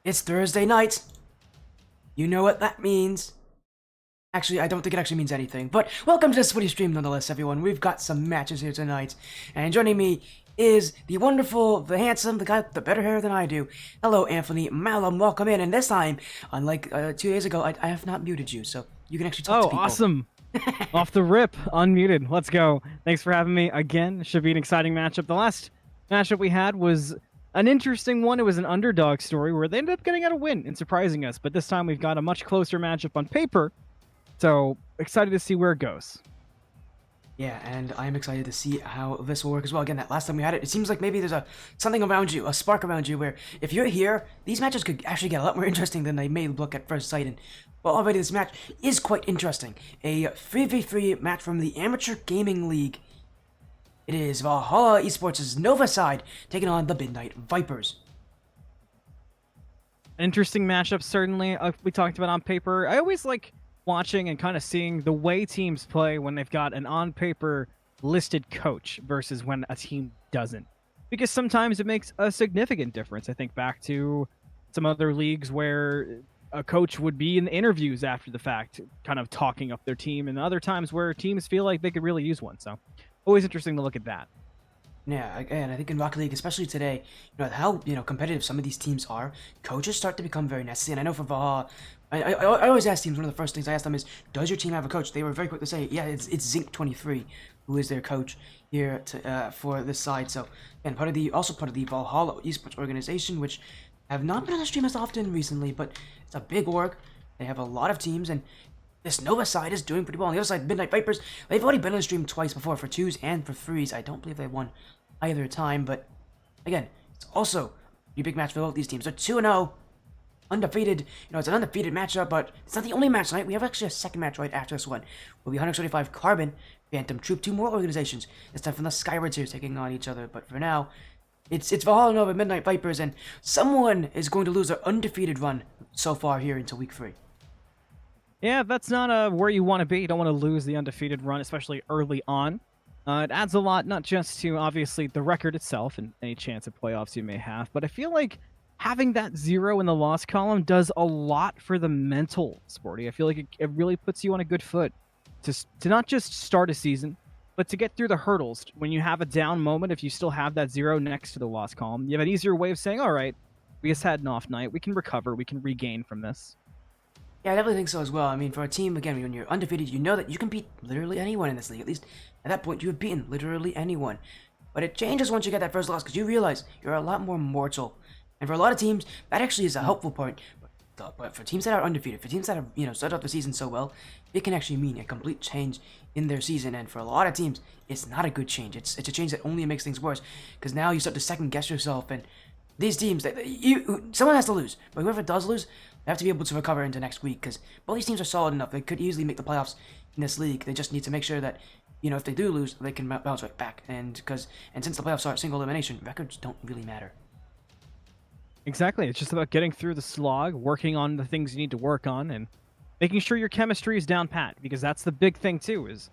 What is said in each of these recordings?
It's Thursday night. You know what that means. Actually, I don't think it actually means anything. But welcome to this footy stream nonetheless, everyone. We've got some matches here tonight. And joining me is the wonderful, the handsome, the guy with the better hair than I do. Hello, AnthonyMalum. Welcome in. And this time, unlike 2 days ago, I have not muted you. So you can actually talk to people. Oh, awesome. Off the rip, unmuted. Let's go. Thanks for having me again. Should be an exciting matchup. The last matchup we had was an interesting one. It was an underdog story where they ended up getting out a win and surprising us. But this time we've got a much closer matchup on paper. So excited to see where it goes. Yeah, and I'm excited to see how this will work as well. Again, that last time we had it, it seems like maybe there's something around you, a spark around you, where if you're here, these matches could actually get a lot more interesting than they may look at first sight. And well, already this match is quite interesting. A 3v3 match from the Amateur Gaming League. It is Valhalla Esports' Nova side taking on the Midnite Vipers. An interesting matchup, certainly. We talked about on paper. I always like watching and kind of seeing the way teams play when they've got an on-paper listed coach versus when a team doesn't. Because sometimes it makes a significant difference. I think back to some other leagues where a coach would be in interviews after the fact, kind of talking up their team, and other times where teams feel like they could really use one. So always interesting to look at that. Yeah, and I think in Rocket League, especially today, how competitive some of these teams are. Coaches start to become very necessary. And I know for Valhalla, I always ask teams, one of the first things I ask them is, does your team have a coach? They were very quick to say, yeah, it's Zinc23 who is their coach here for this side. So, and part of the Valhalla Esports organization, which have not been on the stream as often recently, but it's a big org. They have a lot of teams, and this Nova side is doing pretty well. On the other side, Midnite Vipers, they've already been on the stream twice before for 2s and for 3s. I don't believe they won either time, but again, it's also a big match for both these teams. They're 2-0, undefeated. It's an undefeated matchup, but it's not the only match tonight. We have actually a second match right after this one. Will be 175 Carbon, Phantom Troupe, two more organizations. This time from the Skyward series taking on each other, but for now, it's Valhalla Nova Midnite Vipers, and someone is going to lose their undefeated run so far here until week 3. Yeah, that's not where you want to be. You don't want to lose the undefeated run, especially early on. It adds a lot, not just to, obviously, the record itself and any chance of playoffs you may have, but I feel like having that 0 in the loss column does a lot for the mental, Sporty. I feel like it really puts you on a good foot to not just start a season, but to get through the hurdles. When you have a down moment, if you still have that 0 next to the loss column, you have an easier way of saying, all right, we just had an off night, we can recover, we can regain from this. Yeah, I definitely think so as well. I mean, for a team, again, when you're undefeated, you know that you can beat literally anyone in this league. At least at that point, you have beaten literally anyone. But it changes once you get that first loss, because you realize you're a lot more mortal. And for a lot of teams, that actually is a helpful point. But for teams that are undefeated, for teams that have, started off the season so well, it can actually mean a complete change in their season. And for a lot of teams, it's not a good change. It's a change that only makes things worse, because now you start to second guess yourself. And these teams, someone has to lose. But whoever does lose, they have to be able to recover into next week, because both these teams are solid enough. They could easily make the playoffs in this league. They just need to make sure that, if they do lose, they can bounce right back. And since the playoffs are single elimination, records don't really matter. Exactly. It's just about getting through the slog, working on the things you need to work on, and making sure your chemistry is down pat, because that's the big thing too, is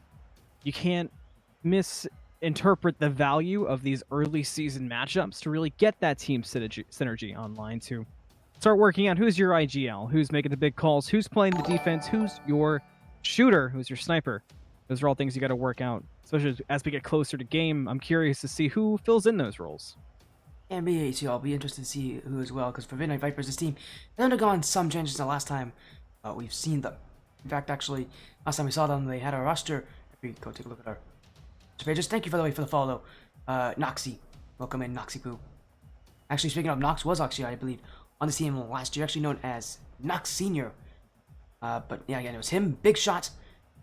you can't misinterpret the value of these early season matchups to really get that team synergy online to start working out who's your IGL, who's making the big calls, who's playing the defense, who's your shooter, who's your sniper. Those are all things you got to work out, especially as we get closer to game. I'm curious to see who fills in those roles. And me too. I'll be interested to see who as well, because for Midnight Vipers, this team has undergone some changes the last time we've seen them. In fact, actually, last time we saw them, they had a roster. If we go take a look at our pages. Thank you, by the way, for the follow. Noxy. Welcome in, Noxy Poo. Actually, speaking of, Nox was actually, I believe, on the team last year, actually known as Nox Senior. But yeah, again, it was him. Big Shot.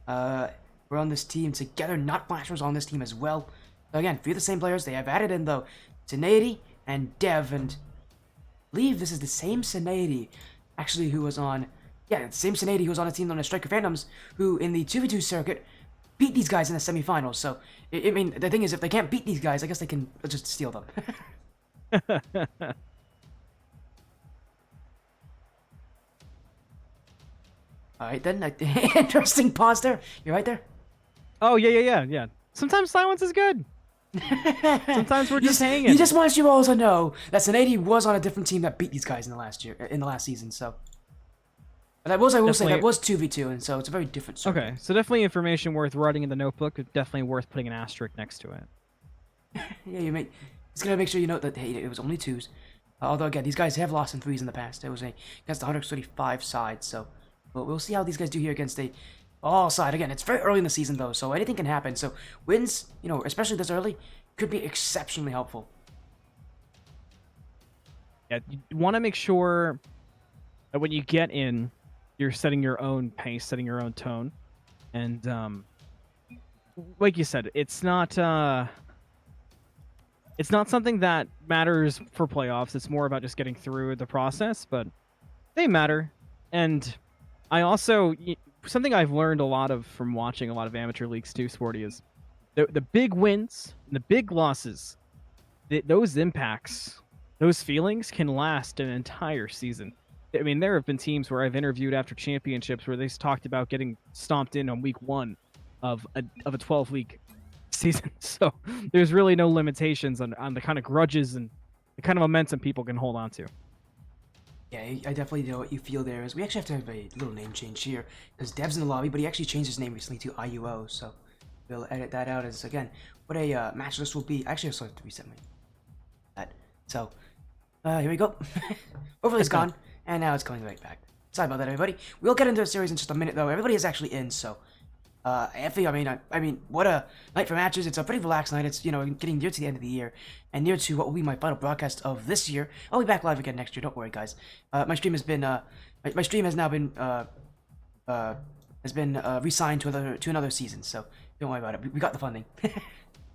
We're on this team together. Not Flash was on this team as well. So again, few of the same players. They have added in, though, Tenaity and Dev, and I believe this is the same Tenaity, actually, who was on, the same Tenaity who was on a team known as Striker Phantoms, who in the 2v2 circuit beat these guys in the semifinals. So, I mean, the thing is, if they can't beat these guys, I guess they can just steal them. Alright then, interesting pause there. You right there? Oh, yeah. Sometimes silence is good. Sometimes we're just hanging. He just wants you all to know that Senadi was on a different team that beat these guys in the last season. So I will say that was 2v2, and so it's a very different story. Okay, so definitely information worth writing in the notebook. Definitely worth putting an asterisk next to it. Yeah, it's gonna make sure you know that hey, it was only 2s. Although again, these guys have lost in 3s in the past. It was against the 135 side, so we'll see how these guys do here against a all side. Again, it's very early in the season though, so anything can happen. So wins, especially this early, could be exceptionally helpful. Yeah, you want to make sure that when you get in, you're setting your own pace, setting your own tone, and like you said, it's not something that matters for playoffs. It's more about just getting through the process, but they matter. And I also, something I've learned a lot of from watching a lot of amateur leagues too, Sporty, is the big wins and the big losses, those impacts, those feelings can last an entire season. I mean, there have been teams where I've interviewed after championships where they've talked about getting stomped in on week 1 of a 12-week season. So there's really no limitations on the kind of grudges and the kind of momentum people can hold on to. Yeah, I definitely know what you feel there. Is we actually have to have a little name change here because Dev's in the lobby, but he actually changed his name recently to IUO. So we'll edit that out as again what a match list will be. Actually, I still have to reset that. So here we go. Overlay's gone, and now it's coming right back. Sorry about that, everybody. We'll get into the series in just a minute, though. Everybody is actually in, so. Anthony, I mean, what a night for matches. It's a pretty relaxed night. It's, getting near to the end of the year and near to what will be my final broadcast of this year. I'll be back live again next year. Don't worry, guys. My stream has been, my stream has now been, re-signed to another season. So don't worry about it. We got the funding.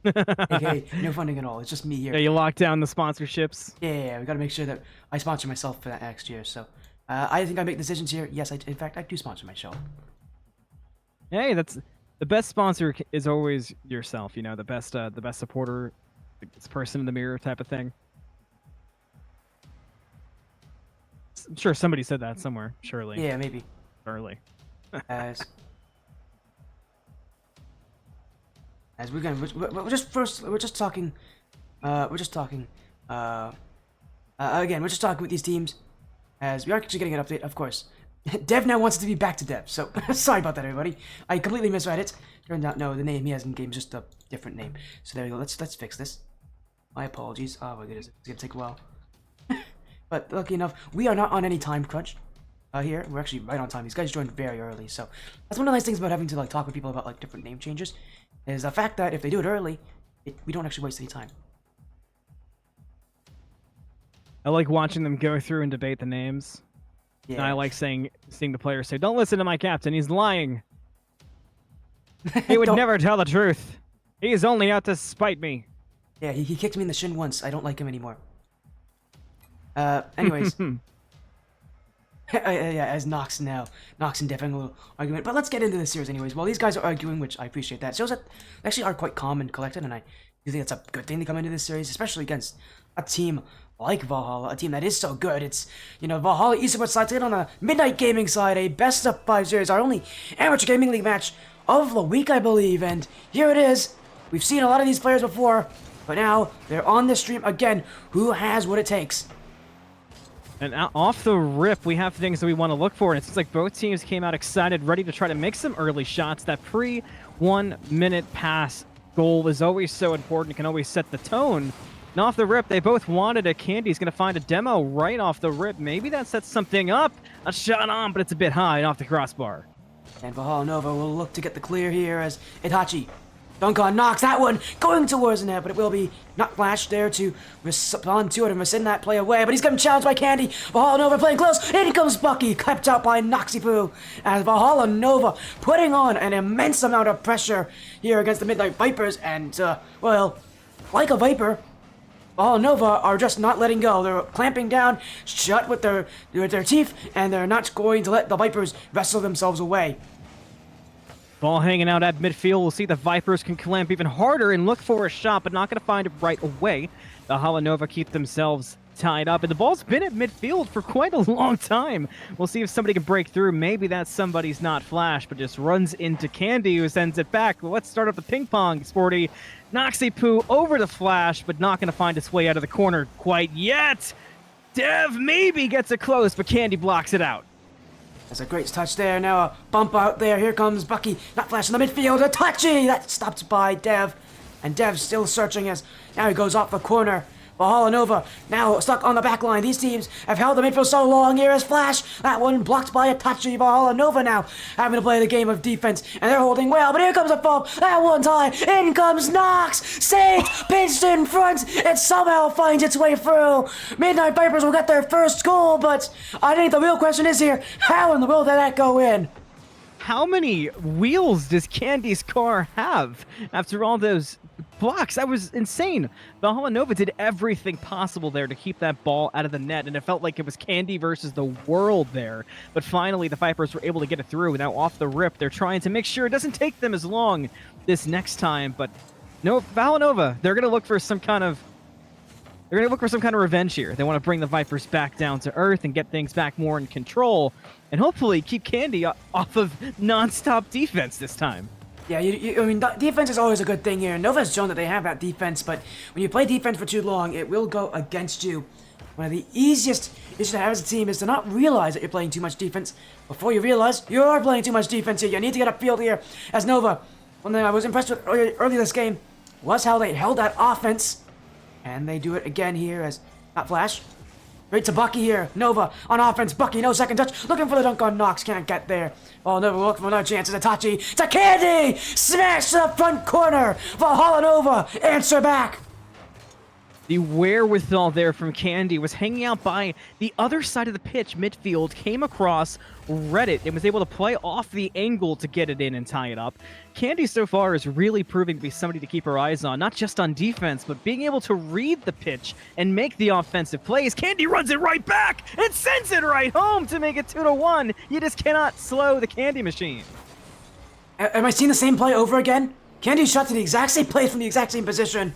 Okay, no funding at all. It's just me here. Yeah, you lock down the sponsorships. Yeah, we got to make sure that I sponsor myself for that next year. So, I think I make decisions here. Yes, in fact, I do sponsor myself. Hey, that's the best sponsor is always yourself. The best supporter, this person in the mirror type of thing. I'm sure somebody said that somewhere. Surely. Yeah, maybe. Surely. As we're just talking with these teams. As we are actually getting an update, of course. Dev now wants to be back to Dev, so sorry about that, everybody. I completely misread it. Turned out, no, the name he has in game is just a different name. So there we go. Let's fix this. My apologies. Oh my goodness, it's gonna take a while. But lucky enough, we are not on any time crunch here. We're actually right on time. These guys joined very early, so that's one of the nice things about having to talk with people about different name changes, is the fact that if they do it early, we don't actually waste any time. I like watching them go through and debate the names. Yeah. And I like seeing the players say, "Don't listen to my captain. He's lying. He would never tell the truth. He's only out to spite me." Yeah, he kicked me in the shin once. I don't like him anymore. Anyways. Yeah, as Nox and Dev having a little argument. But let's get into this series anyways. While these guys are arguing, which I appreciate that, shows that they actually are quite calm and collected, and I do think that's a good thing to come into this series, especially against a team like Valhalla, a team that is so good. It's, Valhalla Esports side taking on the Midnite Gaming side, a best of 5 series, our only amateur gaming league match of the week, I believe. And here it is. We've seen a lot of these players before, but now they're on the stream again. Who has what it takes? And off the rip, we have things that we want to look for, and it seems like both teams came out excited, ready to try to make some early shots. That pre-1 minute pass goal is always so important. It can always set the tone. And off the rip, they both wanted it. Candy's going to find a demo right off the rip. Maybe that sets something up. A shot on, but it's a bit high and off the crossbar. And Valhalla Nova will look to get the clear here as Itachi dunk on knocks that one going towards the net, but it will be not Flash there to respond to it and rescind that play away. But he's getting challenged by Candy. Valhalla Nova playing close. In comes Bucky, kept out by Noxypoo. As Valhalla Nova putting on an immense amount of pressure here against the Midnight Vipers. And, well, like a Viper, Valhalla Nova are just not letting go. They're clamping down, shut with their teeth, and they're not going to let the Vipers wrestle themselves away. Ball hanging out at midfield. We'll see the Vipers can clamp even harder and look for a shot, but not going to find it right away. The Valhalla Nova keep themselves tied up, and the ball's been at midfield for quite a long time. We'll see if somebody can break through. Maybe that somebody's not Flash, but just runs into Candy, who sends it back. Well, let's start up the ping pong, Sporty. Noxie Poo over to Flash, but not going to find its way out of the corner quite yet. Dev maybe gets it close, but Candy blocks it out. That's a great touch there. Now a bump out there. Here comes Bucky. Not Flash in the midfield. A touchy! That's stopped by Dev. And Dev's still searching as now he goes off the corner. Valhalla Nova now stuck on the back line. These teams have held the midfield so long. Here is Flash. That one blocked by a touchy. Valhalla Nova now having to play the game of defense. And they're holding well. But here comes a bump. That one time. In comes Nox. Saved. Pinched in front. It somehow finds its way through. Midnite Vipers will get their first goal. But I think the real question is here. How in the world did that go in? How many wheels does Candy's car have after all those blocks? That was insane. Valhalla Nova did everything possible there to keep that ball out of the net, and it felt like it was Candy versus the world there. But finally, the Vipers were able to get it through. Now off the rip, they're trying to make sure it doesn't take them as long this next time. But no, Valhalla Nova, they're going to look for some kind of revenge here. They want to bring the Vipers back down to earth and get things back more in control, and hopefully keep Candy off of non-stop defense this time. Yeah, I mean, defense is always a good thing here. Nova's shown that they have that defense, but when you play defense for too long, it will go against you. One of the easiest issues to have as a team is to not realize that you're playing too much defense before you realize you are playing too much defense here. You need to get upfield here as Nova. One thing I was impressed with early this game was how they held that offense. And they do it again here as, not Flash. Right to Bucky here. Nova on offense. Bucky, no second touch. Looking for the dunk on Nox. Can't get there. Oh, Nova looking for another chance. It's Itachi. It's a Candy! Smash to the front corner. Valhalla Nova. Answer back. The wherewithal there from Candy was hanging out by the other side of the pitch, midfield, came across, read it, and was able to play off the angle to get it in and tie it up. Candy so far is really proving to be somebody to keep her eyes on, not just on defense, but being able to read the pitch and make the offensive plays. Candy runs it right back and sends it right home to make it 2-1. You just cannot slow the Candy machine. Am I seeing the same play over again? Candy shot to the exact same play from the exact same position.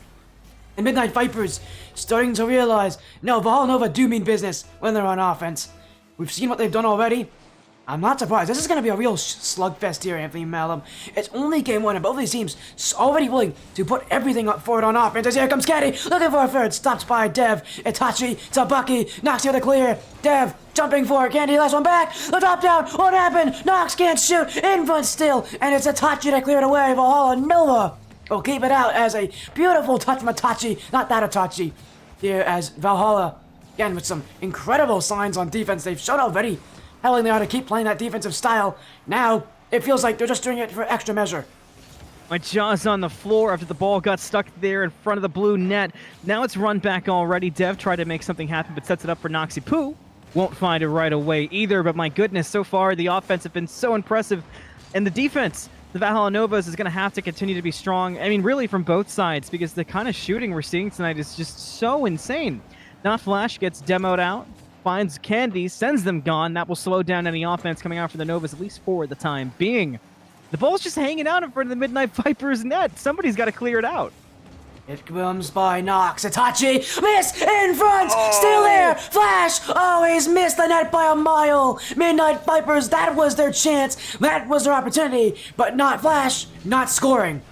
And Midnite Vipers starting to realize, no, Valhalla Nova do mean business when they're on offense. We've seen what they've done already. I'm not surprised. This is going to be a real slugfest here, AnthonyMalum. It's only game one, and both of these teams already willing to put everything up forward on offense. As here comes Candy, looking for a third. Stopped by Dev. Itachi to Bucky. Nox here to clear. Dev jumping for it. Candy, last one back. The top down. What happened? Nox can't shoot. In front still. And it's Itachi to clear it away. Valhalla Nova will keep it out as a beautiful touch from Itachi. Not that Itachi. Here as Valhalla, again, with some incredible signs on defense. They've shown already how they ought to keep playing that defensive style. Now, it feels like they're just doing it for extra measure. My jaw's on the floor after the ball got stuck there in front of the blue net. Now it's run back already. Dev tried to make something happen, but sets it up for Noxie Poo. Won't find it right away either, but my goodness, so far the offense have been so impressive. And the defense, the Valhalla Novas, is going to have to continue to be strong. I mean, really from both sides, because the kind of shooting we're seeing tonight is just so insane. Not Flash gets demoed out, finds Candy, sends them gone. That will slow down any offense coming out for the Novas, at least for the time being. The ball's just hanging out in front of the Midnite Vipers net. Somebody's got to clear it out. It comes by Nox. Itachi, miss, in front, still there, Flash, he's missed the net by a mile. Midnite Vipers, that was their chance, that was their opportunity, but not Flash, not scoring.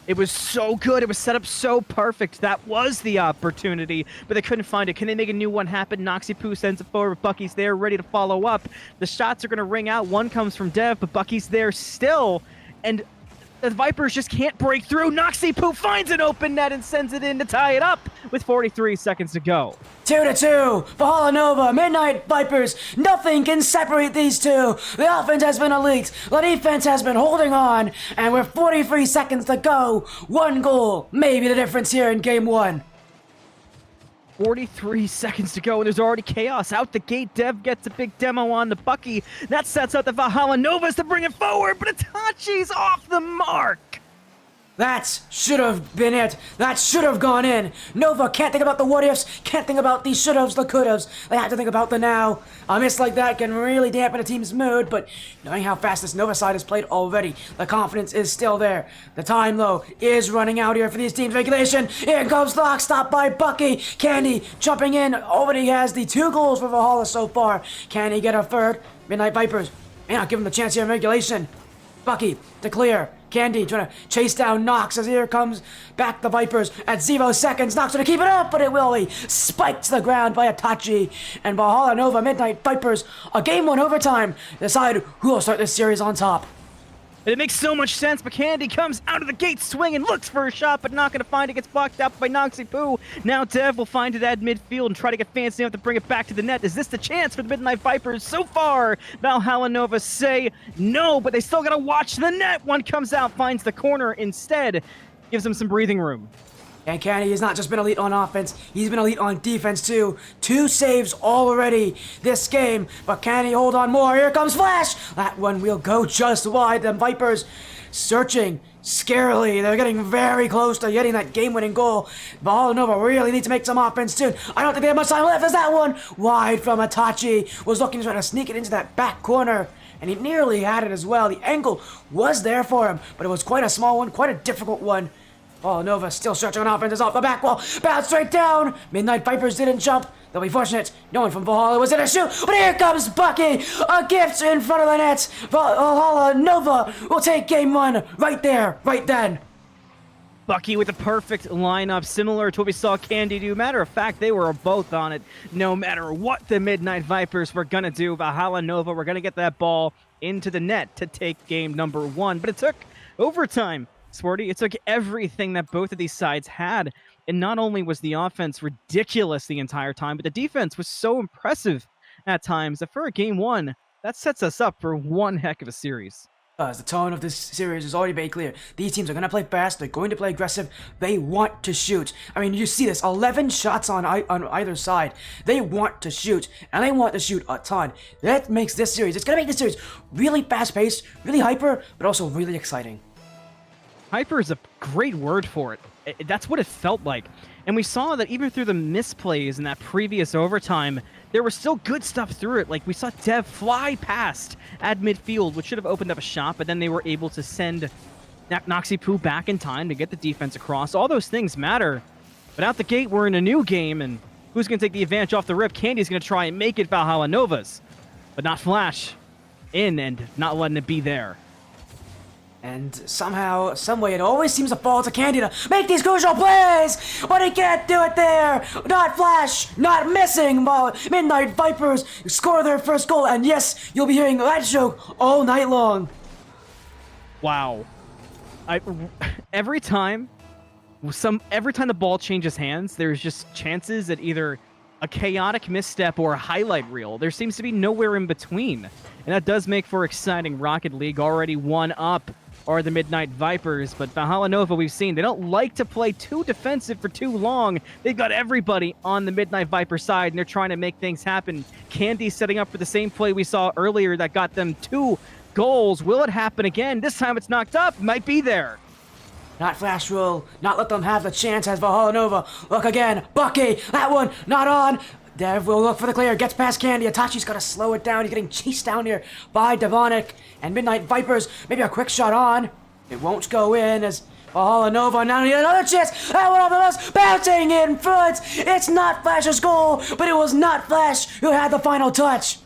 It was so good. It was set up so perfect. That was the opportunity, but they couldn't find it. Can they make a new one happen? Noxie Poo sends it forward. Bucky's there, ready to follow up. The shots are going to ring out. One comes from Dev, but Bucky's there still, and the Vipers just can't break through. Noxie Poo finds an open net and sends it in to tie it up with 43 seconds to go. 2-2, Valhalla Nova, Midnite Vipers, nothing can separate these two. The offense has been elite, the defense has been holding on, and with 43 seconds to go, one goal may be the difference here in game one. 43 seconds to go, and there's already chaos. Out the gate, Dev gets a big demo on the Bucky. That sets out the Valhalla Novas to bring it forward, but Itachi's off the mark. That should have been it. That should have gone in. Nova can't think about the what ifs, can't think about the should haves, the could haves. They have to think about the now. A miss like that can really dampen a team's mood, but knowing how fast this Nova side has played already, the confidence is still there. The time, though, is running out here for these teams' regulation. Here comes Lock, stopped by Bucky. Candy jumping in, already has the 2 goals for Valhalla so far. Can he get a third? Midnite Vipers may not give him the chance here in regulation. Bucky to clear. Candy trying to chase down Nox as here comes back the Vipers at 0 seconds. Nox going to keep it up, but it will be spiked to the ground by Itachi. And Valhalla Nova Midnite Vipers, a game 1 overtime, decide who will start this series on top. And it makes so much sense, but Candy comes out of the gate swinging, looks for a shot, but not going to find it, gets blocked out by Noxy Poo. Now Dev will find it at midfield and try to get fancy enough to bring it back to the net. Is this the chance for the Midnight Vipers? So far, Valhalla Nova say no, but they still got to watch the net. One comes out, finds the corner instead, gives them some breathing room. And Candy has not just been elite on offense, he's been elite on defense too. 2 saves already this game, but can he hold on more? Here comes Flash! That one will go just wide. The Vipers searching scarily. They're getting very close to getting that game-winning goal. Valhalla Nova really need to make some offense soon. I don't think they have much time left. There's that one wide from Itachi. Was looking to try to sneak it into that back corner. And he nearly had it as well. The angle was there for him, but it was quite a small one, quite a difficult one. Oh, Nova still searching on offense, is off the back wall, bounce straight down. Midnight Vipers didn't jump. They'll be fortunate. No one from Valhalla was in a shoot, but here comes Bucky. A gift in front of the net. Valhalla Nova will take game 1 right there, right then. Bucky with a perfect lineup, similar to what we saw Candy do. Matter of fact, they were both on it. No matter what the Midnight Vipers were going to do, Valhalla Nova were going to get that ball into the net to take game number 1. But it took overtime. Sporty, it took everything that both of these sides had, and not only was the offense ridiculous the entire time, but the defense was so impressive at times that for a game 1, that sets us up for one heck of a series. The tone of this series is already very clear. These teams are going to play fast, they're going to play aggressive, they want to shoot. I mean, you see this, 11 shots on either side. They want to shoot, and they want to shoot a ton. That makes this series, it's going to make this series really fast-paced, really hyper, but also really exciting. Hyper is a great word for it. That's what it felt like. And we saw that even through the misplays in that previous overtime, there was still good stuff through it. Like we saw Dev fly past at midfield, which should have opened up a shot, but then they were able to send Noxy Poo back in time to get the defense across. All those things matter. But out the gate, we're in a new game, and who's going to take the advantage off the rip? Candy's going to try and make it Valhalla Novas, but not Flash in and not letting it be there. And somehow, someway, it always seems to fall to Candy to make these crucial plays, but he can't do it there. Not Flash, not missing. Midnight Vipers score their first goal, and yes, you'll be hearing that joke all night long. Wow. Every time the ball changes hands, there's just chances at either a chaotic misstep or a highlight reel. There seems to be nowhere in between, and that does make for exciting. Rocket League already 1 up are the Midnight Vipers, but Valhalla Nova, we've seen, they don't like to play too defensive for too long. They've got everybody on the Midnight Viper side, and they're trying to make things happen. Candy setting up for the same play we saw earlier that got them 2 goals. Will it happen again? This time it's knocked up. Might be there. Not Flash will not let them have the chance as Valhalla Nova. Look again. Bucky, that one, not on. Dev will look for the clear, gets past Candy. Itachi's got to slow it down. He's getting chased down here by Devonic. And Midnight Vipers, maybe a quick shot on. It won't go in as Valhalla Nova now need another chance. That one off the bus, bouncing in front. It's not Flash's goal, but it was not Flash who had the final touch.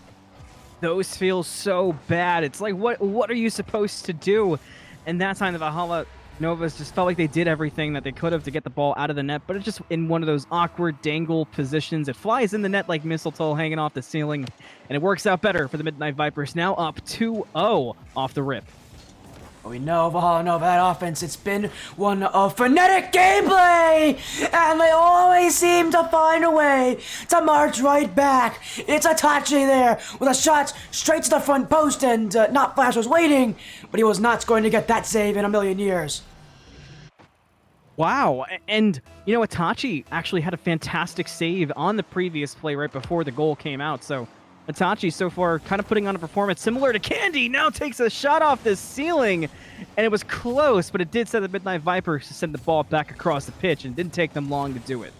Those feel so bad. It's like, what are you supposed to do? And that time the Valhalla Novas just felt like they did everything that they could have to get the ball out of the net, but it's just in one of those awkward dangle positions. It flies in the net like mistletoe hanging off the ceiling, and it works out better for the Midnight Vipers, now up 2-0 off the rip. We know Valhalla Nova, that offense, it's been one of frenetic gameplay, and they always seem to find a way to march right back. It's Itachi there with a shot straight to the front post, and not Flash was waiting, but he was not going to get that save in a million years. Wow, and you know, Itachi actually had a fantastic save on the previous play right before the goal came out, so Itachi so far kind of putting on a performance similar to Candy. Now takes a shot off the ceiling, and it was close, but it did set the Midnight Vipers to send the ball back across the pitch, and didn't take them long to do it.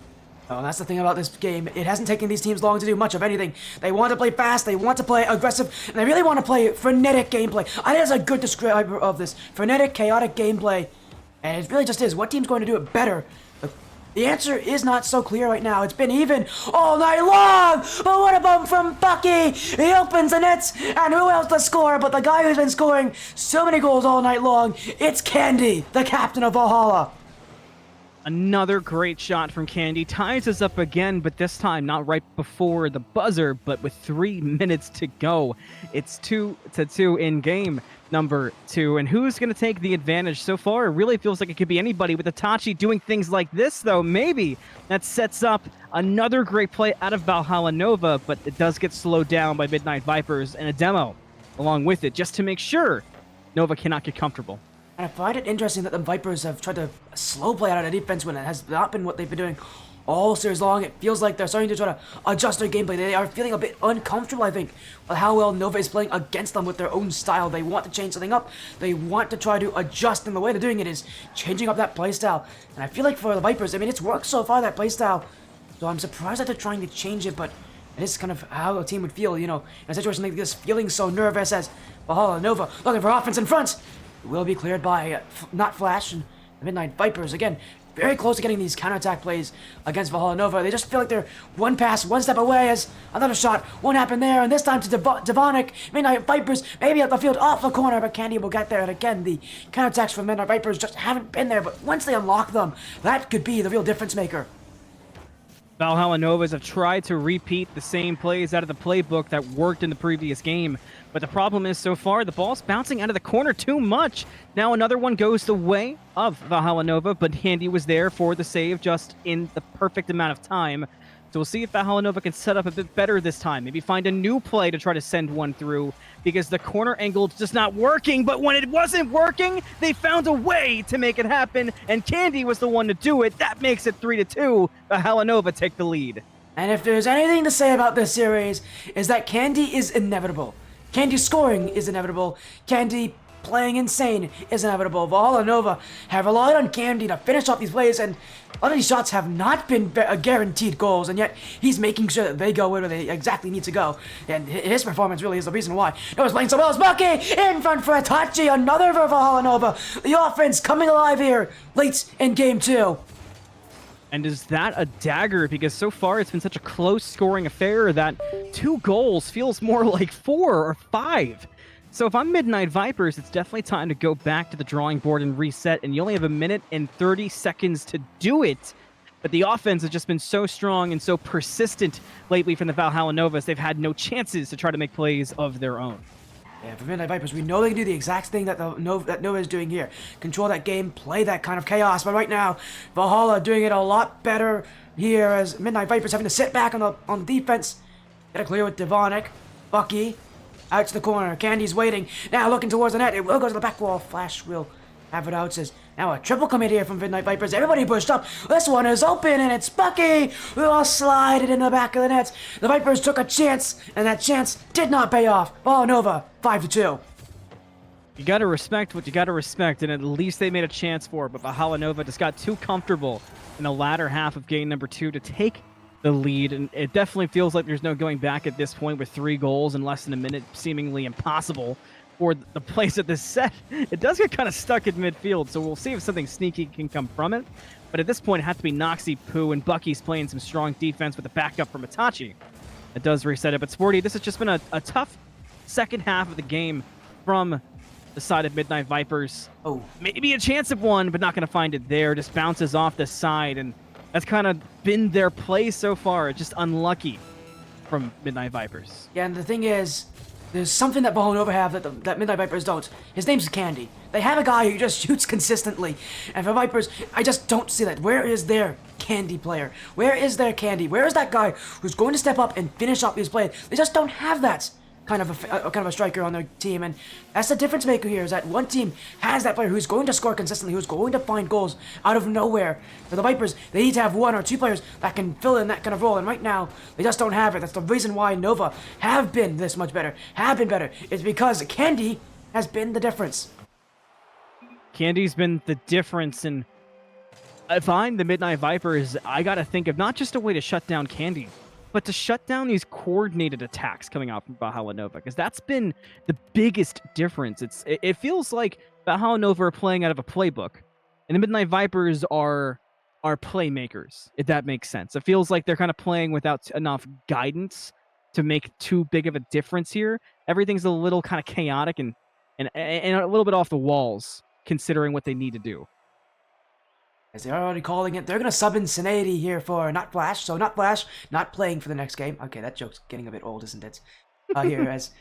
Oh, that's the thing about this game. It hasn't taken these teams long to do much of anything. They want to play fast, they want to play aggressive, and they really want to play frenetic gameplay. I think that's a good describer of this. Frenetic, chaotic gameplay. And it really just is. What team's going to do it better? The answer is not so clear right now. It's been even all night long! But what about from Bucky? He opens the nets, and who else to score but the guy who's been scoring so many goals all night long? It's Candy, the captain of Valhalla. Another great shot from Candy ties us up again, but this time not right before the buzzer, but with 3 minutes to go. It's 2-2 in game number 2, and who's going to take the advantage so far? It really feels like it could be anybody, with Itachi doing things like this, though. Maybe that sets up another great play out of Valhalla Nova, but it does get slowed down by Midnight Vipers and a demo along with it, just to make sure Nova cannot get comfortable. And I find it interesting that the Vipers have tried to slow play out of the defense when it has not been what they've been doing all series long. It feels like they're starting to try to adjust their gameplay. They are feeling a bit uncomfortable, I think, with how well Nova is playing against them with their own style. They want to change something up. They want to try to adjust, and the way they're doing it is changing up that playstyle. And I feel like for the Vipers, I mean, it's worked so far, that playstyle. So I'm surprised that they're trying to change it, but it is kind of how a team would feel, you know, in a situation like this, feeling so nervous as Valhalla Nova looking for offense in front. It will be cleared by not Flash and the Midnight Vipers. Again, very close to getting these counterattack plays against Valhalla Nova. They just feel like they're one pass, one step away as another shot won't happen there. And this time to Devonic, Midnight Vipers, maybe at the field off the corner, but Candy will get there. And again, the counterattacks from Midnight Vipers just haven't been there. But once they unlock them, that could be the real difference maker. Valhalla Novas have tried to repeat the same plays out of the playbook that worked in the previous game, but the problem is so far the ball's bouncing out of the corner too much. Now another one goes the way of Valhalla Nova, but Handy was there for the save just in the perfect amount of time. So we'll see if Valhalla Nova can set up a bit better this time. Maybe find a new play to try to send one through, because the corner angle is just not working. But when it wasn't working, they found a way to make it happen, and Candy was the one to do it. That makes it 3-2. Valhalla Nova take the lead. And if there's anything to say about this series, is that Candy is inevitable. Candy scoring is inevitable. Candy playing insane is inevitable. Valhalla Nova have relied on Candy to finish off these plays, and a lot of these shots have not been guaranteed goals, and yet he's making sure that they go where they exactly need to go. And his performance really is the reason why Nova's playing so well. As Bucky in front for Itachi, another for Valhalla Nova. The offense coming alive here late in game 2. And is that a dagger? Because so far it's been such a close scoring affair that 2 goals feels more like 4 or 5. So if I'm Midnight Vipers, it's definitely time to go back to the drawing board and reset, and you only have 1 minute and 30 seconds to do it. But the offense has just been so strong and so persistent lately from the Valhalla Novas, they've had no chances to try to make plays of their own. Yeah, for Midnight Vipers, we know they can do the exact thing that Nova is doing here. Control that game, play that kind of chaos. But right now, Valhalla doing it a lot better here as Midnight Vipers having to sit back on the defense. Get it clear with Devonic. Bucky out to the corner. Candy's waiting. Now looking towards the net. It will go to the back wall. Flash will have it out. Says now a triple commit here from Midnight Vipers. Everybody pushed up. This one is open, and it's Bucky who will slide it in the back of the net. The Vipers took a chance, and that chance did not pay off. Valhalla Nova 5-2. You gotta respect what you gotta respect, and at least they made a chance for it. But Valhalla Nova just got too comfortable in the latter half of game number 2 to take the lead, and it definitely feels like there's no going back at this point with 3 goals in less than a minute, seemingly impossible for the place at this set. It does get kind of stuck in midfield, so we'll see if something sneaky can come from it. But at this point, it has to be Noxy, Poo, and Bucky's playing some strong defense with a backup from Itachi. It does reset it, but Sporty, this has just been a tough second half of the game from the side of Midnight Vipers. Oh, Maybe a chance at one, but not going to find it there. Just bounces off the side, and that's kind of been their play so far. It's just unlucky from Midnight Vipers. yeah, and the thing is, there's something that Valhalla Nova have that Midnight Vipers don't. His name's Candy. They have a guy who just shoots consistently. And for Vipers, I just don't see that. Where is their Candy player? Where is their Candy? Where is that guy who's going to step up and finish off these plays? They just don't have that. kind of a striker on their team, and that's the difference maker here. Is that one team has that player who's going to score consistently, who's going to find goals out of nowhere. For the Vipers, they need to have 1 or 2 players that can fill in that kind of role, and right now they just don't have it. That's the reason why Nova have been this much better, have been better. It's because Candy has been the difference. Candy's been the difference, and if I'm the Midnight Vipers, I gotta think of not just a way to shut down Candy, but to shut down these coordinated attacks coming out from Valhalla Nova, because that's been the biggest difference. It feels like Valhalla Nova are playing out of a playbook, and the Midnight Vipers are playmakers, if that makes sense. It feels like they're kind of playing without enough guidance to make too big of a difference here. Everything's a little kind of chaotic and a little bit off the walls, considering what they need to do. As they're already calling it, they're going to sub in Sinady here for Not Flash. So Not Flash, not playing for the next game. Okay, that joke's getting a bit old, isn't it? Here, as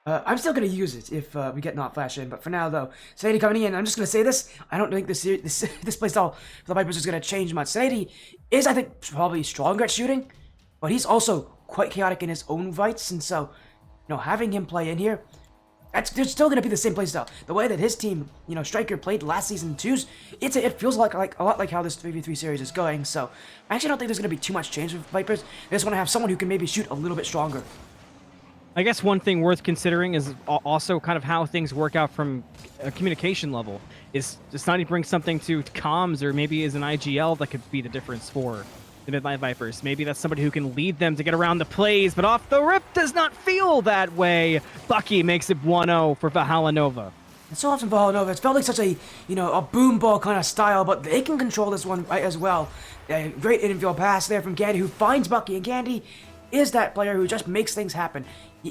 I'm still going to use it if we get Not Flash in. But for now, though, Sinady coming in. I'm just going to say this. I don't think this playstyle for the Vipers is going to change much. Sinady is, I think, probably stronger at shooting. But he's also quite chaotic in his own rights. And so, having him play in here, there's still going to be the same playstyle. The way that his team, Striker played last season 2's, it feels like a lot like how this 3v3 series is going. So I actually don't think there's going to be too much change with Vipers. They just want to have someone who can maybe shoot a little bit stronger. I guess one thing worth considering is also kind of how things work out from a communication level. Is Snotty bring something to comms, or maybe is an IGL that could be the difference for the Midnight Vipers? Maybe that's somebody who can lead them to get around the plays, but off the rip does not feel that way. Bucky makes it 1-0 for Valhalla Nova. And so often Valhalla Nova, it's felt like such a, a boom ball kind of style, but they can control this one right as well. A great infield pass there from Candy, who finds Bucky, and Candy is that player who just makes things happen.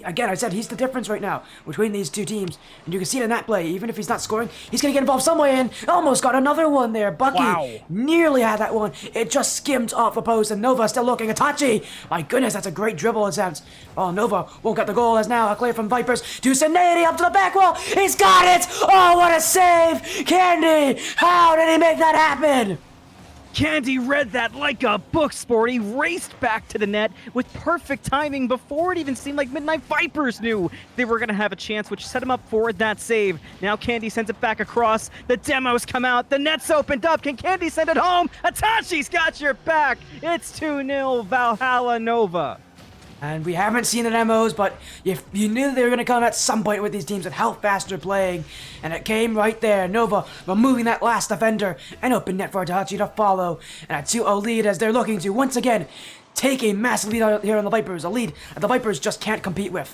Again, I said he's the difference right now between these two teams, and you can see it in that play. Even if he's not scoring, he's going to get involved some way, and almost got another one there. Bucky nearly had that one. It just skimmed off the post, and Nova still looking. Itachi, my goodness, that's a great dribble attempt. Oh, Nova won't get the goal, as now a clear from Vipers to Sinady up to the back wall. He's got it! Oh, what a save! Candy, how did he make that happen? Candy read that like a book, sport. He raced back to the net with perfect timing before it even seemed like Midnight Vipers knew they were going to have a chance, which set him up for that save. Now Candy sends it back across. The demos come out. The net's opened up. Can Candy send it home? Itachi's got your back. It's 2-0 Valhalla Nova. And we haven't seen the demos, but if you knew they were going to come at some point with these teams and how fast they're playing, and it came right there. Nova removing that last defender, and open net for Itachi to follow, and a 2-0 lead as they're looking to once again take a massive lead out here on the Vipers, a lead that the Vipers just can't compete with.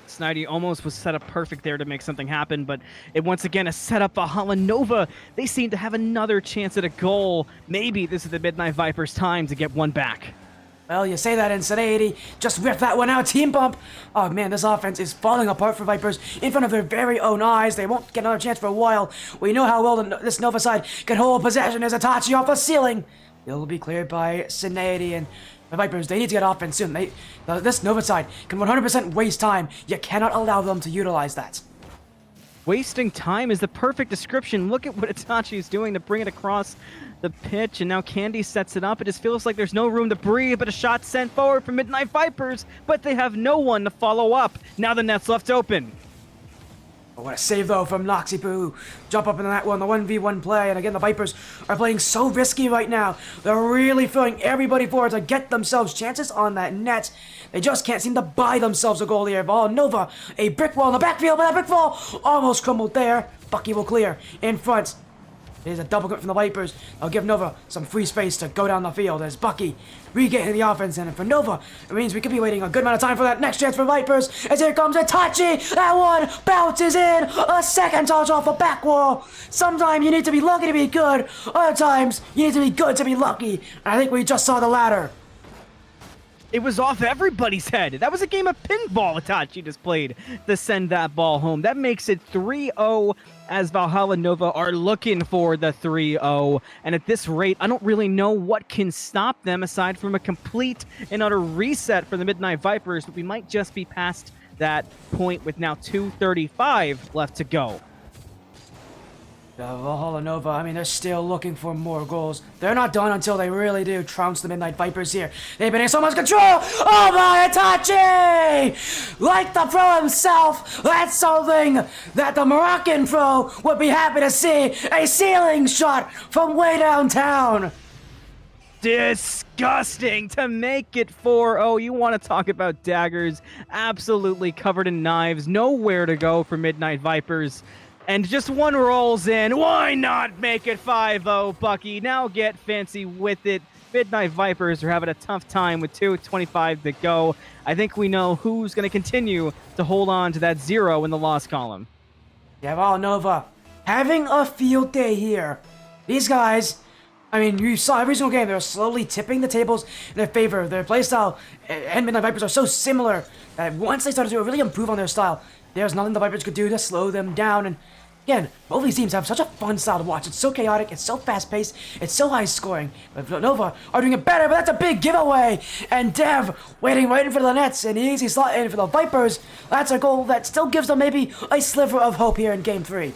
Snidey almost was set up perfect there to make something happen, but it once again a setup for Valhalla Nova. They seem to have another chance at a goal. Maybe this is the Midnight Vipers' time to get one back. Well, you say that in Sinady, just rip that one out, team bump. Oh man, this offense is falling apart for Vipers in front of their very own eyes. They won't get another chance for a while. We know how well this Nova side can hold possession as Itachi off the ceiling. It'll be cleared by Sinady, and the Vipers, they need to get offense soon. This Nova side can 100% waste time. You cannot allow them to utilize that. Wasting time is the perfect description. Look at what Itachi is doing to bring it across the pitch, and now Candy sets it up. It just feels like there's no room to breathe, but a shot sent forward from Midnight Vipers, but they have no one to follow up. Now the net's left open. Oh, what a save, though, from Noxypoo. Jump up in that one, the 1v1 play, and again, the Vipers are playing so risky right now. They're really throwing everybody forward to get themselves chances on that net. They just can't seem to buy themselves a goal here. Ball, Nova, a brick wall in the backfield, but that brick wall almost crumbled there. Bucky will clear in front. There's a double cut from the Vipers. They'll give Nova some free space to go down the field as Bucky regaining the offense. And for Nova, it means we could be waiting a good amount of time for that next chance for Vipers. As here comes Itachi. That one bounces in. A second touch off the back wall. Sometimes you need to be lucky to be good. Other times, you need to be good to be lucky. And I think we just saw the latter. It was off everybody's head. That was a game of pinball Itachi just played to send that ball home. That makes it 3-0 as Valhalla Nova are looking for the 3-0. And at this rate, I don't really know what can stop them aside from a complete and utter reset for the Midnight Vipers, but we might just be past that point with now 2:35 left to go. Valhalla Nova, I mean, they're still looking for more goals. They're not done until they really do trounce the Midnight Vipers here. They've been in so much control. Oh my, Itachi! Like the pro himself, that's something that the Moroccan pro would be happy to see. A ceiling shot from way downtown. Disgusting to make it 4-0. You want to talk about daggers? Absolutely covered in knives. Nowhere to go for Midnight Vipers. And just one rolls in. Why not make it 5-0, Bucky? Now get fancy with it. Midnight Vipers are having a tough time with 2:25 to go. I think we know who's going to continue to hold on to that 0 in the loss column. Yeah, Valhalla Nova having a field day here. These guys, I mean, you saw every single game, they're slowly tipping the tables in their favor. Their playstyle and Midnight Vipers are so similar that once they started to really improve on their style, there's nothing the Vipers could do to slow them down. And again, both these teams have such a fun style to watch. It's so chaotic, it's so fast-paced, it's so high-scoring. But Nova are doing it better, but that's a big giveaway. And Dev waiting right in front of the nets, an easy slot in for the Vipers. That's a goal that still gives them maybe a sliver of hope here in Game 3.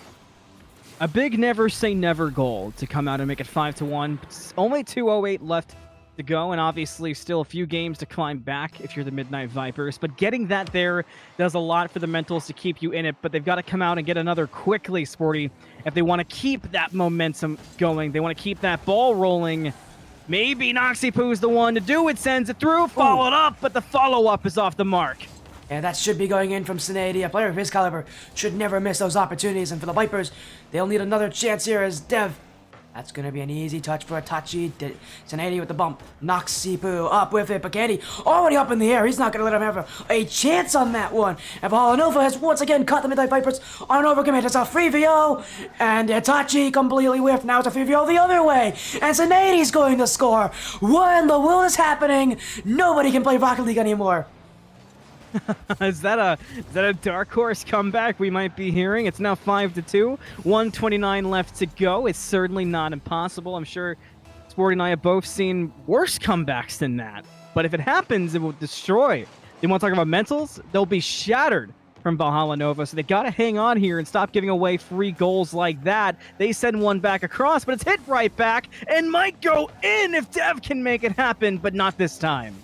A big never say never goal to come out and make it 5-1. Only 2:08 left to go, and obviously still a few games to climb back if you're the Midnight Vipers. But getting that there does a lot for the mentals to keep you in it, but they've got to come out and get another quickly, Sporty, if they want to keep that momentum going. They want to keep that ball rolling. Maybe Noxypoo's the one to do it, sends it through, followed up, but the follow-up is off the mark. And that should be going in from Sinady. A player of his caliber should never miss those opportunities. And for the Vipers, they'll need another chance here as Dev. That's going to be an easy touch for Itachi. Sinady with the bump. Noxypoo up with it. Bakedi already up in the air. He's not going to let him have a chance on that one. And Valhalla Nova has once again caught the Midnight Vipers on an overcommit. It's a free VO. And Itachi completely whiffed. Now it's a free VO the other way. And Sinady's going to score. What in the world is happening? Nobody can play Rocket League anymore. Is that a dark horse comeback we might be hearing? It's now 5-2, 1:29 left to go. It's certainly not impossible. I'm sure Sporty and I have both seen worse comebacks than that. But if it happens, it will destroy. They want to talk about mentals? They'll be shattered from Valhalla Nova. So they got to hang on here and stop giving away free goals like that. They send one back across, but it's hit right back and might go in if Dev can make it happen, but not this time.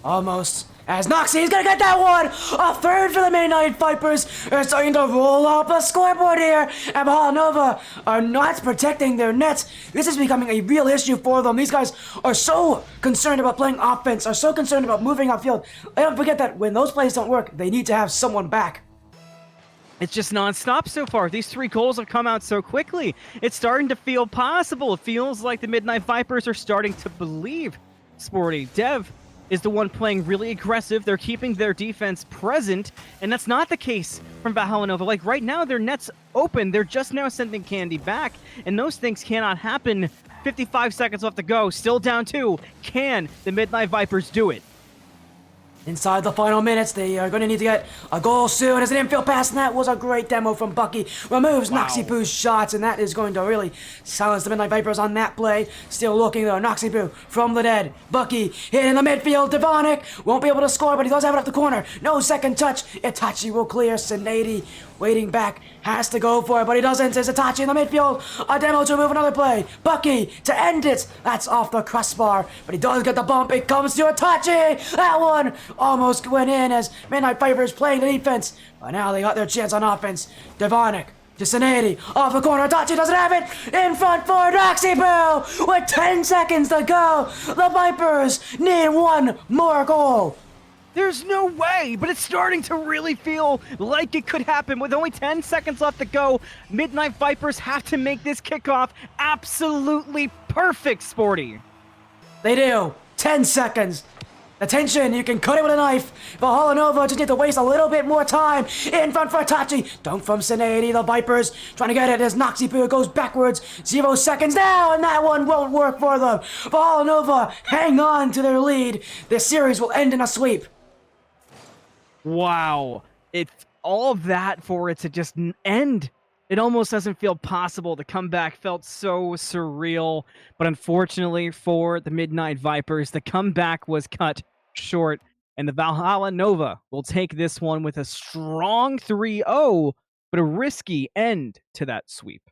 Almost. As Noxy is gonna get that one! A third for the Midnight Vipers! They're starting to roll up a scoreboard here! And Valhalla Nova are not protecting their nets. This is becoming a real issue for them. These guys are so concerned about playing offense, are so concerned about moving upfield. They don't forget that when those plays don't work, they need to have someone back. It's just non-stop so far. These 3 goals have come out so quickly. It's starting to feel possible. It feels like the Midnight Vipers are starting to believe. Sporty, Dev is the one playing really aggressive. They're keeping their defense present, and that's not the case from Valhalla Nova. Like right now, their net's open. They're just now sending Candy back, and those things cannot happen. 55 seconds left to go. Still down 2. Can the Midnight Vipers do it? Inside the final minutes, they are going to need to get a goal soon as an infield pass, and that was a great demo from Bucky. Removes Noxypoo's shots, and that is going to really silence the Midnight Vipers on that play. Still looking though, Noxypoo from the dead. Bucky hit in the midfield. Devonic won't be able to score, but he does have it up the corner. No second touch. Itachi will clear. Sinady waiting back, has to go for it, but he doesn't. It's Itachi in the midfield. A demo to move another play. Bucky to end it. That's off the crossbar, but he does get the bump. It comes to Itachi. That one almost went in as Midnight Vipers playing the defense, but now they got their chance on offense. Devonic to Sinady, off the corner. Itachi doesn't have it. In front for Noxypoo with 10 seconds to go. The Vipers need one more goal. There's no way, but it's starting to really feel like it could happen. With only 10 seconds left to go, Midnight Vipers have to make this kickoff absolutely perfect, Sporty. They do. 10 seconds. Attention, you can cut it with a knife. Valhalla Nova just need to waste a little bit more time. In front for Itachi. Dunk from Sinady. The Vipers trying to get it as Noxypoo goes backwards. 0 seconds now, and that one won't work for them. Valhalla Nova hang on to their lead. This series will end in a sweep. Wow. It's all of that for it to just end. It almost doesn't feel possible. The comeback felt so surreal, but unfortunately for the Midnight Vipers, the comeback was cut short, and the Valhalla Nova will take this one with a strong 3-0, but a risky end to that sweep.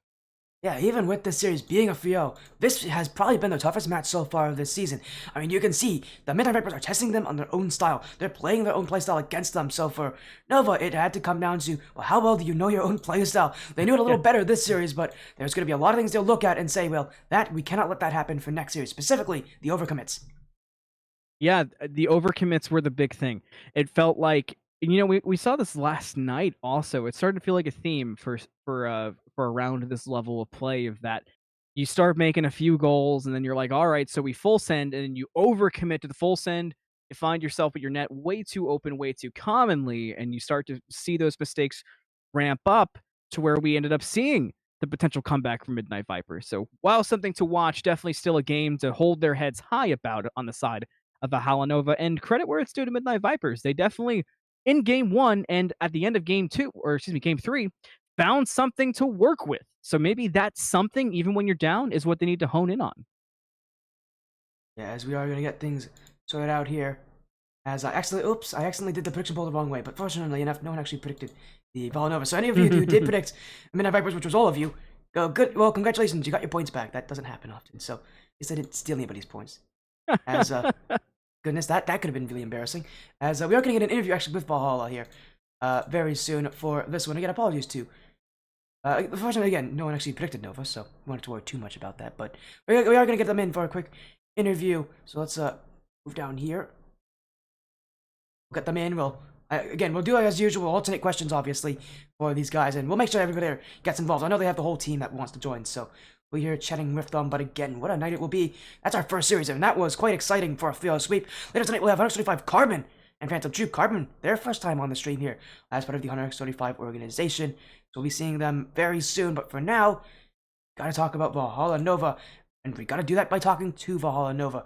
Yeah, even with this series being a 3-0, this has probably been the toughest match so far of this season. I mean, you can see the Midnight Vipers are testing them on their own style. They're playing their own playstyle against them. So for Nova, it had to come down to, well, how well do you know your own playstyle? They knew it a little better this series, but there's going to be a lot of things they'll look at and say, well, we cannot let that happen for next series, specifically the overcommits. Yeah, the overcommits were the big thing. It felt like, we saw this last night also. It started to feel like a theme for around this level of play of that you start making a few goals and then you're like, all right, so we full send, and then you overcommit to the full send. You find yourself with your net way too open, way too commonly, and you start to see those mistakes ramp up to where we ended up seeing the potential comeback from Midnight Vipers. So while something to watch, definitely still a game to hold their heads high about on the side of Valhalla Nova. And credit where it's due to Midnight Vipers. They definitely, in game one and at the end of game two, or excuse me, game three, found something to work with. So maybe that's something, even when you're down, is what they need to hone in on. Yeah, as we are going to get things sorted out here. As I accidentally did the prediction poll the wrong way, but fortunately enough, no one actually predicted the Villanova. So any of you who did predict Midnight Vipers, which was all of you, good. Well, congratulations, you got your points back. That doesn't happen often. So at least I didn't steal anybody's points. As goodness, that could have been really embarrassing. As we are going to get an interview actually with Valhalla here very soon for this one. Again, apologies to. Unfortunately, again, no one actually predicted Nova, so we don't have to worry too much about that. But we are going to get them in for a quick interview. So let's move down here. We'll get them in. We'll do as usual, alternate questions, obviously, for these guys, and we'll make sure everybody there gets involved. I know they have the whole team that wants to join, so we're here chatting with them. But again, what a night it will be. That's our first series, and that was quite exciting for a 3-0 sweep. Later tonight, we'll have 135 Carbon and Phantom Troupe. Carbon, their first time on the stream here as part of the 135 organization. So we'll be seeing them very soon. But for now, gotta talk about Valhalla Nova, and we gotta do that by talking to Valhalla Nova.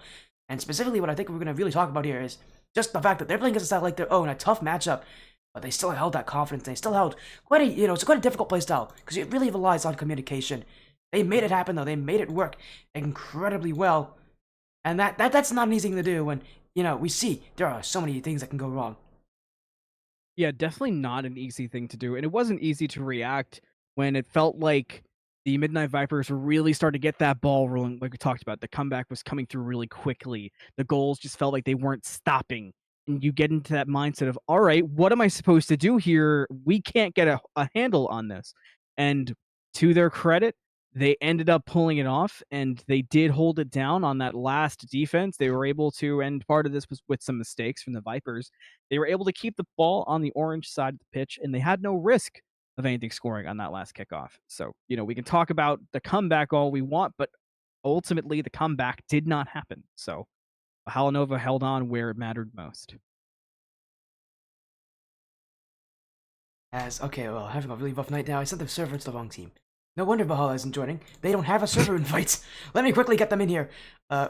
And specifically, what I think we're gonna really talk about here is just the fact that they're playing against a style like their own, a tough matchup, but they still held that confidence. They still held it's quite a difficult play style because it really relies on communication. They made it happen though. They made it work incredibly well, and that's not an easy thing to do when we see there are so many things that can go wrong. Yeah, definitely not an easy thing to do. And it wasn't easy to react when it felt like the Midnight Vipers really started to get that ball rolling, like we talked about. The comeback was coming through really quickly. The goals just felt like they weren't stopping. And you get into that mindset of, all right, what am I supposed to do here? We can't get a handle on this. And to their credit, they ended up pulling it off, and they did hold it down on that last defense. They were able to, and part of this was with some mistakes from the Vipers. They were able to keep the ball on the orange side of the pitch, and they had no risk of anything scoring on that last kickoff. So, we can talk about the comeback all we want, but ultimately the comeback did not happen. So, Halanova held on where it mattered most. Having a really rough night now. I sent the server to the wrong team. No wonder Valhalla isn't joining. They don't have a server invite. Let me quickly get them in here,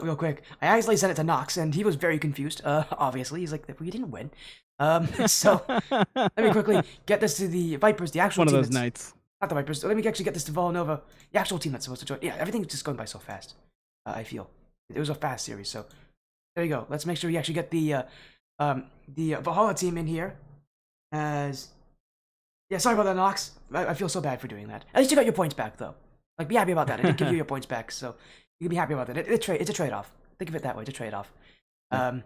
real quick. I actually sent it to Nox, and he was very confused. Obviously, he's like, "We didn't win." So let me quickly get this to the Vipers, the actual One of team those nights. not the Vipers. Let me actually get this to Villanova, the actual team that's supposed to join. Yeah, everything's just going by so fast. I feel it was a fast series. So there you go. Let's make sure we actually get the Valhalla team in here. Yeah, sorry about that, Nox. I feel so bad for doing that. At least you got your points back, though. Like, be happy about that. I did give you your points back, so you can be happy about that. It's a trade-off. Think of it that way. It's a trade-off. I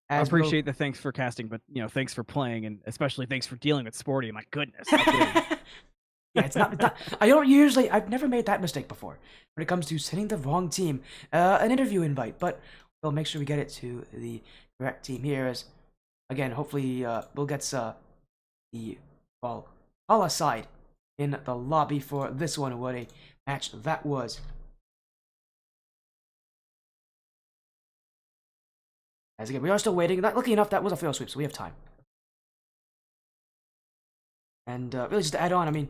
appreciate the thanks for casting, but thanks for playing, and especially thanks for dealing with Sporty. My goodness. Yeah, it's not. I've never made that mistake before when it comes to sending the wrong team an interview invite, but we'll make sure we get it to the correct team here. As again, hopefully, we'll get the Valhalla side in the lobby for this one. What a match that was. As again, we are still waiting. Lucky enough, that was a fail sweep, so we have time. And really, just to add on, I mean,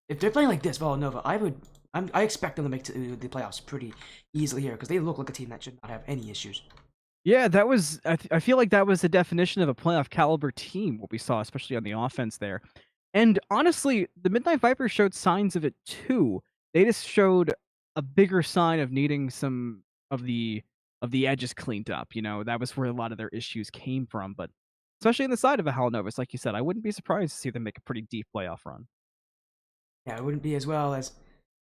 if they're playing like this, Villanova, I expect them to make the playoffs pretty easily here because they look like a team that should not have any issues. Yeah, that was. I feel like that was the definition of a playoff caliber team. What we saw, especially on the offense there, and honestly, the Midnight Vipers showed signs of it too. They just showed a bigger sign of needing some of the edges cleaned up. That was where a lot of their issues came from. But especially on the side of a Halanovas, like you said, I wouldn't be surprised to see them make a pretty deep playoff run. Yeah, it wouldn't be as well as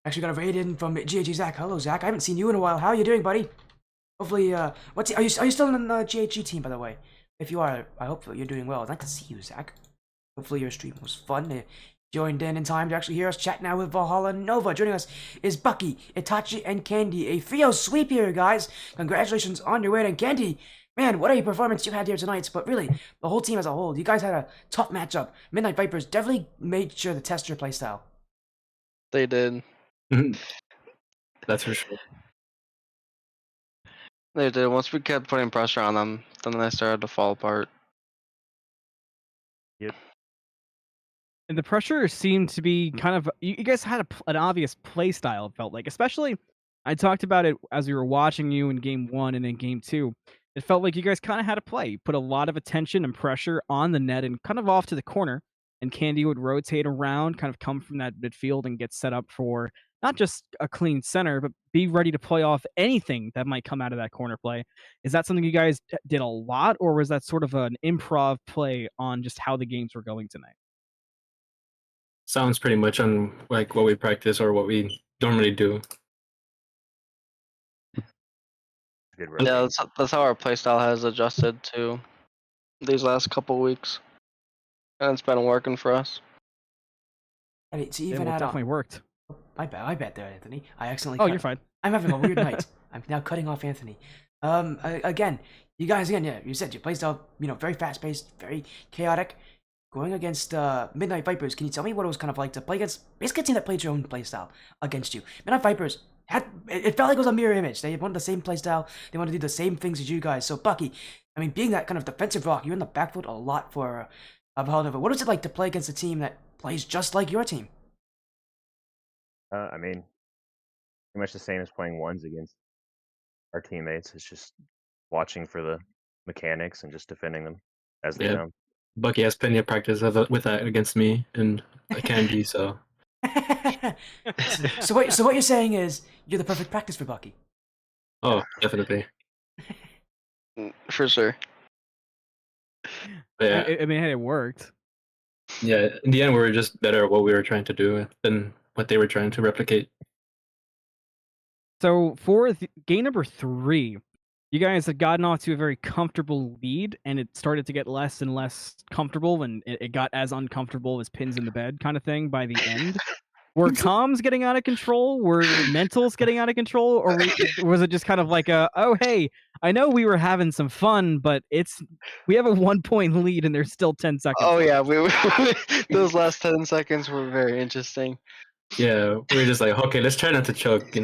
Actually got a raid in from GHG Zach. Hello, Zach. I haven't seen you in a while. How are you doing, buddy? Hopefully, are you still in the GHG team, by the way? If you are, I hope you're doing well. I'd like to see you, Zach. Hopefully your stream was fun. You joined in time to actually hear us chat now with Valhalla Nova. Joining us is Bucky, Itachi, and Candy. A trio sweep here, guys. Congratulations on your win. And Candy, man, what a performance you had here tonight. But really, the whole team as a whole, you guys had a tough matchup. Midnight Vipers definitely made sure to test your playstyle. They did. That's for sure. They did. Once we kept putting pressure on them, then they started to fall apart. And the pressure seemed to be kind of you guys had an obvious play style, it felt like. Especially, I talked about it as we were watching you in game 1 and in game 2. It felt like you guys kind of had a play. You put a lot of attention and pressure on the net and kind of off to the corner. And Candy would rotate around, kind of come from that midfield and get set up for not just a clean center, but be ready to play off anything that might come out of that corner play. Is that something you guys did a lot, or was that sort of an improv play on just how the games were going tonight? Sounds pretty much on like what we practice or what we normally do. Yeah, that's how our playstyle has adjusted to these last couple weeks, and it's been working for us. And it's Yeah, even well, it at definitely worked. I bet there, Anthony. I accidentally. Oh, cut- you're fine. I'm having a weird night. I'm now cutting off Anthony. Again, you guys, yeah, you said your playstyle, very fast-paced, very chaotic. Going against Midnight Vipers, can you tell me what it was kind of like to play against basically a team that played your own playstyle against you? Midnight Vipers it felt like it was a mirror image. They wanted the same playstyle. They wanted to do the same things as you guys. So Bucky, I mean, being that kind of defensive rock, you're in the backfield a lot for Valhalla. What is it like to play against a team that plays just like your team? I mean, pretty much the same as playing ones against our teammates. It's just watching for the mechanics and just defending them as they come. Bucky has plenty of practice with that against me and Candy, so. So what you're saying is you're the perfect practice for Bucky. Oh, definitely. For sure. But yeah. I mean, hey, it worked. Yeah, in the end, we were just better at what we were trying to do than what they were trying to replicate. So for game number 3, you guys had gotten off to a very comfortable lead, and it started to get less and less comfortable, and it got as uncomfortable as pins in the bed kind of thing by the end. Were comms getting out of control? Were mentals getting out of control? Or was it just kind of like oh, hey, I know we were having some fun, but we have a 1-point lead and there's still 10 seconds. Oh, yeah. Those last 10 seconds were very interesting. Yeah, we were just like, okay, let's try not to choke,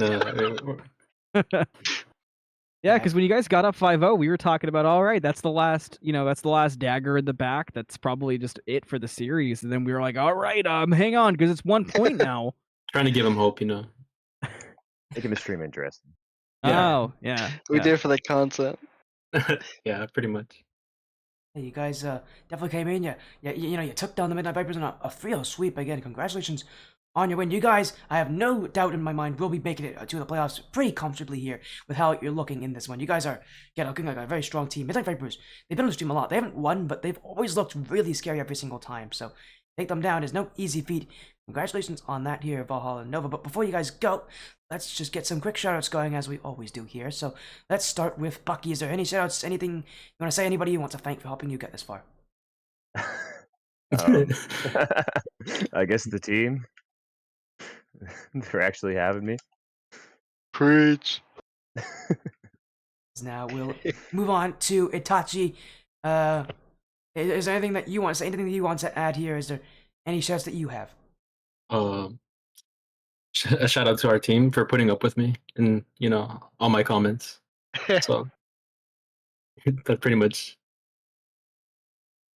Yeah, because when you guys got up 5-0, we were talking about, all right, that's the last dagger in the back. That's probably just it for the series. And then we were like, all right, hang on, because it's 1 point now. Trying to give them hope, Making the stream interesting. Yeah. Oh, yeah. We did for the content. Yeah, pretty much. Hey, you guys definitely came in. You took down the Midnight Vipers in a 3-0 sweep again. Congratulations on your win. You guys, I have no doubt in my mind, will be making it to the playoffs pretty comfortably here with how you're looking in this one. You guys are looking like a very strong team. Midnight Vipers, they've been on the stream a lot. They haven't won, but they've always looked really scary every single time. So take them down is no easy feat. Congratulations on that here, Valhalla Nova. But before you guys go, let's just get some quick shoutouts going as we always do here. So let's start with Bucky. Is there any shoutouts, anything you want to say, anybody you want to thank for helping you get this far? I guess the team for actually having me. Preach. Now we'll move on to Itachi. Is there anything that you want to say? Anything that you want to add here? Is there any shoutouts that you have? A shout out to our team for putting up with me and all my comments. So that pretty much.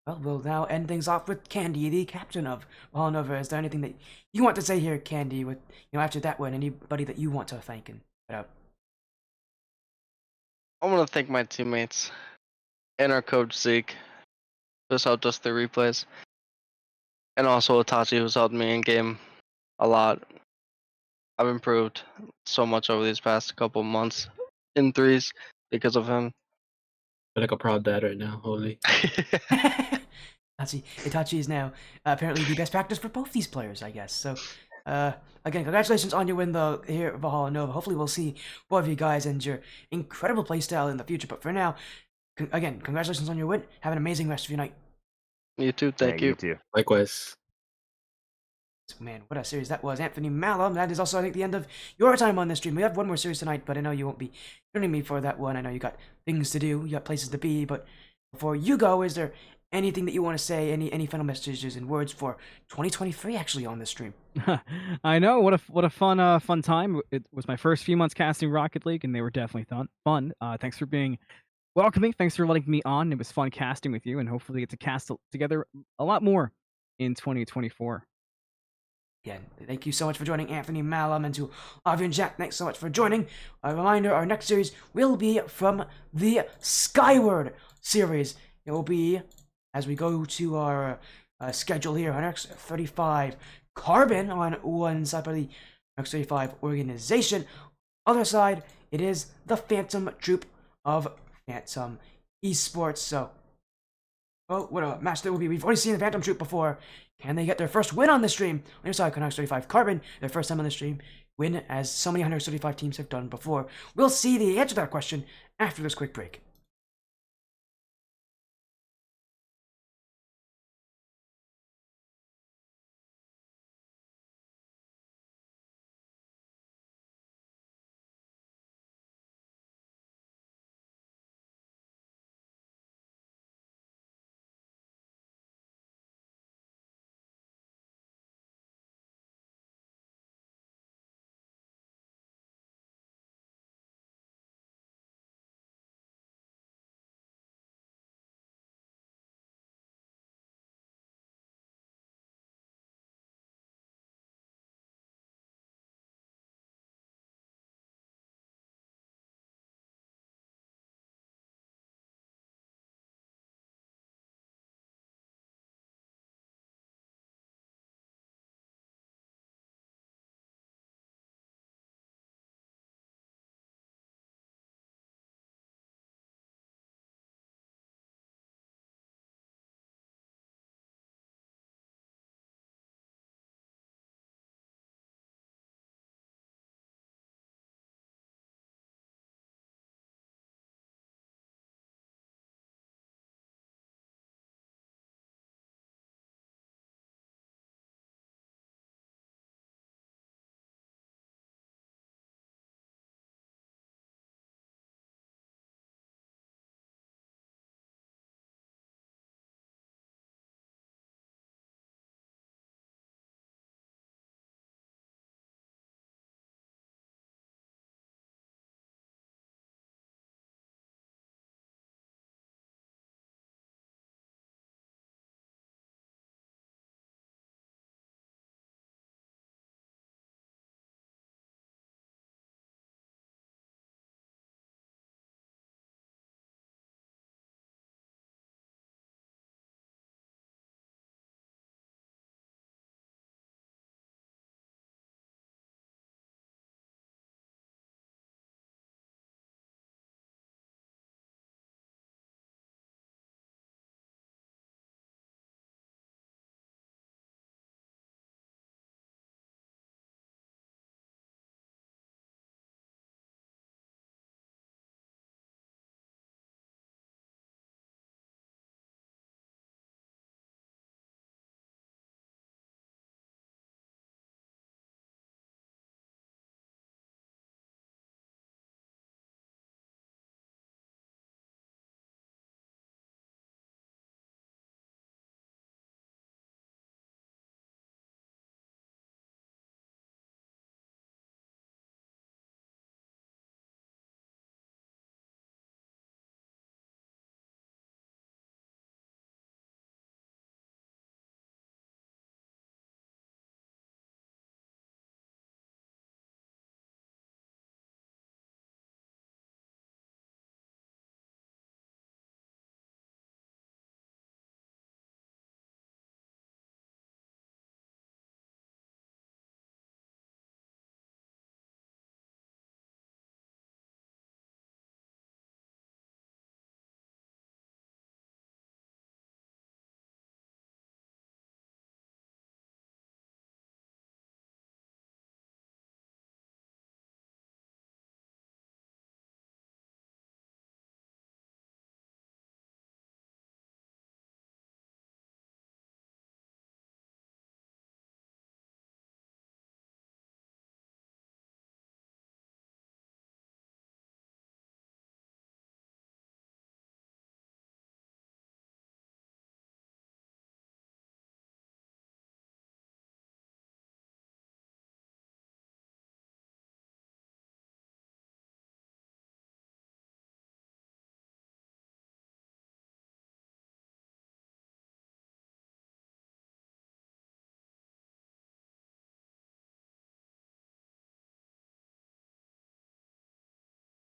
Well, we'll now end things off with Candy, the captain of Valhalla Nova. Is there anything that you want to say here, Candy? With after that one, anybody that you want to thank and I want to thank my teammates and our coach Zeke, who's helped us through replays, and also Itachi, who's helped me in game a lot. I've improved so much over these past couple months in threes because of him. I feel like a proud dad right now. Holy. Itachi is now apparently the best practice for both these players, I guess. So Again, congratulations on your win though here at Valhalla Nova. Hopefully we'll see more of you guys and your incredible playstyle in the future. But for now, again, congratulations on your win. Have an amazing rest of your night. You too. Yeah, Thank you. you too. Likewise. Man, what a series that was. AnthonyMalum, that is also, I think, the end of your time on this stream. We have one more series tonight, but I know you won't be joining me for that one. I know you got things to do, you got places to be, but before you go, is there anything that you want to say, any final messages and words for 2023 actually on this stream? I know, what a fun time. It was my first few months casting Rocket League, and they were definitely fun. Thanks for being welcoming. Thanks for letting me on. It was fun casting with you, and hopefully get to cast together a lot more in 2024. Again, thank you so much for joining AnthonyMalum, and to Avi and Jack, thanks so much for joining. A reminder, our next series will be from the Skyward series. It will be, as we go to our schedule here, our next 35 Carbon on one side of the next 35 organization. Other side, it is the Phantom Troupe of Phantom Esports. So, well, what a match that will be. We've already seen the Phantom Troupe before. Can they get their first win on the stream? On your side, 135 Carbon, their first time on the stream, win as so many 135 teams have done before. We'll see the answer to that question after this quick break.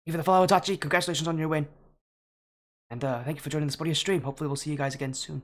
you for the follow, Tachi. Congratulations on your win. And thank you for joining the Spotty stream. Hopefully we'll see you guys again soon.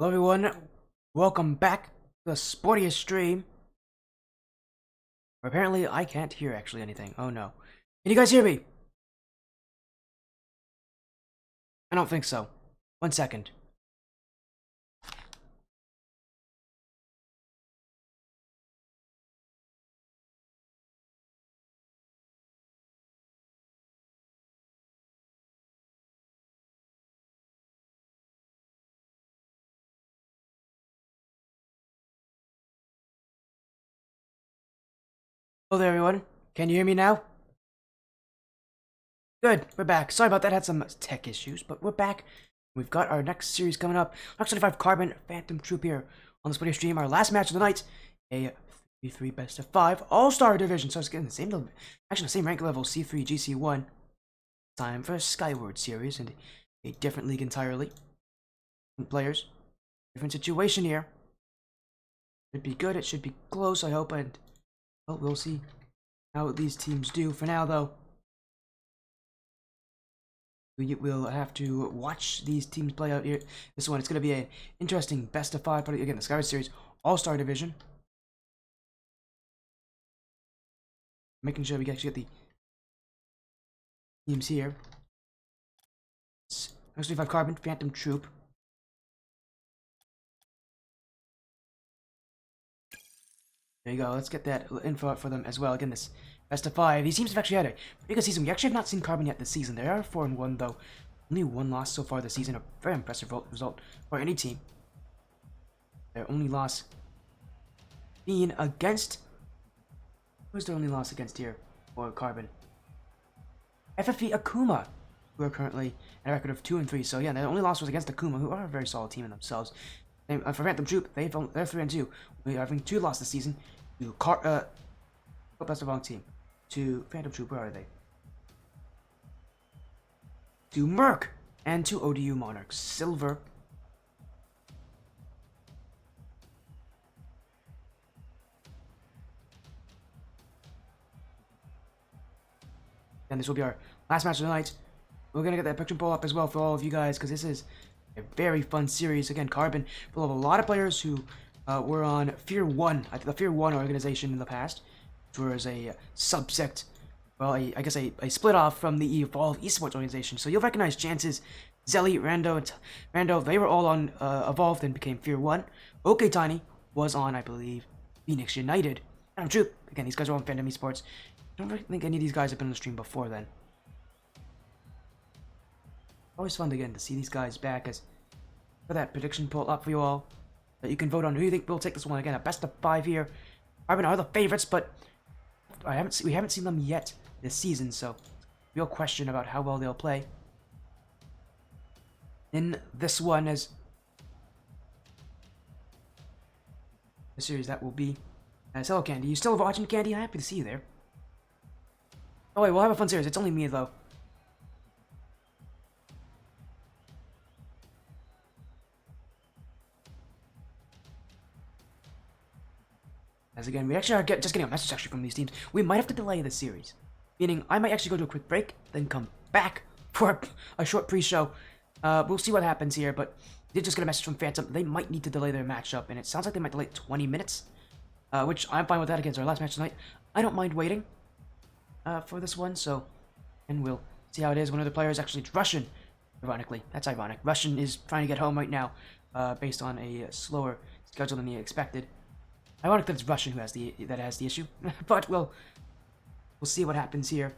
Hello everyone, welcome back to the sportiest stream. Apparently I can't hear actually anything. Oh no. Can you guys hear me? I don't think so. 1 second. Hello there everyone. Can you hear me now? Good, we're back. Sorry about that, had some tech issues, but we're back. We've got our next series coming up. Next 25 Carbon Phantom Troupe here on the Sporty Stream. Our last match of the night, a 3-3 best of 5 All-Star Division. So it's getting the same level, actually the same rank level, C3, GC1. Time for a Skyward series and a different league entirely. Different players, different situation here. Should be good, it should be close, I hope, and well, we'll see how these teams do. For now, though, we will have to watch these teams play out here. This one, it's going to be an interesting best of 5, but again, the Skyward Series All-Star Division. Making sure we actually get the teams here. It's Next 25 Carbon Phantom Troupe. There you go, let's get that info out for them as well. Again, this best of 5. These teams have actually had a pretty good season. We actually have not seen Carbon yet this season. They are 4-1 though. Only 1 loss so far this season. A very impressive result for any team. Their only loss being against... Who's their only loss against here for Carbon? FFE Akuma, who are currently at a record of 2-3. So yeah, their only loss was against Akuma, who are a very solid team in themselves. And for Phantom Troupe, they're 3-2. We're having 2 losses this season to best of all team. To Phantom Troupe, where are they? To Merc and to ODU Monarchs. Silver. And this will be our last match of the night. We're gonna get that picture poll up as well for all of you guys, because this is a very fun series. Again, Carbon full of a lot of players who were on Fear 1, the Fear 1 organization in the past, which was a subsect, well, I guess a split off from the Evolve Esports organization. So you'll recognize Chances, Zelly, Rando, they were all on Evolved and became Fear 1. OK Tiny was on, I believe, Phoenix United. And Troupe, again, these guys are on Phantom Esports. I don't really think any of these guys have been on the stream before then. Always fun again to see these guys back. As for that prediction poll up for you all, that you can vote on who you think will take this one. Again, a best of 5 here. Carbon are the favorites, but we haven't seen them yet this season, so real question about how well they'll play in this one, as the series that will be. Hello, Candy. You still watching, Candy? I'm happy to see you there. Oh wait, we'll have a fun series. It's only me though. As again, we actually are just getting a message actually from these teams. We might have to delay the series, meaning I might actually go to a quick break, then come back for a short pre-show. We'll see what happens here, but we did just get a message from Phantom. They might need to delay their matchup, and it sounds like they might delay it 20 minutes, which I'm fine with that. Against our last match tonight, I don't mind waiting for this one. So, and we'll see how it is. One of the players actually, it's Russian. Ironically, that's ironic. Russian is trying to get home right now, based on a slower schedule than he expected. Ironic that it's Russian who has the issue, but we'll see what happens here.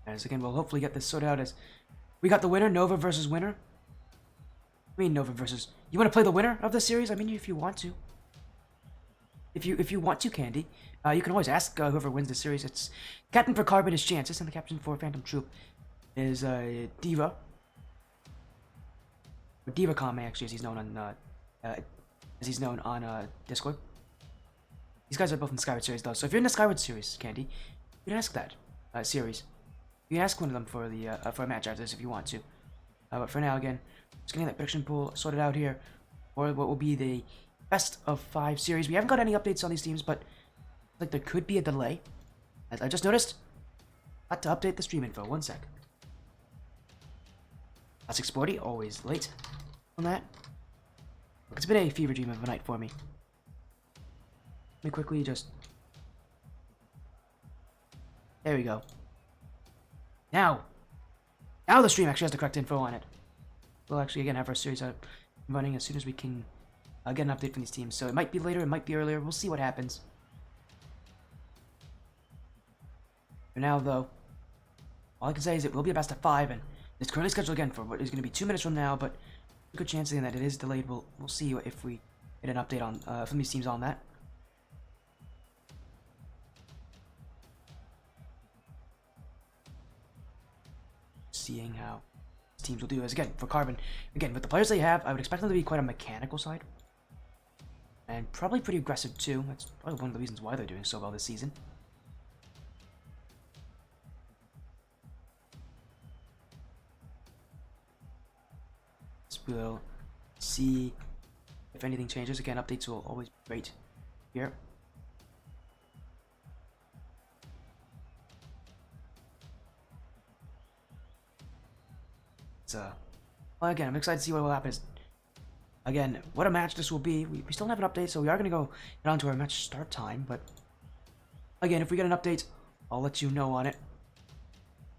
As again, we'll hopefully get this sorted out. As we got the winner, Nova versus winner. I mean, Nova versus. You want to play the winner of the series? I mean, if you want to. If you want to, Candy, you can always ask whoever wins the series. It's captain for Carbon is Chances, and the captain for Phantom Troupe is Diva. Or Diva Kame, actually, as he's known on Discord. These guys are both in the Skyward series, though. So if you're in the Skyward series, Candy, you can ask that series. You can ask one of them for the for a match after this if you want to. But for now, again, just getting that prediction pool sorted out here, or what will be the best of 5 series. We haven't got any updates on these teams, but like there could be a delay. As I just noticed, got to update the stream info. 1 sec. Classic Sporty, always late on that. It's been a fever dream of a night for me. Let me quickly just... There we go. Now the stream actually has the correct info on it. We'll actually again have our series up running as soon as we can get an update from these teams. So it might be later, it might be earlier. We'll see what happens. For now, though, all I can say is it will be a best of 5, and it's currently scheduled again for what is going to be 2 minutes from now. But a good chance again that it is delayed. We'll see if we get an update on from these teams on that. Seeing how teams will do as again for Carbon. Again, with the players they have, I would expect them to be quite a mechanical side. And probably pretty aggressive too. That's probably one of the reasons why they're doing so well this season. So we'll see if anything changes. Again, updates will always be great here. Well, again, I'm excited to see what will happen. Again, what a match this will be. We still don't have an update, so we are going to go get on to our match start time. But again, if we get an update, I'll let you know on it.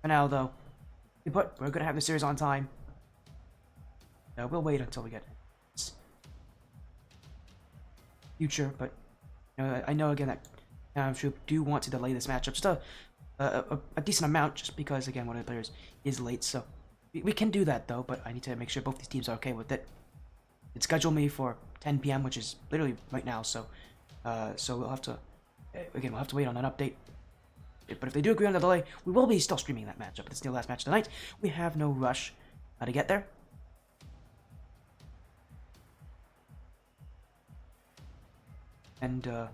For now, though, we're going to have the series on time. We'll wait until we get future, but you know, I know again that Troupe do want to delay this matchup just a decent amount, just because again one of the players is late. So we can do that though, but I need to make sure both these teams are okay with it. It's scheduled me for 10 p.m., which is literally right now. So we'll have to wait on an update. But if they do agree on the delay, we will be still streaming that matchup. It's the last match tonight. We have no rush to get there. And whether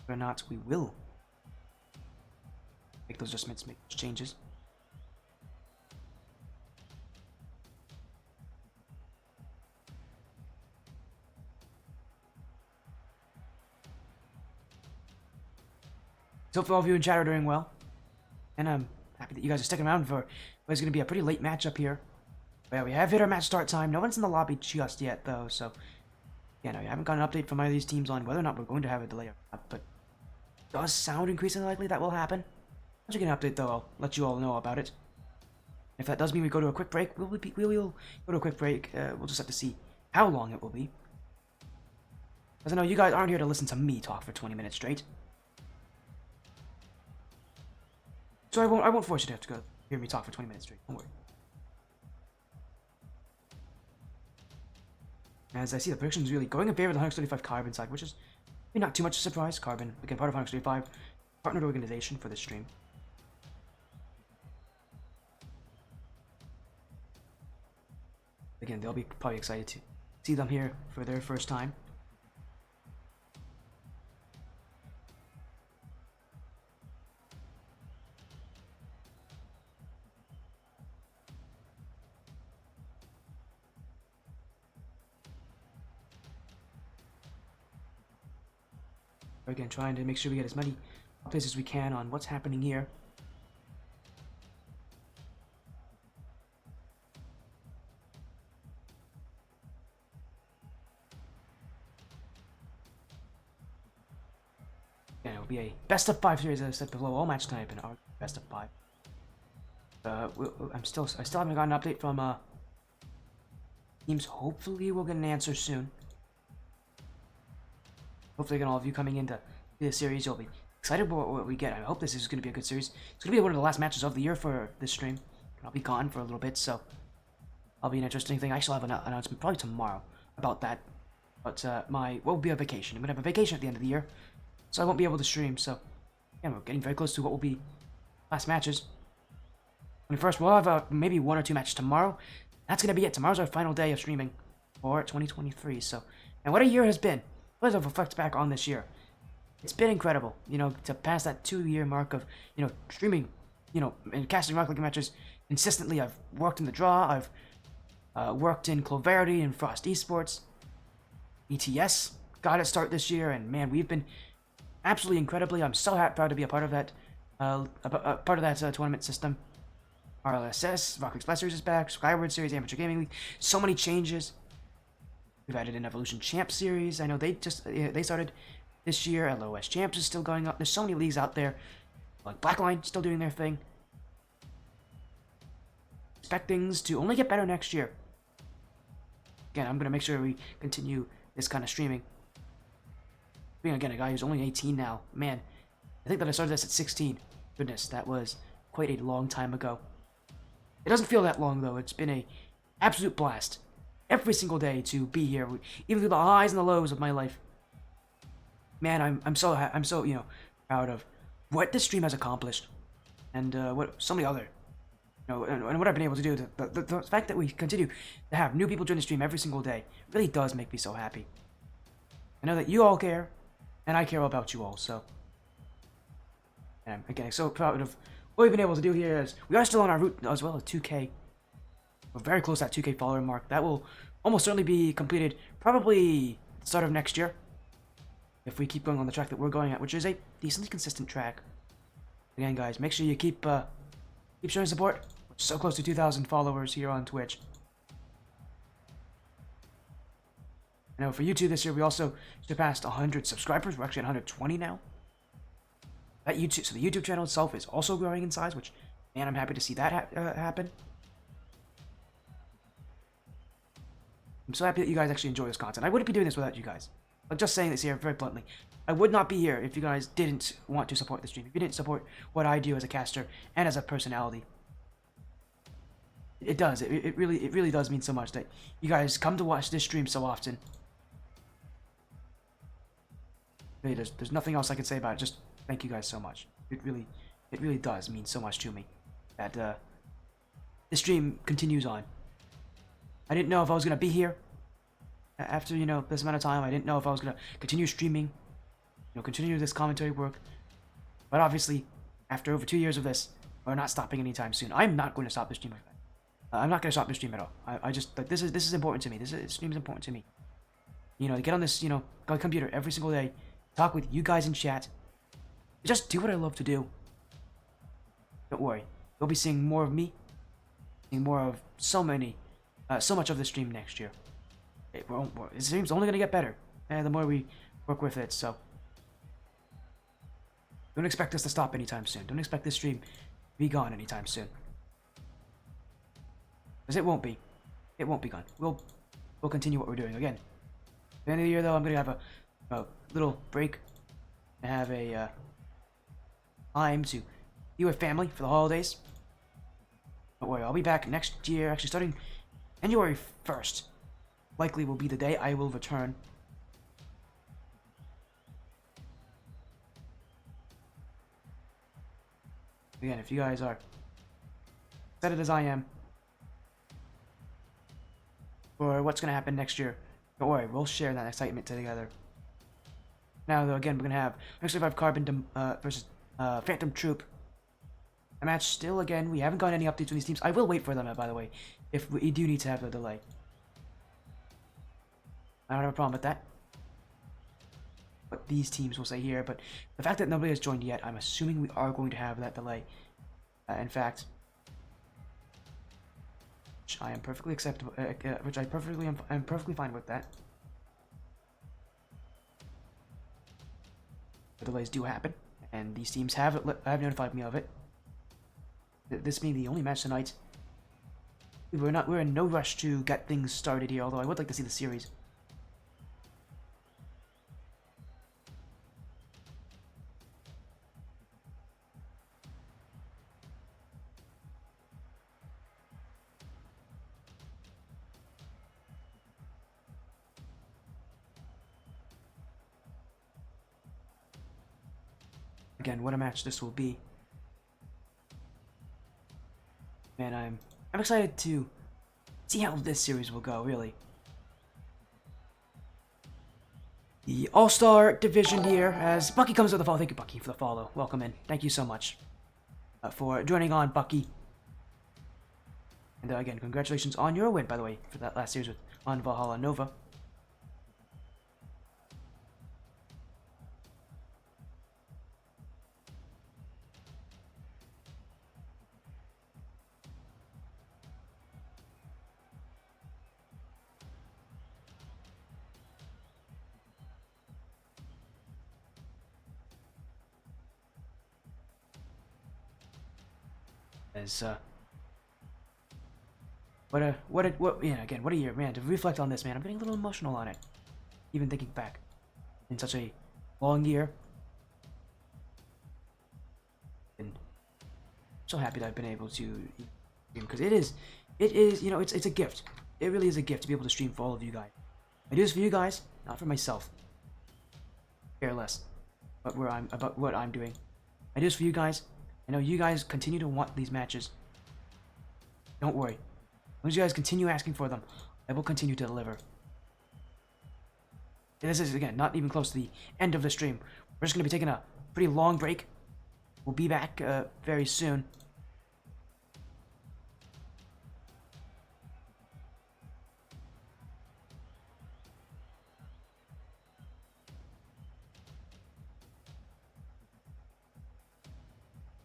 or not we will make those adjustments, make those changes. So hopefully all of you in chat are doing well. And I'm happy that you guys are sticking around for what is going to be a pretty late matchup here. Well, we have hit our match start time. No one's in the lobby just yet, though, so... Yeah, no, we haven't got an update from either of these teams on whether or not we're going to have a delay or not, but... It does sound increasingly likely that will happen. Once we get an update, though, I'll let you all know about it. If that does mean we go to a quick break, we will go to a quick break. We'll just have to see how long it will be. Because I know you guys aren't here to listen to me talk for 20 minutes straight. So I won't force you to have to go hear me talk for 20 minutes straight. Don't worry. As I see the predictions really going in favor of the 135 Carbon side, which is maybe not too much of a surprise. Carbon, again, part of 135, partnered organization for this stream. Again, they'll be probably excited to see them here for their first time. Again, trying to make sure we get as many updates as we can on what's happening here. Yeah, it'll be a best of 5 series, as I said below. All match tonight have been our best of 5. I still haven't gotten an update from teams. Hopefully, we'll get an answer soon. Hopefully, again, all of you coming into the series, you'll be excited about what we get. I hope this is going to be a good series. It's going to be one of the last matches of the year for this stream. I'll be gone for a little bit, so that'll be an interesting thing. I shall have an announcement probably tomorrow about that. But what will be a vacation. I'm going to have a vacation at the end of the year, so I won't be able to stream. So, yeah, we're getting very close to what will be last matches. 21st, we'll have maybe 1 or 2 matches tomorrow. That's going to be it. Tomorrow's our final day of streaming for 2023. So, and what a year has been. Let's reflect back on this year. It's been incredible, you know, to pass that 2-year mark of, you know, streaming, you know, and casting Rocket League matches consistently. I've worked in the Draw, I've worked in Cloverity and Frost Esports. ETS got its start this year, and man, we've been absolutely incredibly. I'm so proud to be a part of that, tournament system. RLSS, Rocket Express Series is back, Skyward Series, Amateur Gaming League. So many changes. We've added an Evolution Champ Series. I know they started this year. LOS Champs is still going up. There's so many leagues out there. Like Blackline still doing their thing. Expect things to only get better next year. Again, I'm gonna make sure we continue this kind of streaming. Being again a guy who's only 18 now, man, I think that I started this at 16. Goodness, that was quite a long time ago. It doesn't feel that long though. It's been a absolute blast every single day to be here, even through the highs and the lows of my life. Man, I'm so proud of what this stream has accomplished, and what so many other, and what I've been able to do. The fact that we continue to have new people join the stream every single day really does make me so happy. I know that you all care, and I care about you all. So, and I'm again so proud of what we've been able to do here. As we are still on our route as well as 2K. We're very close to that 2K follower mark. That will almost certainly be completed probably the start of next year, if we keep going on the track that we're going at, which is a decently consistent track. Again, guys, make sure you keep showing support. We're so close to 2,000 followers here on Twitch. I know for YouTube this year, we also surpassed 100 subscribers. We're actually at 120 now. So the YouTube channel itself is also growing in size, which, man, I'm happy to see that happen. I'm so happy that you guys actually enjoy this content. I wouldn't be doing this without you guys. I'm just saying this here very bluntly. I would not be here if you guys didn't want to support the stream. If you didn't support what I do as a caster and as a personality. It does. It really does mean so much that you guys come to watch this stream so often. Really, there's nothing else I can say about it. Just thank you guys so much. It really does mean so much to me that this stream continues on. I didn't know if I was gonna be here after this amount of time. I didn't know if I was gonna continue streaming, continue this commentary work. But obviously, after over 2 years of this, we're not stopping anytime soon. I'm not going to stop the stream like that. I'm not going to stop the stream at all. I just like this is important to me. This stream is important to me. To get on this computer every single day, talk with you guys in chat, just do what I love to do. Don't worry, you'll be seeing more of me, seeing more of so much of the stream next year. It stream's only gonna get better, and the more we work with it. So don't expect us to stop anytime soon. Don't expect this stream to be gone anytime soon, because it won't be. It won't be gone. We'll continue what we're doing again. At the end of the year, though, I'm gonna have a little break and have a time to be with family for the holidays. Don't worry, I'll be back next year. Actually, starting January 1st. Likely will be the day I will return. Again, if you guys are excited as I am for what's going to happen next year, don't worry, we'll share that excitement together. Now, though, again, we're going to have next week, Carbon versus Phantom Troupe. A match still, again, we haven't gotten any updates on these teams. I will wait for them, by the way, if we do need to have a delay. I don't have a problem with that. What these teams will say here, but the fact that nobody has joined yet, I'm assuming we are going to have that delay. In fact, which I am perfectly acceptable, I'm perfectly fine with that. The delays do happen, and these teams have notified me of it. This being the only match tonight, we're in no rush to get things started here. Although I would like to see the series. Again, what a match this will be. Man, I'm excited to see how this series will go, really. The All-Star Division here, as Bucky comes with the follow. Thank you, Bucky, for the follow. Welcome in. Thank you so much for joining on, Bucky. And again, congratulations on your win, by the way, for that last series on Valhalla Nova. As yeah, again, what a year, man. To reflect on this, man, I'm getting a little emotional on it. Even thinking back, in such a long year, and so happy that I've been able to, because it is, you know, it's a gift. It really is a gift to be able to stream for all of you guys. I do this for you guys, not for myself. Care less, about what I'm doing. I do this for you guys. I know you guys continue to want these matches. Don't worry. As long as you guys continue asking for them, I will continue to deliver. And this is, again, not even close to the end of the stream. We're just going to be taking a pretty long break. We'll be back very soon.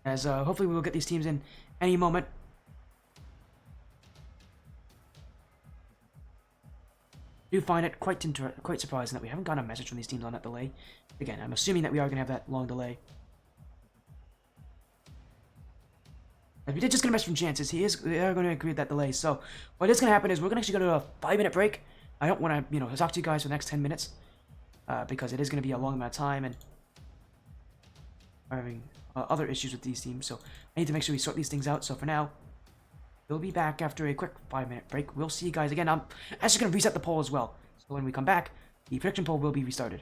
As hopefully we will get these teams in any moment. I do find it quite surprising that we haven't gotten a message from these teams on that delay. Again, I'm assuming that we are going to have that long delay. As we did just get a message from Chances, they are going to agree with that delay. So what is going to happen is we're going to actually go to a 5-minute break. I don't want to, talk to you guys for the next 10 minutes because it is going to be a long amount of time and I'm having other issues with these teams. So I need to make sure we sort these things out. So for now, we'll be back after a quick 5-minute break. We'll see you guys again. I'm actually going to reset the poll as well. So when we come back, the prediction poll will be restarted.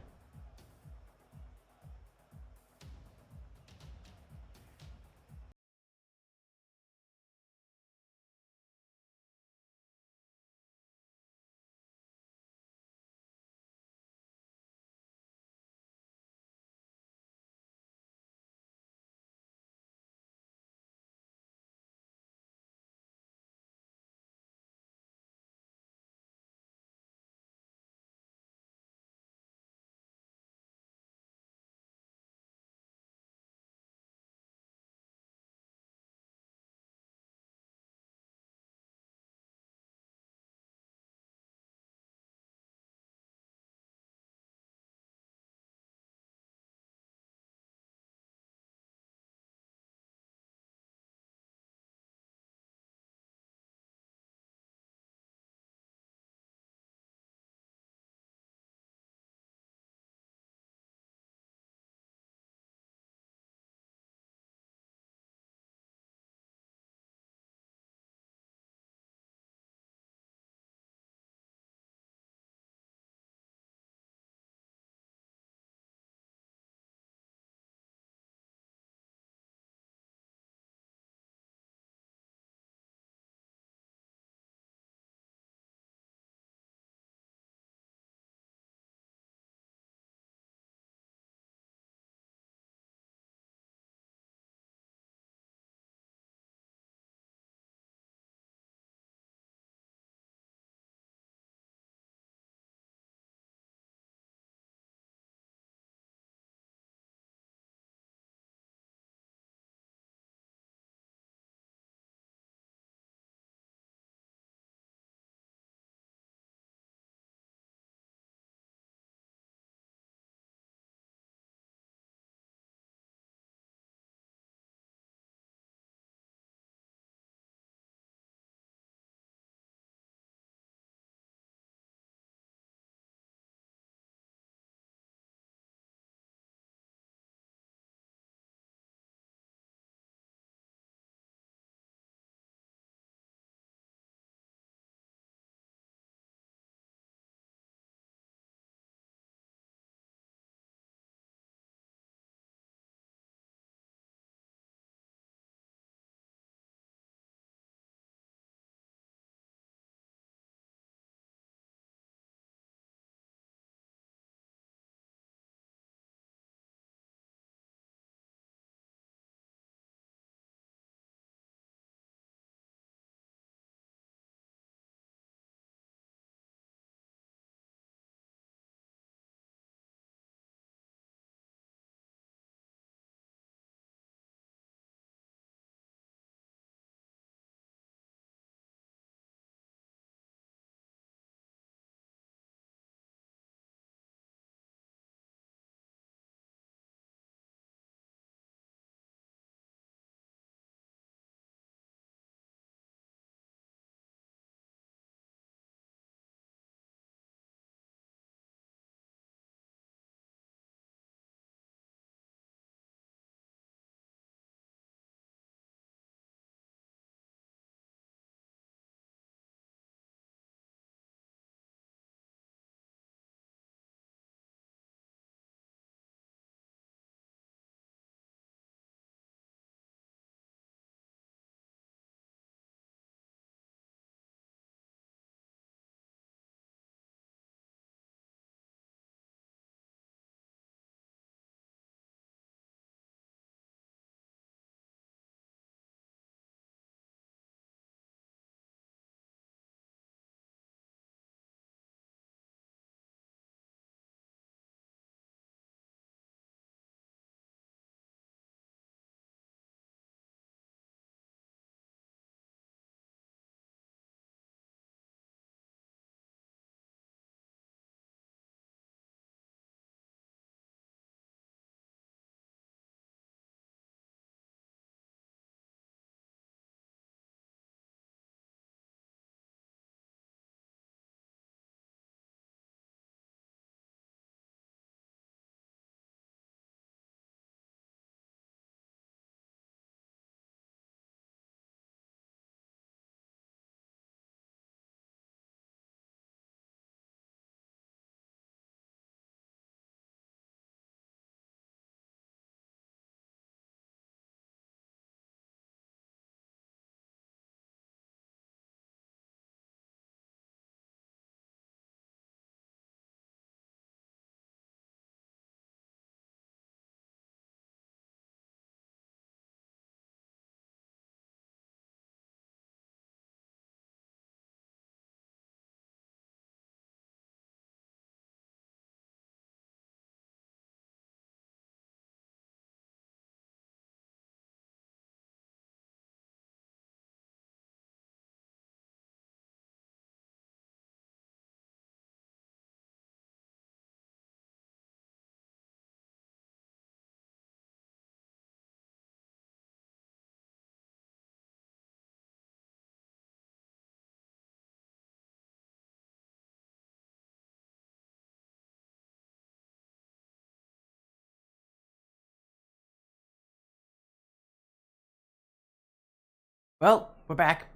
Well, we're back.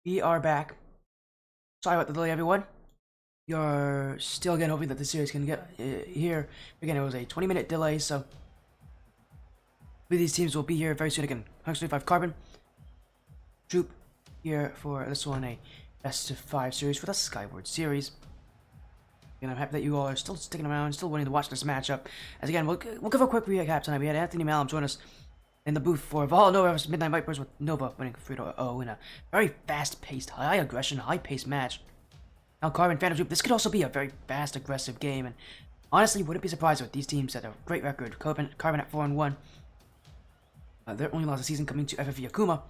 We are back. Sorry about the delay, everyone. You're still again hoping that the series can get here. Again, it was a 20-minute delay, so these teams will be here very soon again. 125 Carbon, Troupe here for this one, a best of 5 series for the Skyward series. And I'm happy that you all are still sticking around, still wanting to watch this matchup. As again, we'll give a quick recap tonight. We had AnthonyMalum join us in the booth for Valhalla Nova versus Midnite Vipers, with Nova winning 3-0 in a very fast-paced, high aggression, high-paced match. Now, Carbon, Phantom Troupe, this could also be a very fast, aggressive game, and honestly, wouldn't be surprised with these teams that have a great record. Carbon at 4-1. Their only loss of the season coming to FFE Akuma.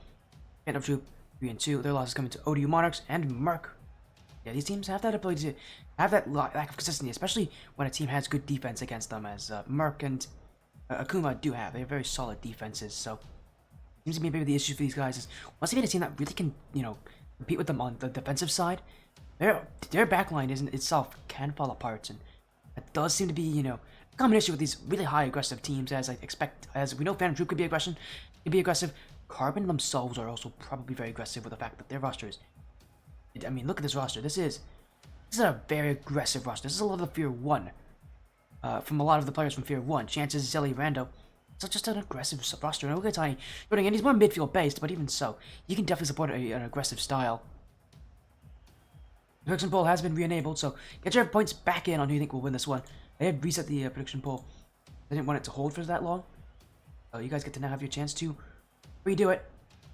Phantom Troupe 3-2. Their losses coming to ODU Monarchs and Merc. Yeah, these teams have that ability to have that lack of consistency, especially when a team has good defense against them, as Merc and Akuma do have. They have very solid defenses, so seems to be maybe the issue for these guys is once they get a team that really can, compete with them on the defensive side, their backline isn't itself can fall apart, and that does seem to be, a common issue with these really high aggressive teams, as I expect. As we know, Phantom Troupe could be aggressive. Carbon themselves are also probably very aggressive with the fact that their rosters. I mean, look at this roster. This is a very aggressive roster. This is a lot of the Fear 1. From a lot of the players from Fear 1. Chances, Zelly, Rando. It's just an aggressive roster. And look at Tiny. And he's more midfield based, but even so, you can definitely support an aggressive style. The prediction poll has been re-enabled, so get your points back in on who you think will win this one. They had reset the prediction poll. They didn't want it to hold for that long. So you guys get to now have your chance to redo it.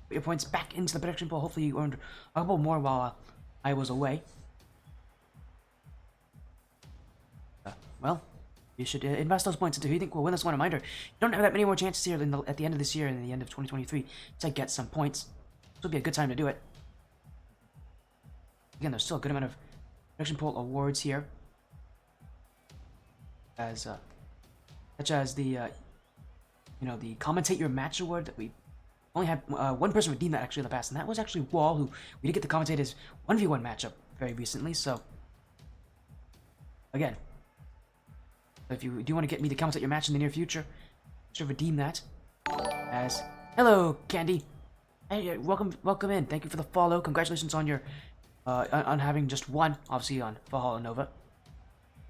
Put your points back into the prediction poll. Hopefully you earned a couple more while I was away. Well, you should invest those points into who you think will win this one. Reminder, you don't have that many more chances here at the end of this year and the end of 2023 to get some points. This would be a good time to do it. Again, there's still a good amount of prediction poll awards here, as such as the the commentate your match award that we only had one person redeem that actually in the past, and that was actually Wall, who we did get to commentate his 1v1 matchup very recently. So again, if you do want to get me to commentate your match in the near future, should redeem that. As hello, Candy. Hey, welcome in. Thank you for the follow. Congratulations on your on having just won, obviously, on Valhalla Nova.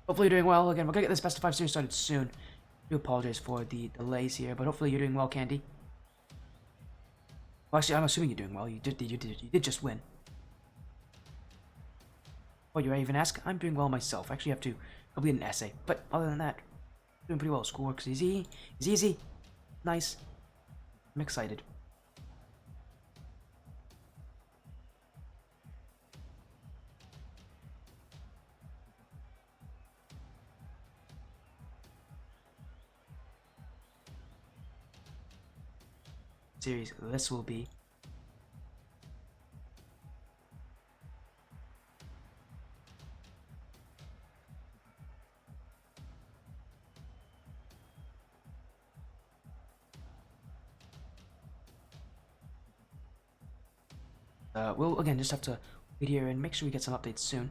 Hopefully you're doing well. Again, we're gonna get this best of 5 series started soon. I do apologize for the delays here, but hopefully you're doing well, Candy. Well, actually, I'm assuming you're doing well. You did just win. Well, you even ask? I'm doing well myself. I actually have to complete an essay, but other than that, doing pretty well. Schoolwork's easy. It's easy. Nice. I'm excited. Series this will be. We'll again just have to wait here and make sure we get some updates soon.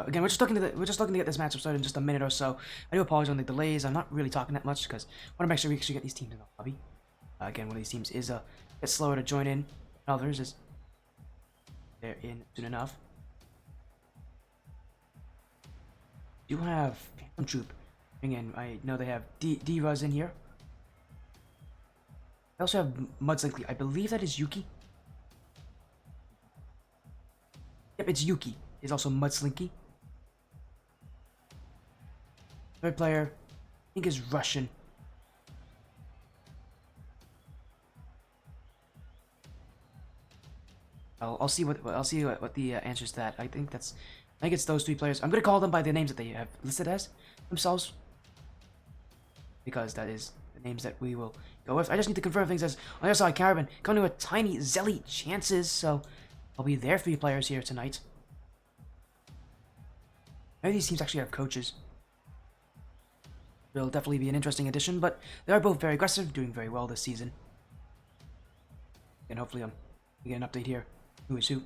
Again, we're just looking to get this matchup started in just a minute or so. I do apologize on the delays. I'm not really talking that much because I want to make sure we actually get these teams in the lobby. Again, one of these teams is a bit slower to join in. Others is they're in soon enough. Do have Phantom Troupe bring in. I know they have D-Ruz in here. They also have Mudslinky. I believe that is Yuki. Yep, it's Yuki. Is also Mudslinky. Third player, I think, is Russian. I'll see what the answers to that. I think it's those 3 players. I'm gonna call them by the names that they have listed as themselves, because that is the names that we will go with. I just need to confirm things as on the other side. Carbon coming to a tiny Zelly Chances, so I'll be their 3 players here tonight. None of these teams actually have coaches. Will definitely be an interesting addition, but they are both very aggressive, doing very well this season. And hopefully we get an update here. Who is who?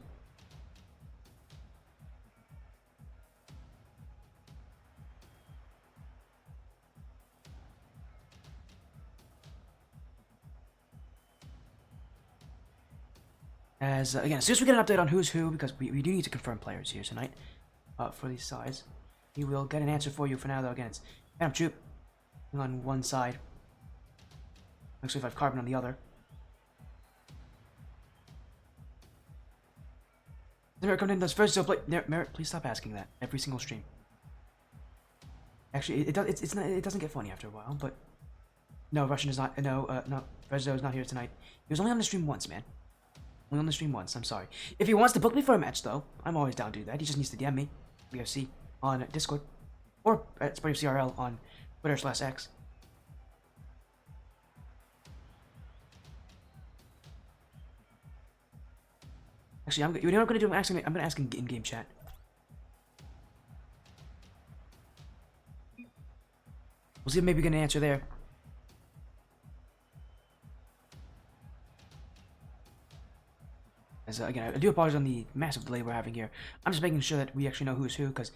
Again, as soon as we get an update on who's who, because we do need to confirm players here tonight for these sides, we will get an answer for you. For now, though, again, it's Troupe on one side. Actually, if I have Carbon on the other. Merit coming in does first, so play. Merit, please stop asking that every single stream. Actually, it doesn't get funny after a while, but no, Russian is not. No, Rezzo is not here tonight. He was only on the stream once, man. Only on the stream once. I'm sorry. If he wants to book me for a match, though, I'm always down to do that. He just needs to DM me, BFC, on Discord, or at SpurdyCRL on Twitter/X. Actually, you know what I'm gonna do? I'm gonna ask in game chat. We'll see if maybe we get an answer there. As again, I do apologize on the massive delay we're having here. I'm just making sure that we actually know who's who, because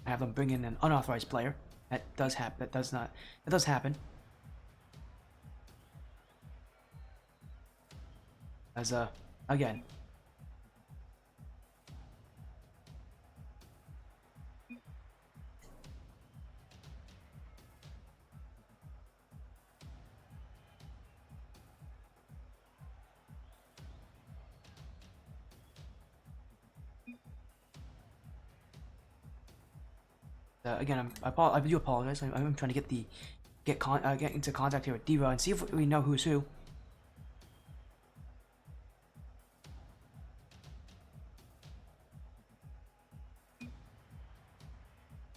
I have them bring in an unauthorized player. That does happen. That does happen. As again. Again, I do apologize. I'm trying to get into contact here with Diva and see if we know who's who.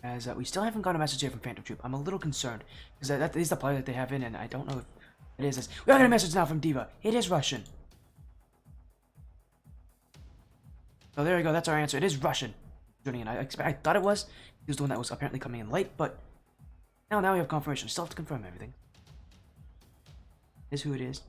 As we still haven't got a message here from Phantom Troupe. I'm a little concerned because that is the player that they have in, and I don't know if it is this. We got a message now from Diva. It is Russian. So there we go. That's our answer. It is Russian. I thought it was. He was the one that was apparently coming in late, but now we have confirmation. We still have to confirm everything. Is who it is.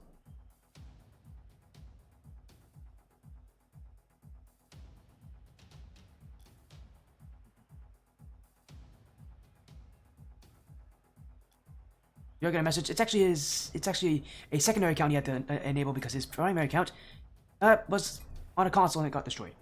You're gonna message. It's actually a secondary account he had to enable because his primary account was on a console and it got destroyed.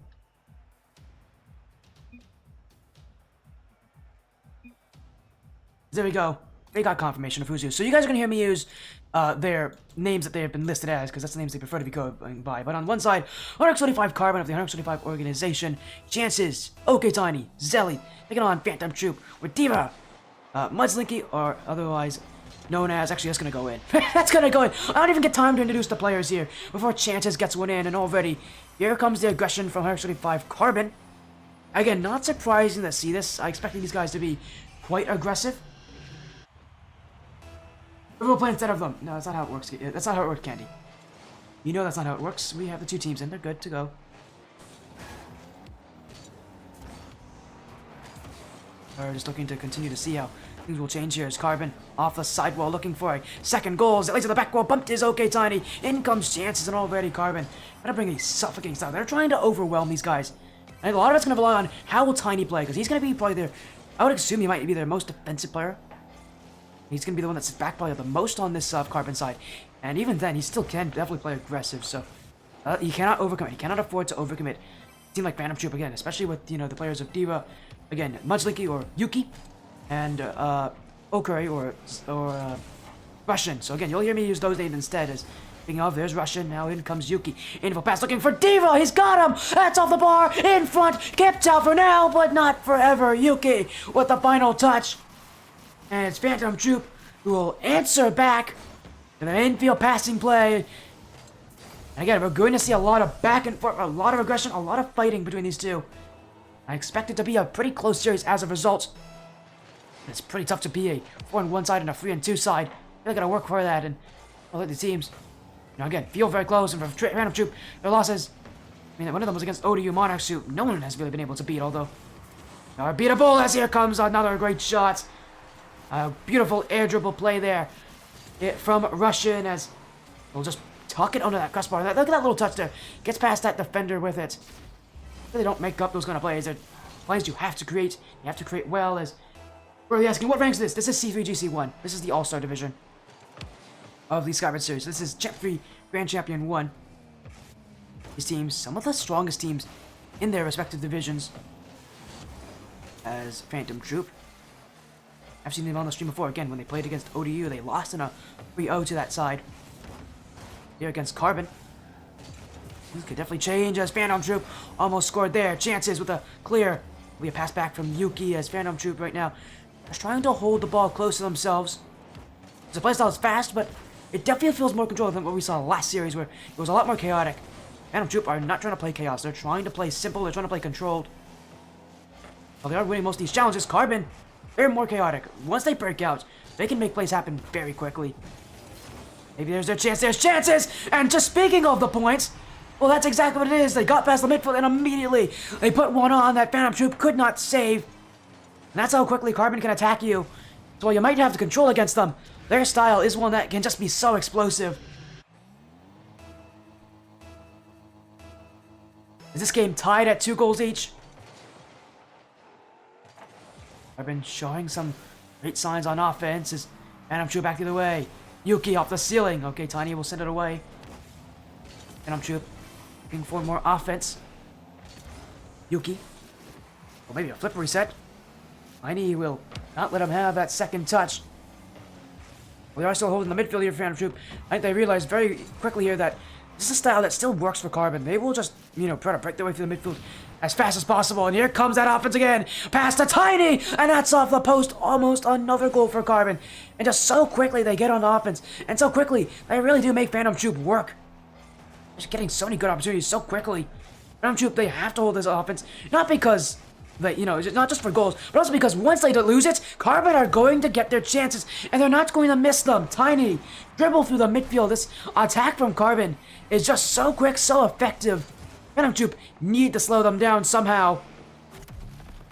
There we go. They got confirmation of who's who. So you guys are going to hear me use their names that they have been listed as, because that's the names they prefer to be going by. But on one side, 125 Carbon of the 125 organization, Chances, OK Tiny, Zelly, taking on Phantom Troupe with Diva, Mudslinky, or otherwise known as, actually that's going to go in. That's going to go in. I don't even get time to introduce the players here before Chances gets one in, and already here comes the aggression from 125 Carbon. Again, not surprising to see this. I expected these guys to be quite aggressive. We'll play instead of them. No, that's not how it works. That's not how it works, Candy. You know that's not how it works. We have the two teams in. They're good to go. We're just looking to continue to see how things will change here as Carbon off the sidewall looking for a second goal. Zelly's to the back wall. Bumped his OK Tiny. In comes Chances and already Carbon. Gonna bring a suffocating style. They're trying to overwhelm these guys. I think a lot of it's gonna rely on how will Tiny play, because he's gonna be probably their, I would assume he might be their most defensive player. He's going to be the one that's back probably the most on this Carbon side. And even then, he still can definitely play aggressive. So, he cannot overcommit. He cannot afford to overcommit. A team like Phantom Troupe, again, especially with, the players of Diva. Again, Mudslinky or Yuki. And, Okuri or Russian. So, again, you'll hear me use those names instead. As, speaking of, there's Russian. Now in comes Yuki. Info pass looking for Diva. He's got him. That's off the bar. In front. Kept out for now, but not forever. Yuki with the final touch. And it's Phantom Troupe who will answer back to the infield passing play. And again, we're going to see a lot of back and forth, a lot of aggression, a lot of fighting between these two. I expect it to be a pretty close series as a result. It's pretty tough to be a 4-on-1 side and a 3-on-2 side. They're going to work for that, and I'll let the teams, again, feel very close. And for Phantom Troupe, their losses, one of them was against ODU Monarchs, who no one has really been able to beat, although Unbeatable as here comes another great shot. A beautiful air dribble play there. From Russian as we'll just tuck it under that crossbar. Look at that little touch there. Gets past that defender with it. Really don't make up those kind of plays. They're plays you have to create. You have to create well. As we're really asking, what ranks is this? This is C3GC1. This is the All-Star division of the Skyward series. This is Chap 3 Grand Champion 1. These teams, some of the strongest teams in their respective divisions. As Phantom Troupe. I've seen them on the stream before. Again, when they played against ODU, they lost in a 3-0 to that side. Here against Carbon. This could definitely change as Phantom Troupe almost scored there. Chances with a clear. We a pass back from Yuki as Phantom Troupe right now is trying to hold the ball close to themselves. The playstyle is fast, but it definitely feels more controlled than what we saw last series, where it was a lot more chaotic. Phantom Troupe are not trying to play chaos. They're trying to play simple. They're trying to play controlled. Well, they are winning most of these challenges. Carbon, they're more chaotic. Once they break out, they can make plays happen very quickly. Maybe there's their chance. There's chances! And just speaking of the points, well, that's exactly what it is. They got past the midfield and immediately they put one on that Phantom Troupe could not save. And that's how quickly Carbon can attack you. So while you might have to control against them, their style is one that can just be so explosive. Is this game tied at 2 goals each? I've been showing some great signs on offense as Phantom Troupe back the other way. Yuki off the ceiling. Okay, Tiny will send it away. Phantom Troupe looking for more offense. Yuki. Well, maybe a flip reset. Tiny will not let him have that second touch. Well, they are still holding the midfield here for Phantom Troupe. I think they realize very quickly here that this is a style that still works for Carbon. They will just, try to break their way through the midfield as fast as possible. And here comes that offense again. Pass to Tiny! And that's off the post. Almost another goal for Carbon. And just so quickly they get on offense. And so quickly, they really do make Phantom Troupe work. Just getting so many good opportunities so quickly. Phantom Troupe, they have to hold this offense. Not because they, not just for goals, but also because once they lose it, Carbon are going to get their chances. And they're not going to miss them. Tiny, dribble through the midfield. This attack from Carbon is just so quick, so effective. Phantom Troupe need to slow them down somehow.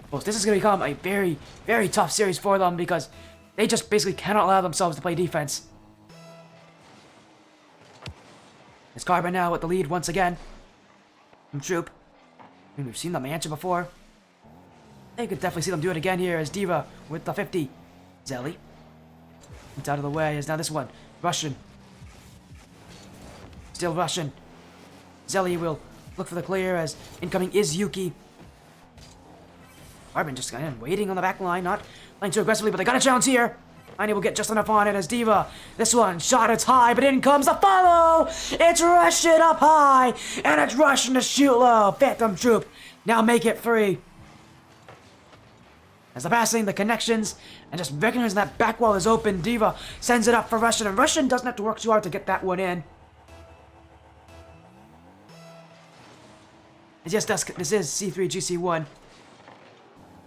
Well, this is going to become a very, very tough series for them because they just basically cannot allow themselves to play defense. It's Carbon now with the lead once again. From Troupe. I mean, we've seen them answer before. You could definitely see them do it again here as Diva with the 50. Zelly. It's out of the way as now this one. Russian. Still Russian. Zelly will look for the clear as incoming is Yuki. Carbon just kind of waiting on the back line, not playing too aggressively, but they got a chance here. Tiny will get just enough on it as Diva. This one, shot, it's high, but in comes the follow! It's Russian up high, and it's Russian to shoot low. Phantom Troupe now make it free. As the passing, the connections, and just recognizing that back wall is open, Diva sends it up for Russian, and Russian doesn't have to work too hard to get that one in. Yes, this is C3GC1.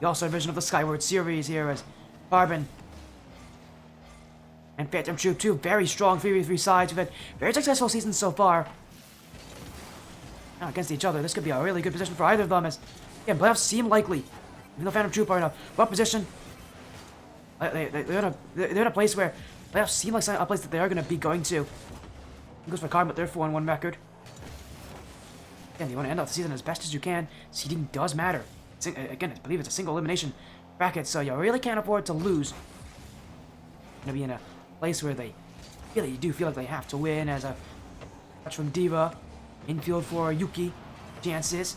The All-Star division of the Skyward series here as Carbon and Phantom Troupe, two very strong 3v3 sides. We've had very successful seasons so far. Now against each other, this could be a really good position for either of them as, again, playoffs seem likely. Even though Phantom Troupe are in a rough position, they're in a place where playoffs seem like a place that they are going to be going to. It goes for Carbon with their 4-1 record. Again, you want to end off the season as best as you can. Seeding does matter. Again, I believe it's a single elimination bracket, so you really can't afford to lose. Going to be in a place where they really do feel like they have to win. As a touch from Diva, infield for Yuki, chances.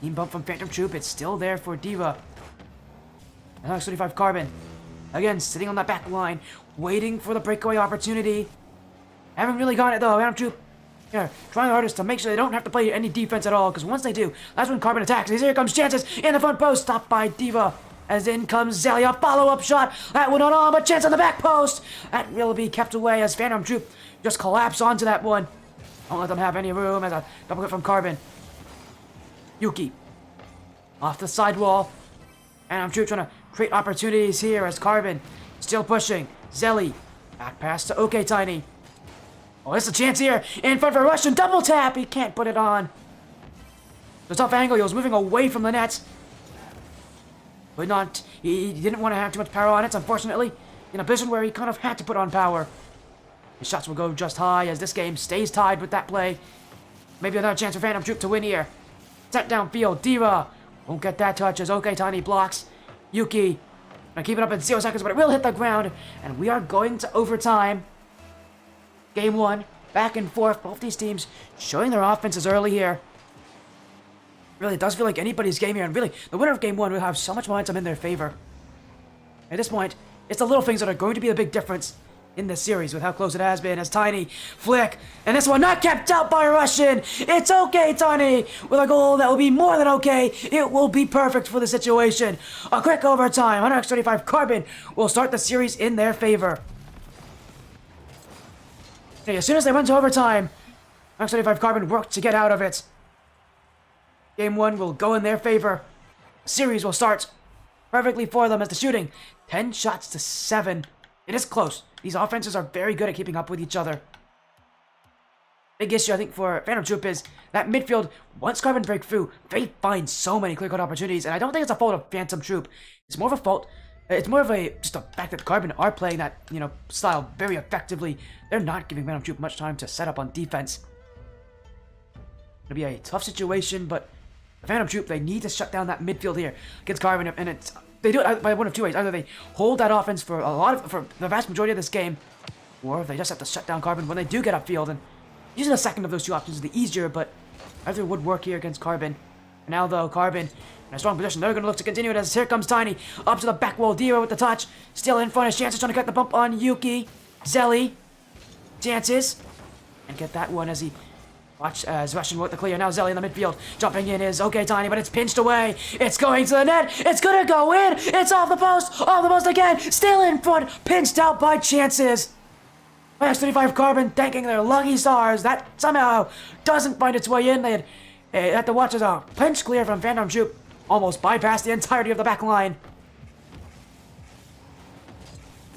Team bump from Phantom Troupe, it's still there for Diva. Another 35 Carbon. Again, sitting on that back line, waiting for the breakaway opportunity. Haven't really got it though. Phantom Troupe, yeah, trying the hardest to make sure they don't have to play any defense at all, because once they do, that's when Carbon attacks. Here comes chances in the front post, stopped by Diva. As in comes Zelia, follow-up shot. That one not on, but chance on the back post. That will be kept away as Phantom Troupe just collapse onto that one. Don't let them have any room as a double clip from Carbon. Yuki off the sidewall. Phantom Troupe trying to create opportunities here as Carbon still pushing. Zelly, back pass to OK Tiny. Oh, this is a chance here. In front for Russian. Double tap. He can't put it on. The tough angle. He was moving away from the net. But not, he didn't want to have too much power on it, unfortunately. In a position where he kind of had to put on power. His shots will go just high as this game stays tied with that play. Maybe another chance for Phantom Troupe to win here. Set downfield, Dira won't get that touch as OK Tiny blocks. Yuki gonna keep it up in 0 seconds, but it will hit the ground. And we are going to overtime. Game 1, back and forth. Both these teams showing their offenses early here. Really, it does feel like anybody's game here. And really, the winner of Game 1 will have so much momentum in their favor. At this point, it's the little things that are going to be the big difference in this series with how close it has been as Tiny flick. And this one not kept out by Russian. It's okay, Tiny, with a goal that will be more than okay. It will be perfect for the situation. A quick overtime. 135 Carbon will start the series in their favor. Okay, as soon as they went to overtime, 135 Carbon worked to get out of it. Game 1 will go in their favor. The series will start perfectly for them as the shooting. 10 shots to 7. It is close. These offenses are very good at keeping up with each other. Big issue, I think, for Phantom Troupe is that midfield, once Carbon break through, they find so many clear-cut opportunities, and I don't think it's a fault of Phantom Troupe. It's more of a fault, it's more of just a fact that Carbon are playing that, style very effectively. They're not giving Phantom Troupe much time to set up on defense. It'll be a tough situation, but the Phantom Troupe, they need to shut down that midfield here against Carbon, and they do it by one of two ways. Either they hold that offense for the vast majority of this game, or they just have to shut down Carbon when they do get upfield. And using the second of those two options is the easier, but either would work here against Carbon. For now, though, Carbon in a strong position. They're going to look to continue it as here comes Tiny up to the back wall. Dira with the touch, still in front. His chances trying to get the bump on Yuki. Zelly, chances, and get that one as he. Watch as Russian with the clear. Now Zelly in the midfield. Jumping in is OK Tiny, but it's pinched away. It's going to the net. It's going to go in. It's off the post. Off the post again. Still in front. Pinched out by chances. -35 Carbon thanking their lucky stars. That somehow doesn't find its way in. They had to watch as a pinch clear from Phantom Troupe almost bypassed the entirety of the back line.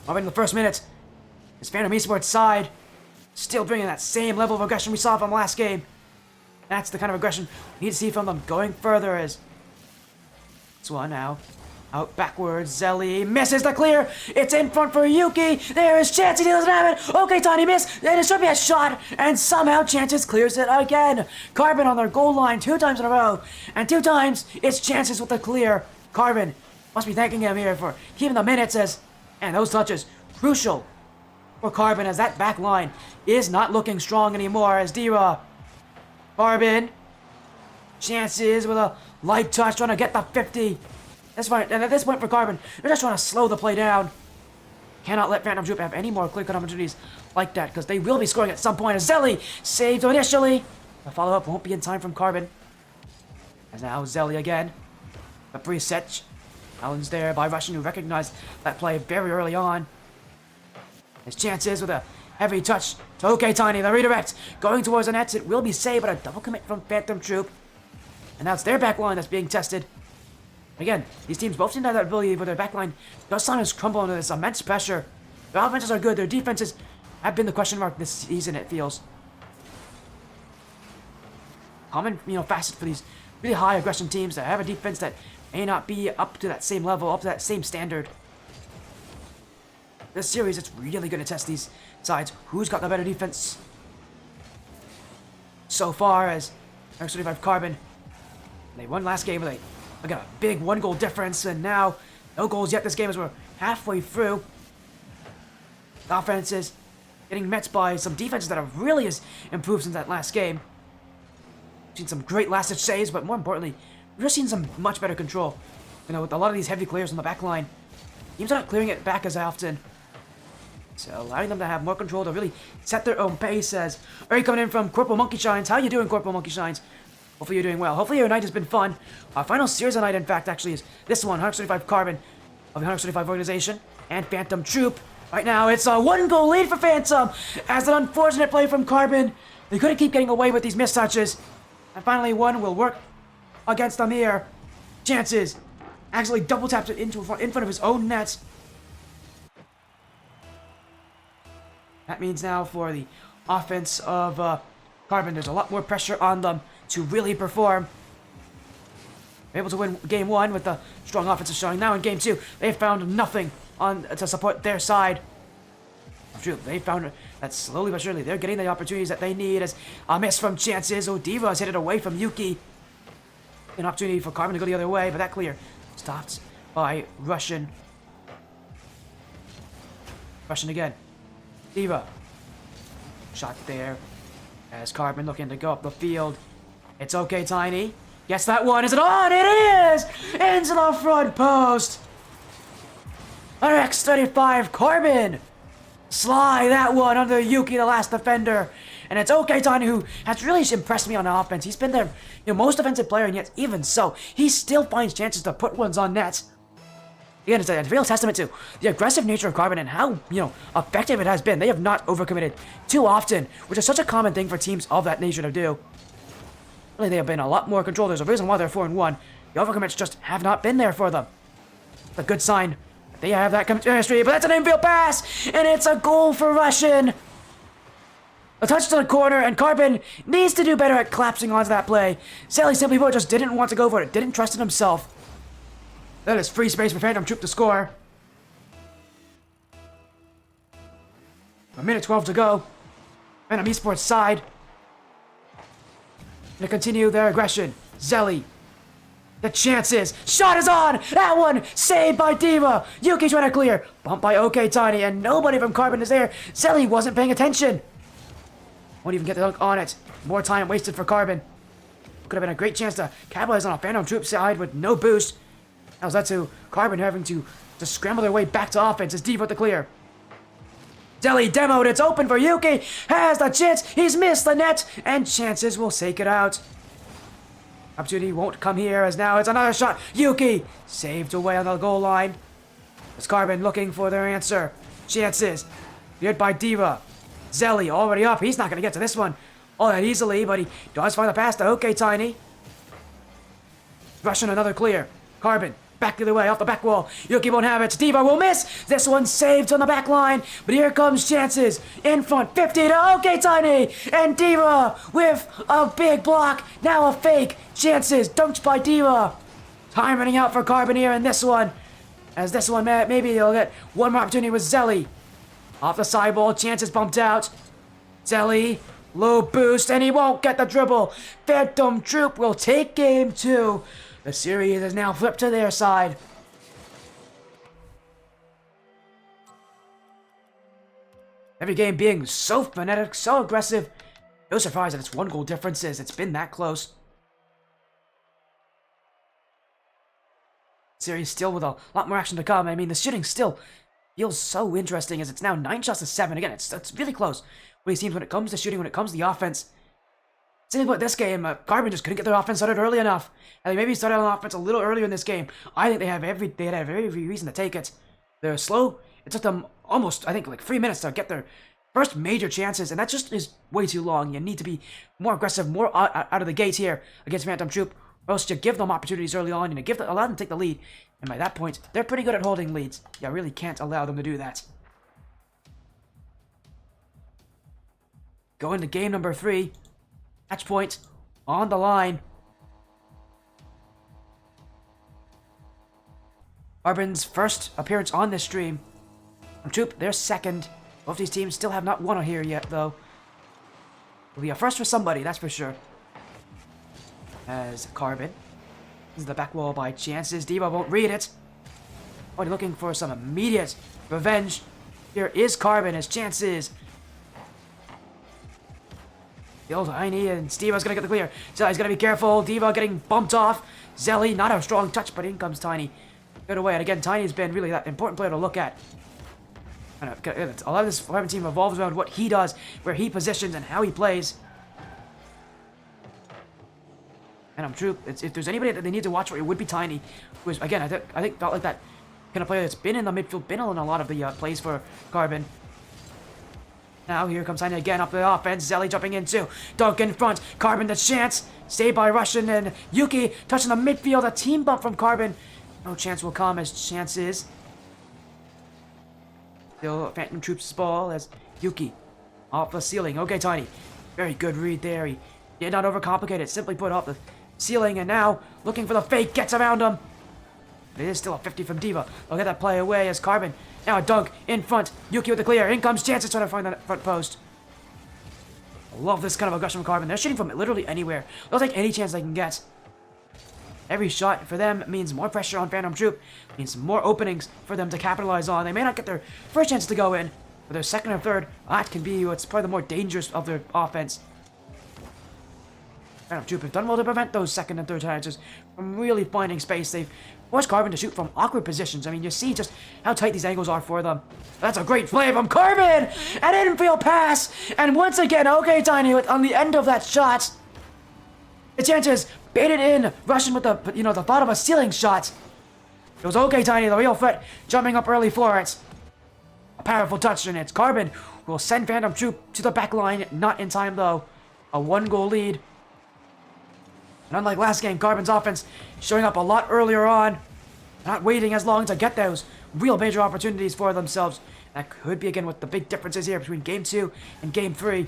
Over in the first minute, it's Phantom Esports side. Still bringing that same level of aggression we saw from last game. That's the kind of aggression we need to see from them going further as... This one now. Out backwards. Zelly misses the clear. It's in front for Yuki. There is Chances. He doesn't have it. Okay, Tiny miss. And it should be a shot. And somehow Chances clears it again. Carbon on their goal line 2 times in a row. And 2 times it's Chances with the clear. Carbon must be thanking him here for keeping the minutes as... And those touches. Crucial for Carbon as that back line is not looking strong anymore as Dira. Carbon. Chances with a light touch trying to get the 50. That's fine. And at this point for Carbon, they're just trying to slow the play down. Cannot let Phantom Troupe have any more clear-cut opportunities like that because they will be scoring at some point as Zelly saved initially. The follow-up won't be in time from Carbon. As now Zelly again. The preset. Alan's there by Russian who recognized that play very early on. His chances with a heavy touch to OK Tiny. The redirect going towards the nets. It will be saved, but a double commit from Phantom Troupe. And now it's their back line that's being tested. Again, these teams both seem to have that ability where their back line does sometimes crumble under this immense pressure. Their offenses are good. Their defenses have been the question mark this season, it feels. Common, facet for these really high aggression teams that have a defense that may not be up to that same level, up to that same standard. This series, it's really going to test these sides. Who's got the better defense? So far as X35 Carbon. They won last game with a big 1-goal difference, and now no goals yet this game as we're halfway through. The offense is getting met by some defenses that have really improved since that last game. We've seen some great last-ditch saves, but more importantly, we've just seen some much better control. With a lot of these heavy clears on the back line, teams are not clearing it back as often. So allowing them to have more control to really set their own pace as Ari coming in from Corporal Monkey Shines. How you doing, Corporal Monkey Shines? Hopefully you're doing well. Hopefully your night has been fun. Our final series of night, in fact, actually is this one, 135 Carbon of the 135 organization and Phantom Troupe. Right now, it's a 1-goal lead for Phantom as an unfortunate play from Carbon. They couldn't keep getting away with these mistouches. And finally, one will work against them here. Chances. Actually double taps it in front of his own net. That means now for the offense of Carbon, there's a lot more pressure on them to really perform. able to win game 1 with the strong offensive showing. Now in game 2, they found nothing to support their side. True, they found that slowly but surely they're getting the opportunities that they need as a miss from chances. Diva has hit it away from Yuki. An opportunity for Carbon to go the other way, but that clear stopped by Russian. Russian again. Diva. Shot there as Carbon looking to go up the field. It's okay, Tiny. Yes, that one. Is it on? It is! Into the front post! RX-35 Carbon! Sly that one under Yuki, the last defender. And it's okay, Tiny, who has really impressed me on offense. He's been their most offensive player, and yet even so, he still finds chances to put ones on net. Again, it's a real testament to the aggressive nature of Carbon and how, effective it has been. They have not overcommitted too often, which is such a common thing for teams of that nature to do. Really, they have been a lot more controlled. There's a reason why they're 4-1. The overcommits just have not been there for them. It's a good sign. They have that chemistry, but that's an infield pass, and it's a goal for Russian. A touch to the corner, and Carbon needs to do better at collapsing onto that play. Sally simply put just didn't want to go for it, didn't trust in himself. That is free space for Phantom Troupe to score. A minute 12 to go. Phantom Esports side. To continue their aggression. Zelly. The chances. Shot is on! That one saved by Diva. Yuki trying to clear. Bumped by OK Tiny, and nobody from Carbon is there. Zelly wasn't paying attention. Won't even get the dunk on it. More time wasted for Carbon. Could have been a great chance to capitalize on a Phantom Troupe side with no boost. That was that to Carbon having to scramble their way back to offense as Diva with the clear. Zelly demoed, it's open for Yuki, has the chance, he's missed the net, and chances will take it out. Opportunity won't come here as now it's another shot. Yuki saved away on the goal line. It's Carbon looking for their answer. Chances, cleared by Diva. Zelly already up, he's not going to get to this one all that easily, but he does find the pass to OK Tiny. Russian another clear. Carbon. Back the other way, off the back wall. Yuki won't have it. Diva will miss. This one saved on the back line. But here comes chances. In front, 50 to OK Tiny. And Diva with a big block. Now a fake. Chances. Dunked by Diva. Time running out for Carbon here in this one. As this one, maybe they'll get one more opportunity with Zelly. Off the sideball. Chances bumped out. Zelly. Low boost. And he won't get the dribble. Phantom Troupe will take game 2. The series is now flipped to their side. Every game being so frenetic, so aggressive. No surprise that it's 1 goal differences. It's been that close. Series still with a lot more action to come. I mean, the shooting still feels so interesting as it's now 9 shots to 7. Again, it's really close. What it seems when it comes to shooting, when it comes to the offense. Same about this game, Carbon just couldn't get their offense started early enough. And they maybe started on offense a little earlier in this game. I think they had every reason to take it. They're slow. It took them almost, I think, like 3 minutes to get their first major chances, and that just is way too long. You need to be more aggressive, more out of the gates here against Phantom Troupe, or else you give them opportunities early on, and allow them to take the lead. And by that point, they're pretty good at holding leads. You really can't allow them to do that. Going to game number 3. Match point on the line. Carbon's first appearance on this stream. Troupe, their second. Both these teams still have not won here yet, though. It'll be a first for somebody, that's for sure. As Carbon. This is the back wall by chances. Diva won't read it. Already looking for some immediate revenge. Here is Carbon, his chances. The old Heine and Diva's gonna get the clear. Zelly's gonna be careful. Diva getting bumped off. Zelly, not a strong touch, but in comes Tiny. Good away. And again, Tiny's been really that important player to look at. A lot of this 11 team revolves around what he does, where he positions, and how he plays. And I'm true. If there's anybody that they need to watch for, it would be Tiny. Who is, again, I think felt like that kind of player that's been in the midfield, been in a lot of the plays for Carbon. Now here comes Tiny again up the offense. Zelly jumping in too. Dunk in front. Carbon the chance. Saved by Russian and Yuki touching the midfield. A team bump from Carbon. No chance will come as chances. Still Phantom Troupe's ball as Yuki off the ceiling. Okay, Tiny. Very good read there. He did not overcomplicate it. Simply put off the ceiling, and now looking for the fake, gets around him. It is still a 50 from Diva. They'll get that play away as Carbon. Now a dunk in front. Yuki with the clear. In comes Chances trying to find that front post. I love this kind of aggression from Carbon. They're shooting from literally anywhere. They'll take any chance they can get. Every shot for them means more pressure on Phantom Troupe. Means more openings for them to capitalize on. They may not get their first chance to go in, but their second or third, that can be what's probably the more dangerous of their offense. Phantom Troupe have done well to prevent those second and third chances from really finding space. They've forced Carbon to shoot from awkward positions. I mean, you see just how tight these angles are for them. That's a great play from Carbon! An infield pass! And once again, okay, Tiny, on the end of that shot, the chances baited in, rushing with the thought of a ceiling shot. It was okay, Tiny, the real threat, jumping up early for it. A powerful touch, and it's Carbon who will send Phantom Troupe to the back line. Not in time, though. A 1-goal lead. And unlike last game, Carbon's offense showing up a lot earlier on. Not waiting as long to get those real major opportunities for themselves. That could be, again, what the big differences here between Game 2 and Game 3.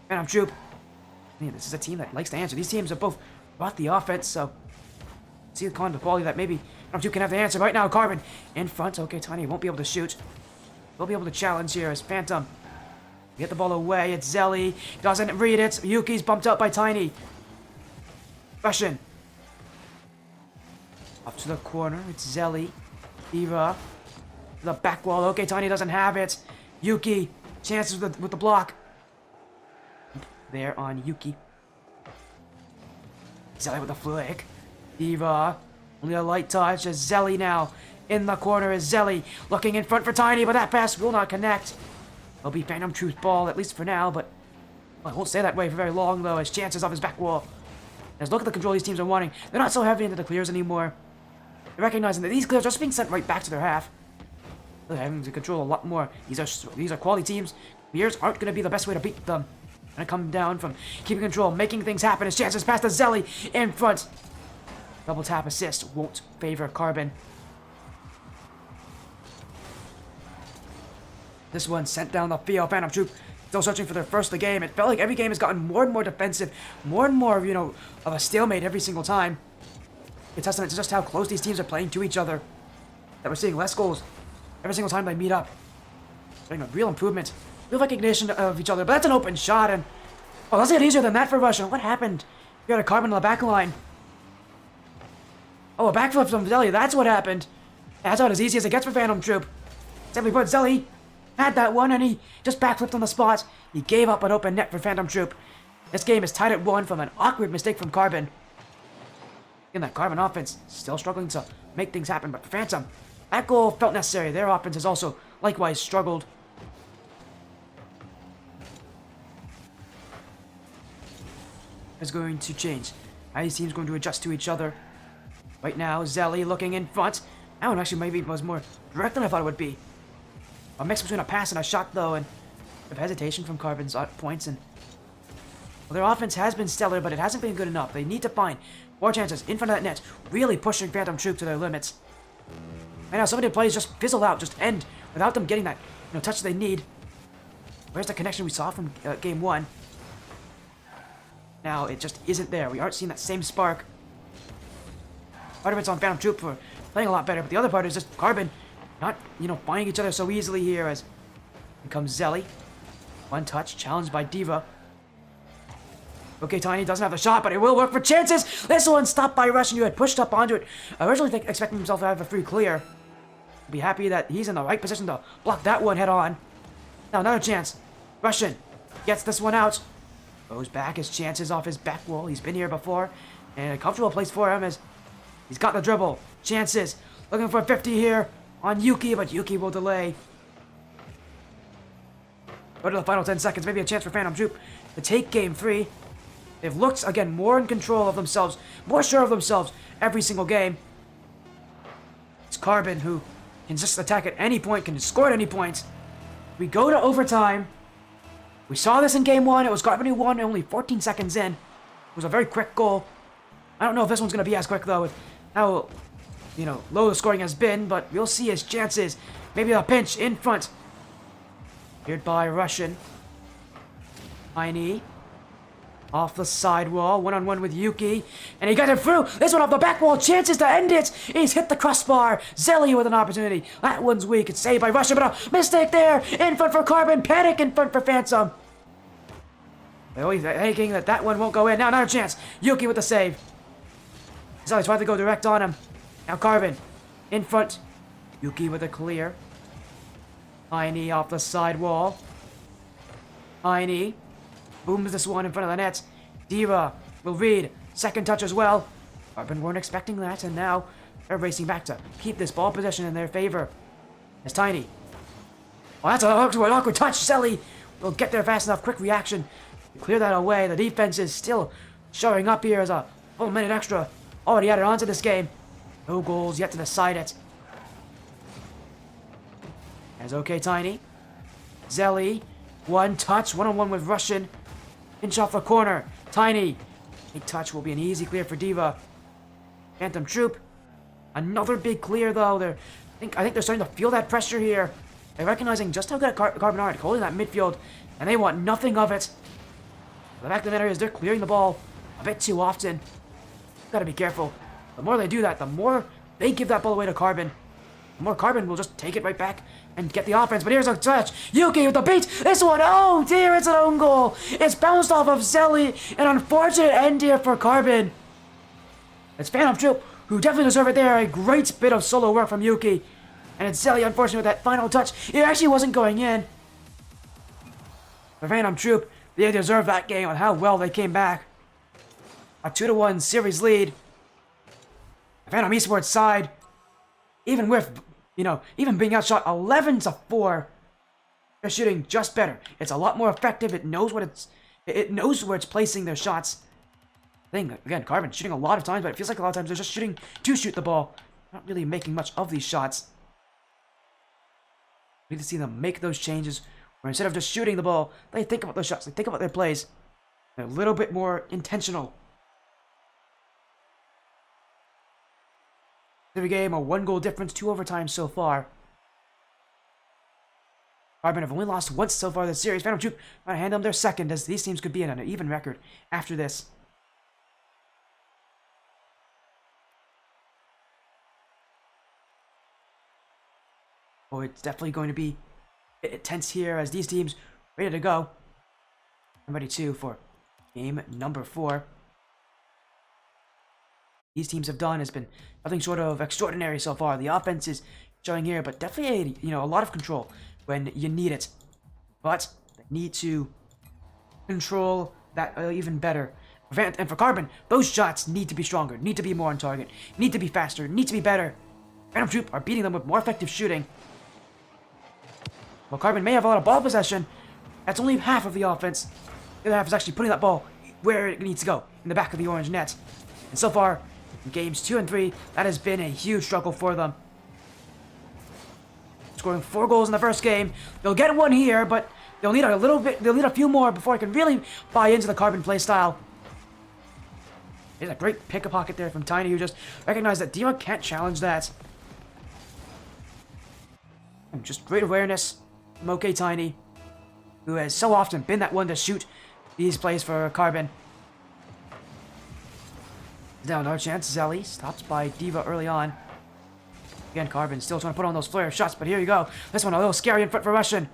Phantom Troupe, man, this is a team that likes to answer. These teams have both brought the offense, so see the kind of quality that maybe Phantom Troupe can have the answer. Right now, Carbon in front. Okay, Tiny won't be able to shoot. He'll be able to challenge here as Phantom get the ball away. It's Zelly. Doesn't read it. Yuki's bumped up by Tiny. Russian. Up to the corner. It's Zelly. Diva. The back wall. Okay, Tiny doesn't have it. Yuki. Chances with the block. There on Yuki. Zelly with the flick. Diva. Only a light touch as Zelly now. In the corner is Zelly. Looking in front for Tiny, but that pass will not connect. It'll be Phantom Troupe's ball, at least for now, but well, it won't stay that way for very long, though, as Chances off his back wall. As look at the control these teams are wanting. They're not so heavy into the clears anymore. They're recognizing that these clears are just being sent right back to their half. They're having to control a lot more. These are quality teams. Clears aren't going to be the best way to beat them. Gonna come down from keeping control, making things happen. As Chances pass to Zelly in front. Double tap assist won't favor Carbon. This one sent down the field. Phantom Troupe still searching for their first of the game. It felt like every game has gotten more and more defensive, more and more, of a stalemate every single time. A testament to just how close these teams are playing to each other. That we're seeing less goals every single time they meet up. Showing a real improvement, real recognition of each other. But that's an open shot, and oh, let's get easier than that for Russia. What happened? We got a Carbon on the back line. Oh, a backflip from Zelly. That's what happened. That's about as easy as it gets for Phantom Troupe. Simply put, Zelly had that one, and he just backflipped on the spot. He gave up an open net for Phantom Troupe. This game is tied at 1 from an awkward mistake from Carbon. In that Carbon offense, still struggling to make things happen, but for Phantom, that goal felt necessary. Their offense has also likewise struggled. Is going to change. How these teams going to adjust to each other. Right now, Zelly looking in front. That one actually maybe was more direct than I thought it would be. A mix between a pass and a shot, though, and of hesitation from Carbon's points. And well, their offense has been stellar, but it hasn't been good enough. They need to find more chances in front of that net, really pushing Phantom Troupe to their limits. Right now, some of the plays just fizzle out, just end without them getting that touch they need. Where's the connection we saw from Game 1? Now, it just isn't there. We aren't seeing that same spark. Part of it's on Phantom Troupe for playing a lot better, but the other part is just Carbon not, finding each other so easily here as here comes Zelly. One touch, challenged by Diva. Okay, Tiny doesn't have the shot, but it will work for Chances. This one stopped by Russian, who had pushed up onto it. Originally expecting himself to have a free clear. Be happy that he's in the right position to block that one head on. Now another chance. Russian gets this one out. Goes back as Chances off his back wall. He's been here before. And a comfortable place for him as he's got the dribble. Chances looking for 50 here on Yuki, but Yuki will delay. Go to the final 10 seconds. Maybe a chance for Phantom Troupe to take Game 3. They've looked, again, more in control of themselves, more sure of themselves every single game. It's Carbon who can just attack at any point, can score at any point. We go to overtime. We saw this in Game 1. It was Carbon who won only 14 seconds in. It was a very quick goal. I don't know if this one's going to be as quick, though, with how, low the scoring has been, but we'll see his chances. Maybe a pinch in front. Cleared by Russian. Tiny. Off the side wall, one-on-one with Yuki. And he got it through. This one off the back wall. Chances to end it. He's hit the crossbar. Zelly with an opportunity. That one's weak. It's saved by Russia, but a mistake there. In front for Carbon. Panic in front for Phantom. They're always thinking that one won't go in. Now another chance. Yuki with the save. Zelly's trying to go direct on him. Now Carbon in front. Yuki with a clear. Tiny off the side wall. Tiny booms this one in front of the net. Diva will read. Second touch as well. Carbon weren't expecting that, and now they're racing back to keep this ball possession in their favor. It's Tiny. Oh, that's an awkward touch. Zelly will get there fast enough. Quick reaction. Clear that away. The defense is still showing up here as a full minute extra. Already added on to this game. No goals yet to decide it. As okay, Tiny. Zelly. One touch. One-on-one with Russian. Inch off the corner. Tiny. A touch will be an easy clear for Diva. Phantom Troupe. Another big clear, though. I think they're starting to feel that pressure here. They're recognizing just how good Carbon are at holding that midfield, and they want nothing of it. The fact of the matter is they're clearing the ball a bit too often. Gotta be careful. The more they do that, the more they give that ball away to Carbon. The more Carbon will just take it right back and get the offense. But here's a touch. Yuki with the beat. This one, oh dear, it's an own goal. It's bounced off of Zelly. An unfortunate end here for Carbon. It's Phantom Troupe, who definitely deserve it there. A great bit of solo work from Yuki. And it's Zelly, unfortunately, with that final touch. It actually wasn't going in. For Phantom Troupe, they deserve that game on how well they came back. A 2-1 series lead. Phantom Esports side, even with, even being outshot 11-4, they're shooting just better. It's a lot more effective. It knows where it's placing their shots. Again, Carbon shooting a lot of times, but it feels like a lot of times they're just shooting to shoot the ball. Not really making much of these shots. We need to see them make those changes, where instead of just shooting the ball, they think about those shots, they think about their plays. They're a little bit more intentional. Every game, a 1-goal difference, 2 overtimes so far. Carbon have only lost once so far this series. Phantom Troupe trying to hand them their second, as these teams could be in an even record after this. Oh, it's definitely going to be tense here as these teams ready to go. I'm ready too for game number 4. These teams have done has been nothing short of extraordinary so far. The offense is showing here, but definitely a lot of control when you need it. But they need to control that even better. And for Carbon, those shots need to be stronger, need to be more on target, need to be faster, need to be better. Phantom Troupe are beating them with more effective shooting. While Carbon may have a lot of ball possession, that's only half of the offense. The other half is actually putting that ball where it needs to go, in the back of the orange net. And so far, in games 2 and 3, that has been a huge struggle for them. Scoring 4 goals in the first game. They'll get one here, but they'll need a few more before I can really buy into the Carbon play style. There's a great pick-a-pocket there from Tiny, who just recognized that Diva can't challenge that. And just great awareness from OK Tiny, who has so often been that one to shoot these plays for Carbon. Now another chance. Zelly stopped by Diva early on. Again, Carbon still trying to put on those flare shots, but here you go. This one a little scary in front for Russian.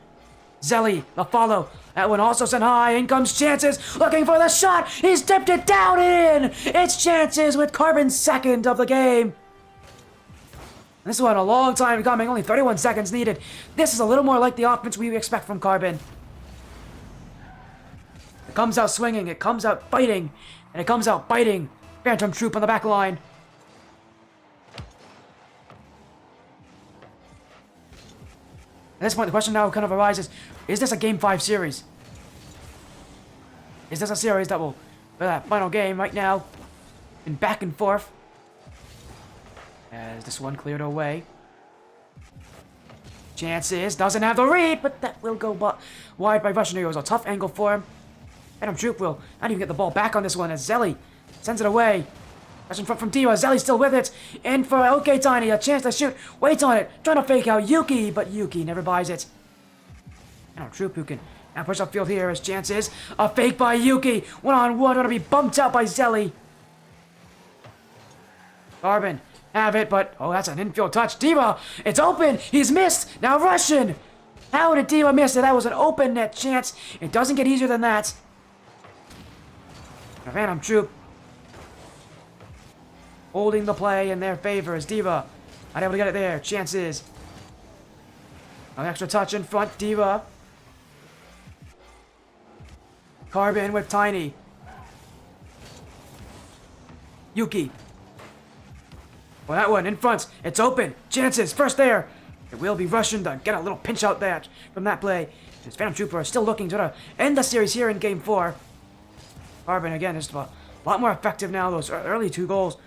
Zelly, the follow. That one also sent high. In comes Chances, looking for the shot. He's tipped it down in. It's Chances with Carbon's second of the game. This one a long time coming, only 31 seconds needed. This is a little more like the offense we expect from Carbon. It comes out swinging, it comes out fighting, and it comes out biting. Phantom Troupe on the back line. At this point, the question now kind of arises, is this a Game 5 series? Is this a series that will, for that final game right now, in back and forth? As this one cleared away. Chances, doesn't have the read, but that will go wide by Russian. It was a tough angle for him. Phantom Troupe will not even get the ball back on this one as Zelly sends it away. That's in front from Diva. Zelly's still with it. In for OK Tiny. A chance to shoot. Waits on it. Trying to fake out Yuki, but Yuki never buys it. Phantom Troupe who can And push upfield here as chances. A fake by Yuki. 1-on-1, gonna be bumped out by Zelly. Carbon, have it, but oh, that's an infield touch. Diva, it's open. He's missed. Now Russian. How did Diva miss it? That was an open net chance. It doesn't get easier than that. Phantom Troupe holding the play in their favor as Diva not able to get it there. Chances. An extra touch in front. Diva. Carbon with Tiny. Yuki. Well, that one in front. It's open. Chances. First there. It will be Russian to get a little pinch out there from that play. As Phantom Trooper are still looking to end the series here in Game 4. Carbon, again, is a lot more effective now. Those early 2 goals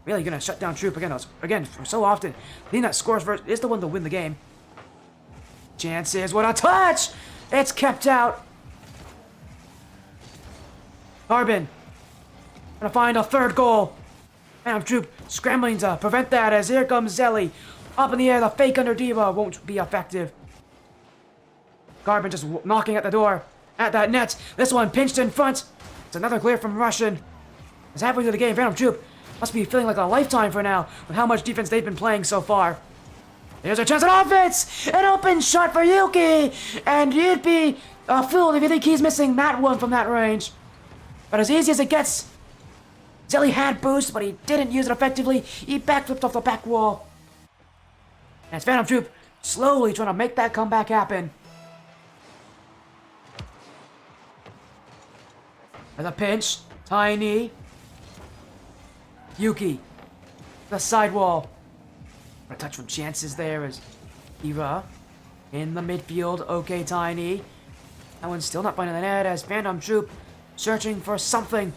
really going to shut down Troupe again. Again, for so often, the team that scores first is the one to win the game. Chances. What a touch! It's kept out. Carbon gonna find a 3rd goal. Phantom Troupe scrambling to prevent that as here comes Zelly. Up in the air, the fake under Diva won't be effective. Carbon just knocking at the door, at that net. This one pinched in front. It's another clear from Russian. It's halfway through the game. Phantom Troupe must be feeling like a lifetime for now with how much defense they've been playing so far. There's a chance at offense! An open shot for Yuki! And you'd be a fool if you think he's missing that one from that range. But as easy as it gets, Zelly had boost, but he didn't use it effectively. He backflipped off the back wall. And it's Phantom Troupe slowly trying to make that comeback happen. For the pinch, Tiny. Yuki. The sidewall. A touch from Chances there as Ira in the midfield. Okay, Tiny. That one's still not finding the net as Phantom Troupe searching for something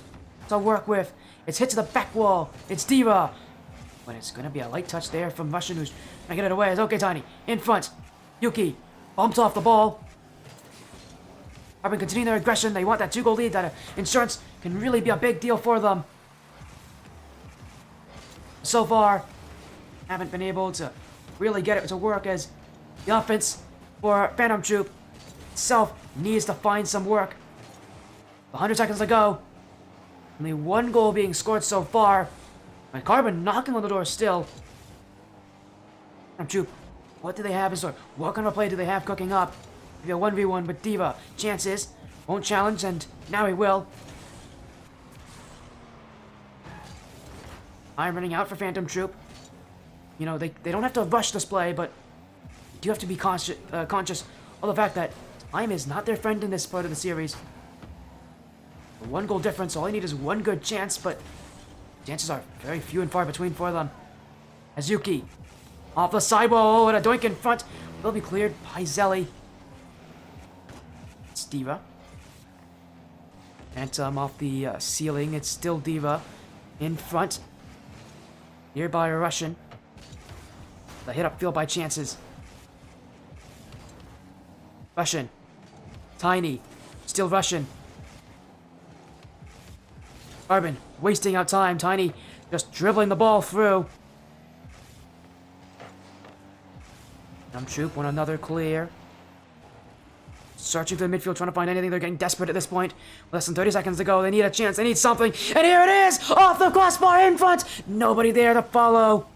to work with. It's hit to the back wall. It's Diva. But it's going to be a light touch there from Russian who's trying to get it away. It's okay, Tiny. In front. Yuki bumped off the ball. Carbon continuing their aggression. They want that 2-goal lead. That insurance can really be a big deal for them. So far, haven't been able to really get it to work as the offense for Phantom Troupe itself needs to find some work. 100 seconds to go. Only 1 goal being scored so far. And Carbon knocking on the door still. Phantom Troupe, what do they have in store? What kind of play do they have cooking up? Maybe a 1v1 with Diva. Chances. Won't challenge, and now he will. I'm running out for Phantom Troupe. You know, they don't have to rush this play, but you do have to be conscious of the fact that time is not their friend in this part of the series. A 1-goal difference, all you need is 1 good chance, but chances are very few and far between for them. As Yuki, off the sidewall, and a doink in front, will be cleared by Zelly. It's Diva. Phantom off the ceiling, it's still Diva. In front. Nearby a Russian. The hit upfield by Chances. Russian. Tiny. Still Russian. Carbon wasting out time. Tiny just dribbling the ball through. Troupe want another clear. Searching for the midfield, trying to find anything. They're getting desperate at this point. Less than 30 seconds to go. They need a chance. They need something. And here it is! Off the crossbar in front! Nobody there to follow.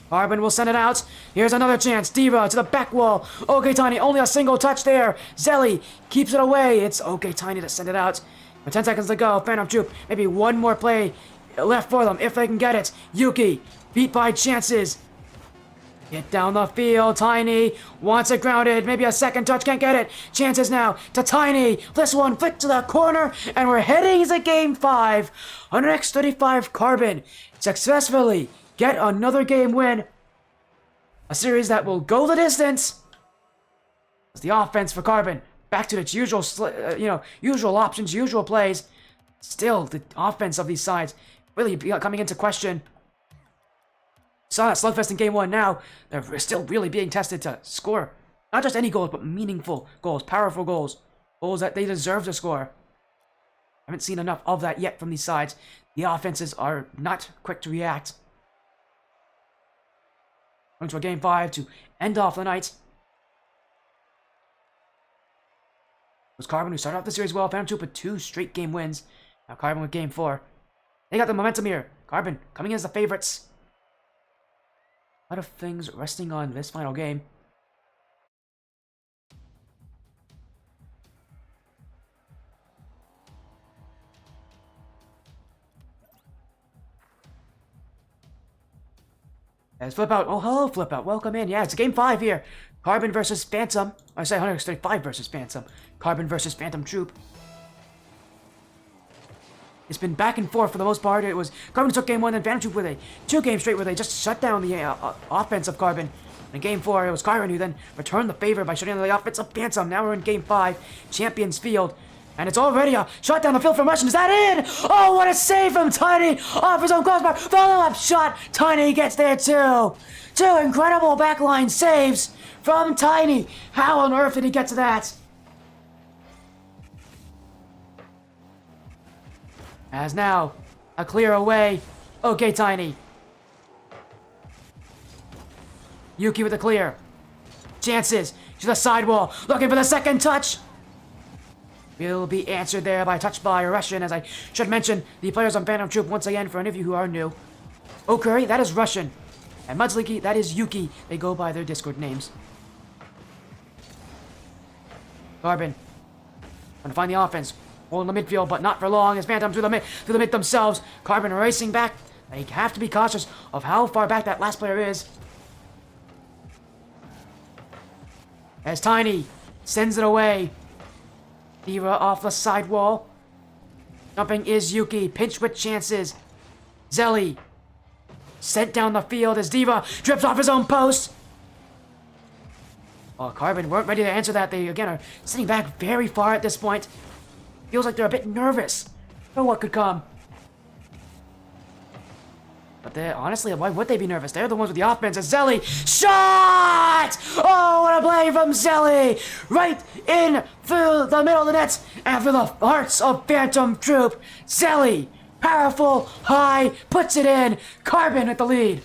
Carbon will send it out. Here's another chance. Diva to the back wall. Okay, Tiny. Only a single touch there. Zelly keeps it away. It's okay, Tiny to send it out. With 10 seconds to go. Phantom Troupe. Maybe 1 more play left for them if they can get it. Yuki beat by Chances. Get down the field, Tiny wants it grounded, maybe a second touch, can't get it. Chances now to Tiny, this one flicked to the corner, and we're heading to Game 5. On X35 Carbon, successfully get another game win. A series that will go the distance. As the offense for Carbon, back to its usual, usual options, usual plays. Still, the offense of these sides really coming into question. Saw that slugfest in Game 1 now. They're still really being tested to score. Not just any goals, but meaningful goals, powerful goals. Goals that they deserve to score. Haven't seen enough of that yet from these sides. The offenses are not quick to react. Going to a Game 5 to end off the night. was Carbon, who started off the series well. Phantom Troupe with 2 straight game wins. Now Carbon with game 4. They got the momentum here. Carbon coming in as the favorites. A lot of things resting on this final game. As Flip Out. Oh, hello, Flip Out. Welcome in. Yeah, it's game 5 here. Carbon versus Phantom. I say 135 versus Phantom. Carbon versus Phantom Troupe. It's been back and forth for the most part. It was Carbon took game 1, then Phantom Troupe with a 2 game straight where they just shut down the offense of Carbon. In game 4, it was Carbon who then returned the favor by shutting down the offense of Phantom. Now we're in game 5, Champions Field. And it's already a shot down the field from Russian. Is that in? Oh, what a save from Tiny off his own crossbar. Follow-up shot. Tiny gets there too. 2 incredible backline saves from Tiny. How on earth did he get to that? As now, a clear away. Okay, Tiny. Yuki with the clear. Chances to the sidewall. Looking for the second touch. Will be answered there by touch by Russian, as I should mention the players on Phantom Troupe once again for any of you who are new. Okuri, that is Russian. And Mudsliki, that is Yuki. They go by their Discord names. Carbon. Trying to find the offense. Holding the midfield, but not for long as Phantom through the mid themselves. Carbon racing back. They have to be cautious of how far back that last player is. As Tiny sends it away. Diva off the sidewall. Jumping is Yuki. Pinch with chances. Zelly. Sent down the field as Diva drips off his own post. Oh, Carbon weren't ready to answer that. They, again, are sitting back very far at this point. Feels like they're a bit nervous for what could come. But they honestly, why would they be nervous? They're the ones with the offense. As Zelly shot! Oh, what a play from Zelly! Right in through the middle of the net and through the hearts of Phantom Troupe. Zelly, powerful, high, puts it in. Carbon at the lead.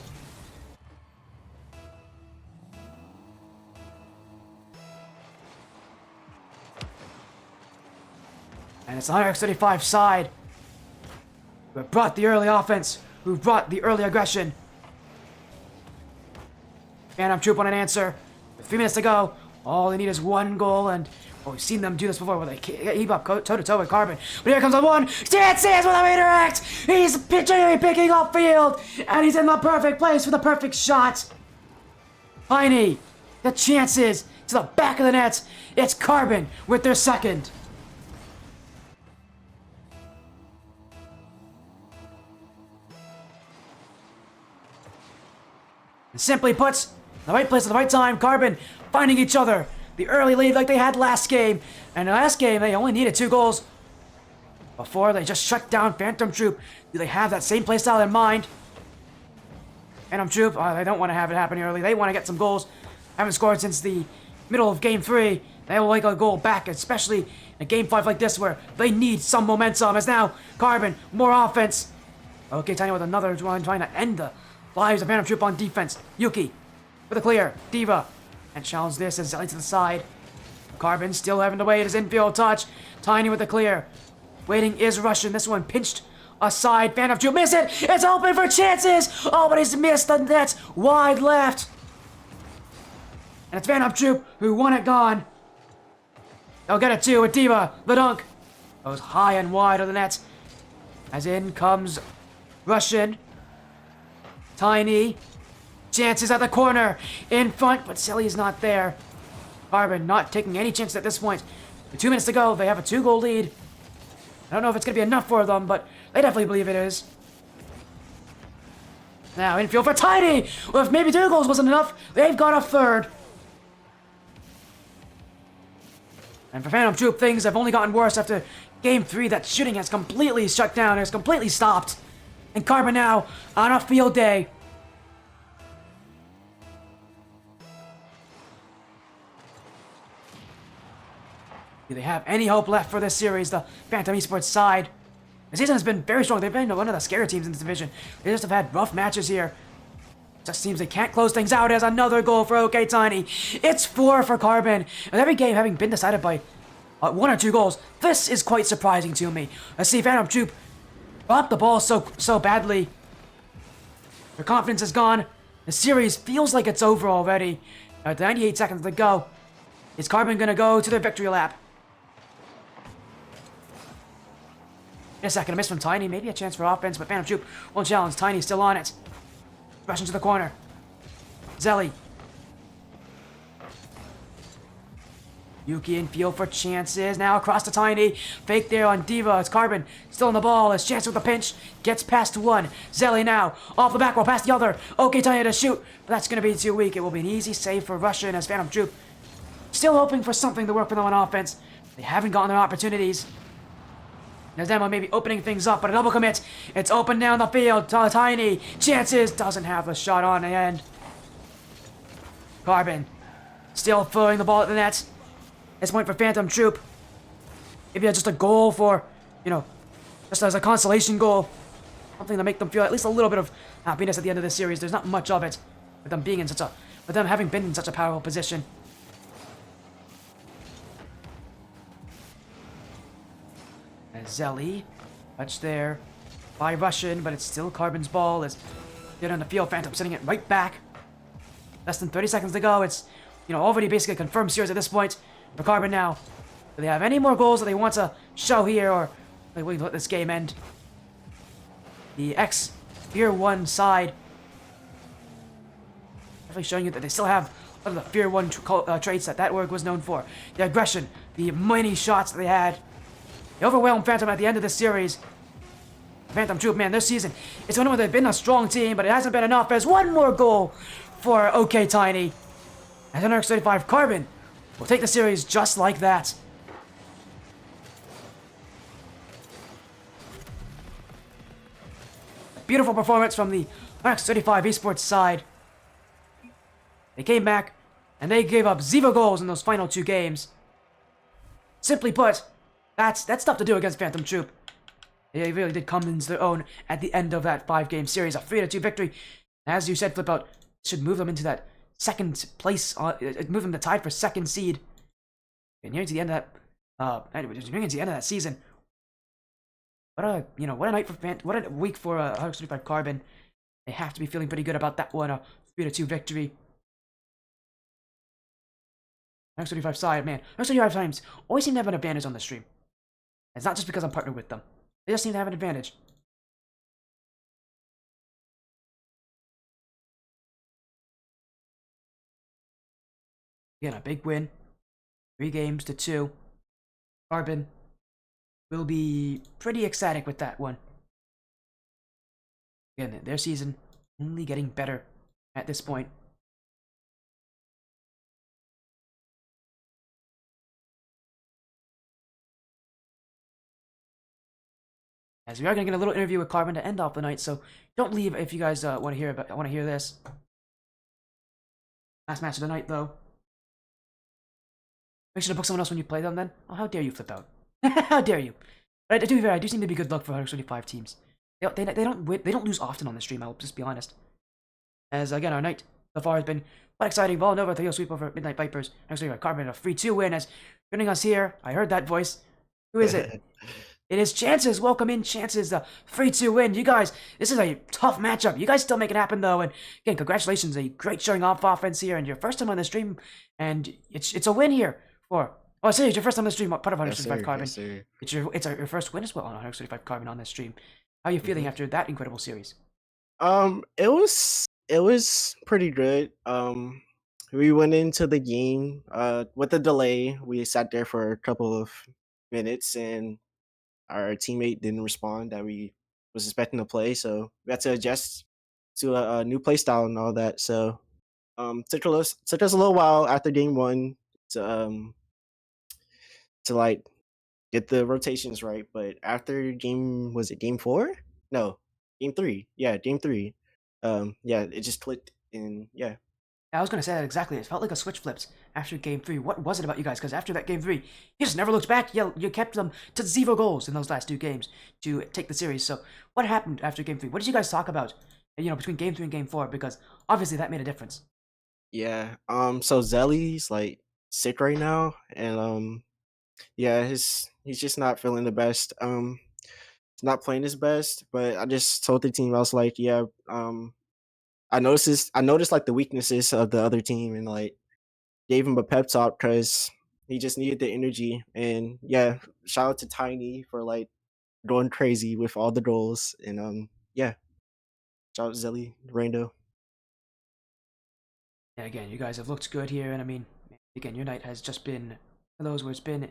And it's the 135 side who have brought the early offense, who brought the early aggression. Phantom Troupe on an answer. With 3 minutes to go, all they need is 1 goal, and we've seen them do this before where they keep up toe-to-toe with Carbon. But here comes the one. Chances with a redirect. He's picking up field, and he's in the perfect place for the perfect shot. Tiny, the chances to the back of the net. It's Carbon with their second. And simply put, the right place at the right time, Carbon finding each other. The early lead like they had last game. And last game, they only needed 2 goals before they just shut down Phantom Troupe. Do they have that same playstyle in mind? Phantom Troupe, they don't want to have it happen early. They want to get some goals. Haven't scored since the middle of game 3. They will like a goal back, especially in game 5 like this where they need some momentum. As now, Carbon, more offense. Okay, Tiny with another one trying to end the lives of Phantom Troupe on defense. Yuki with a clear. Diva. And challenge this as Zelly to the side. Carbon still having to wait his infield touch. Tiny with the clear. Waiting is Russian. This one pinched aside. Phantom Troupe miss it. It's open for chances. Oh, but he's missed the net. Wide left. And it's Phantom Troupe who won it gone. They'll get it too with Diva. The dunk goes high and wide of the net. As in comes Russian. Tiny. Chances at the corner. In front, but Zelly is not there. Carbon not taking any chances at this point. With 2 minutes to go, they have a 2-goal lead. I don't know if it's going to be enough for them, but they definitely believe it is. Now, infield for Tiny! Well, if maybe 2 goals wasn't enough, they've got a third. And for Phantom Troupe, things have only gotten worse after Game 3. That shooting has completely shut down, has completely stopped. And Carbon now on a field day. Do they have any hope left for this series, the Phantom Esports side? The season has been very strong. They've been one of the scary teams in this division. They just have had rough matches here. Just seems they can't close things out as another goal for OK Tiny. It's 4 for Carbon. With every game having been decided by 1 or 2 goals. This is quite surprising to me. Let's see, Phantom Troupe dropped the ball so badly. Their confidence is gone. The series feels like it's over already. At 98 seconds to go. Is Carbon gonna go to their victory lap? In a second, a miss from Tiny. Maybe a chance for offense, but Phantom Troupe will challenge. Tiny still on it. Rush into the corner. Zelly. Yuki in field for chances. Now across to Tiny. Fake there on Diva. It's Carbon. Still on the ball. His chance with the pinch. Gets past one. Zelly now. Off the back wall. Past the other. Okay, Tiny to shoot. But that's going to be too weak. It will be an easy save for Russian as Phantom Troupe still hoping for something to work for them on offense. They haven't gotten their opportunities. There's Demo maybe opening things up, but a double commit. It's open down the field. Tiny. Chances. Doesn't have the shot on the end. Carbon. Still throwing the ball at the net. This point for Phantom Troupe. Maybe just a goal for, just as a consolation goal. Something to make them feel at least a little bit of happiness at the end of this series. There's not much of it with them being in with them having been in such a powerful position. And Zelly, touch there by Russian, but it's still Carbon's ball. As get on the field, Phantom sending it right back. Less than 30 seconds to go. It's, already basically a confirmed series at this point. For Carbon now. Do they have any more goals that they want to show here, or they will let this game end? The Fear 1 side definitely showing you that they still have a lot of the Fear 1 traits that org was known for. The aggression, the many shots that they had. They overwhelmed Phantom at the end of this series. Phantom Troupe, man, this season, it's one where they've been a strong team, but it hasn't been enough. There's one more goal for OK Tiny. As NRX35 Carbon will take the series just like that. Beautiful performance from the NRX35 esports side. They came back, and they gave up 0 goals in those final 2 games. Simply put, that's tough to do against Phantom Troupe. They really did come into their own at the end of that 5-game series. A 3-2 victory. As you said, Flip Out, should move them into that second place, move them to tied for 2nd seed. And nearing to the end of that, nearing to the end of that season. What a night for what a week for 135 Carbon. They have to be feeling pretty good about that one. A 3-2 victory. 135 side, man. 135 times always seem to have an advantage on the stream. It's not just because I'm partnered with them. They just seem to have an advantage. Again, a big win. 3 games to 2. Carbon will be pretty ecstatic with that one. Again, their season only getting better at this point. As we are going to get a little interview with Carbon to end off the night, so don't leave if you guys want to hear this. Last match of the night, though. Make sure to book someone else when you play them, then. Oh, how dare you, Flip Out? How dare you? But to be fair, I do seem to be good luck for 135 teams. They don't win, they don't lose often on the stream. I'll just be honest. As again, our night so far has been quite exciting. Villanova 3-0 sweep over Midnite Vipers. Actually, Carbon a 3-2 win. As joining us here, I heard that voice. Who is it? It is Chances. Welcome in, Chances. The 3-2 win. You guys, this is a tough matchup. You guys still make it happen, though. And again, congratulations. A great showing off offense here. And your first time on the stream. And it's a win here for... Oh, sorry, it's your first time on the stream. Part of 135 Carbon. Yes, It's your first win as well on 135 Carbon on this stream. How are you feeling after that incredible series? It was pretty good. We went into the game with the delay. We sat there for a couple of minutes, and our teammate didn't respond that we was expecting to play, so we had to adjust to a new play style and all that. So took us a little while after game 1 to like get the rotations right, but after game 4? No, game 3. Yeah, game 3. Yeah, it just clicked, and yeah. I was going to say that exactly. It felt like a switch flipped after game 3. What was it about you guys? Because after that game 3, you just never looked back. You kept them to 0 goals in those last 2 games to take the series. So what happened after game 3? What did you guys talk about, between game 3 and game 4? Because obviously that made a difference. Yeah. So Zelly's like sick right now, and Yeah, he's just not feeling the best. He's not playing his best. But I just told the team, I was like, yeah, I noticed like the weaknesses of the other team, and like gave him a pep talk because he just needed the energy. And yeah, shout out to Tiny for like going crazy with all the goals. And yeah, shout out Zelly, Rando. And again, you guys have looked good here, and I mean, again, your night has just been one of those where it's been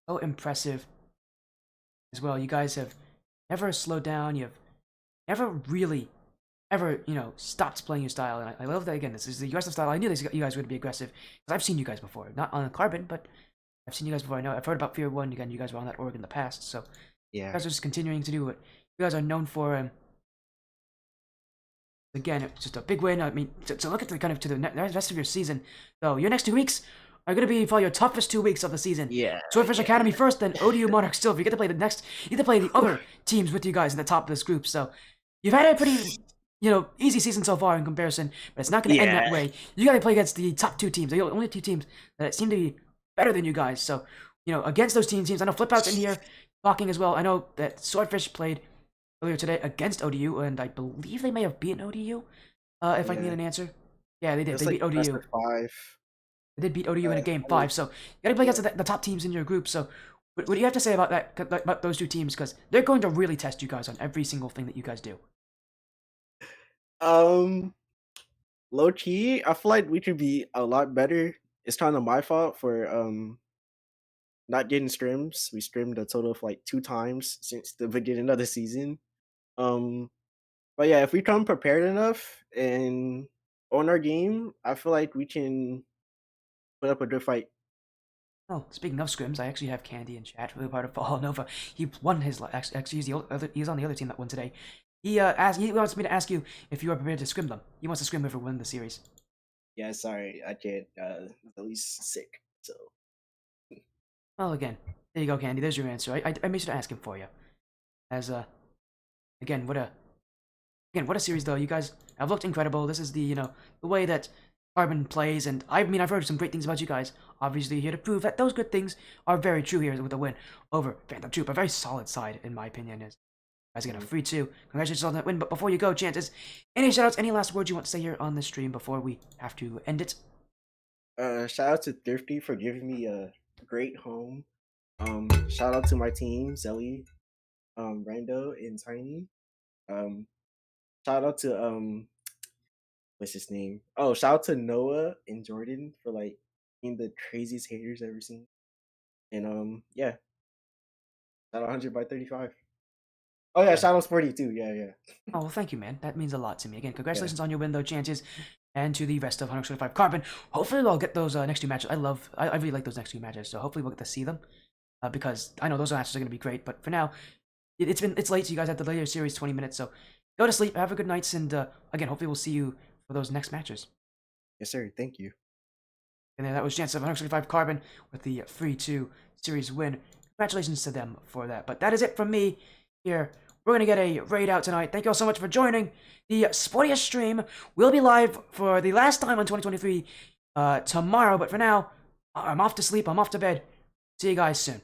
so impressive as well. You guys have never slowed down. You've never really ever, stopped playing your style. And I love that, again, this is the aggressive style. I knew you guys would be aggressive because I've seen you guys before. Not on Carbon, but I've seen you guys before. I know I've heard about Fear 1. Again, you guys were on that org in the past. So you Yeah. guys are just continuing to do what you guys are known for. And again, it's just a big win. I mean, to look at the rest of your season, though, your next 2 weeks are going to be probably your toughest 2 weeks of the season. Yeah. Swordfish Academy first, then ODU Monarch Silver. You get to play you get to play the other teams with you guys in the top of this group. So you've had a pretty, easy season so far in comparison, but it's not going to end that Yeah. way. You got to play against the top 2 teams, the only 2 teams that seem to be better than you guys. So, against those teams, I know Flip Out's in here talking as well. I know that Swordfish played earlier today against ODU, and I believe they may have beaten ODU. If I can get Yeah. an answer. Yeah, they did. It's They like beat best ODU. of 5. They did beat ODU in a game I 5, mean, so you gotta play against the top teams in your group. So, what do you have to say about that? About those 2 teams? Because they're going to really test you guys on every single thing that you guys do. Low key, I feel like we could be a lot better. It's kind of my fault for not getting scrims. We scrimmed a total of like 2 times since the beginning of the season. Um, but yeah, if we come prepared enough and own our game, I feel like we can put up a good fight. Oh, speaking of scrims, I actually have Candy in chat for the part of Valhalla Nova. He won his actually he's on the other team that won today. He wants me to ask you if you are prepared to scrim them. He wants to scrim whoever win the series. Yeah, sorry, I can't. At least sick. So Well, again, there you go, Candy. There's your answer. I made sure to ask him for you. As again, what a series though. You guys have looked incredible. This is the the way that Carbon plays, and I've heard some great things about you guys. Obviously, here to prove that those good things are very true here with the win over Phantom Troupe. A very solid side, in my opinion. As you guys get a free 2. Congratulations on that win. But before you go, Chances, any shoutouts, any last words you want to say here on the stream before we have to end it? shout out to Thrifty for giving me a great home. Shout out to my team, Zelly, Rando, and Tiny. Shout out to what's his name? Oh, shout out to Noah and Jordan for like being the craziest haters I've ever seen. And yeah, shout out 100 by 35. Oh yeah, shout out Sporty too. Yeah. Oh, well, thank you, man. That means a lot to me. Again, congratulations on your win, though, Chances, and to the rest of 125 Carbon. Hopefully, we'll get those next 2 matches. I really like those next 2 matches, so hopefully we'll get to see them. Because I know those matches are going to be great, but for now, it's late, so you guys have the later series 20 minutes, so go to sleep, have a good night, and again, hopefully we'll see you for those next matches. Yes, sir. Thank you. And then that was Chance of 125 Carbon with the free 2 series win. Congratulations to them for that. But that is it from me here. We're going to get a raid out tonight. Thank you all so much for joining the Sportiest stream. We'll be live for the last time on 2023 tomorrow. But for now, I'm off to sleep. I'm off to bed. See you guys soon.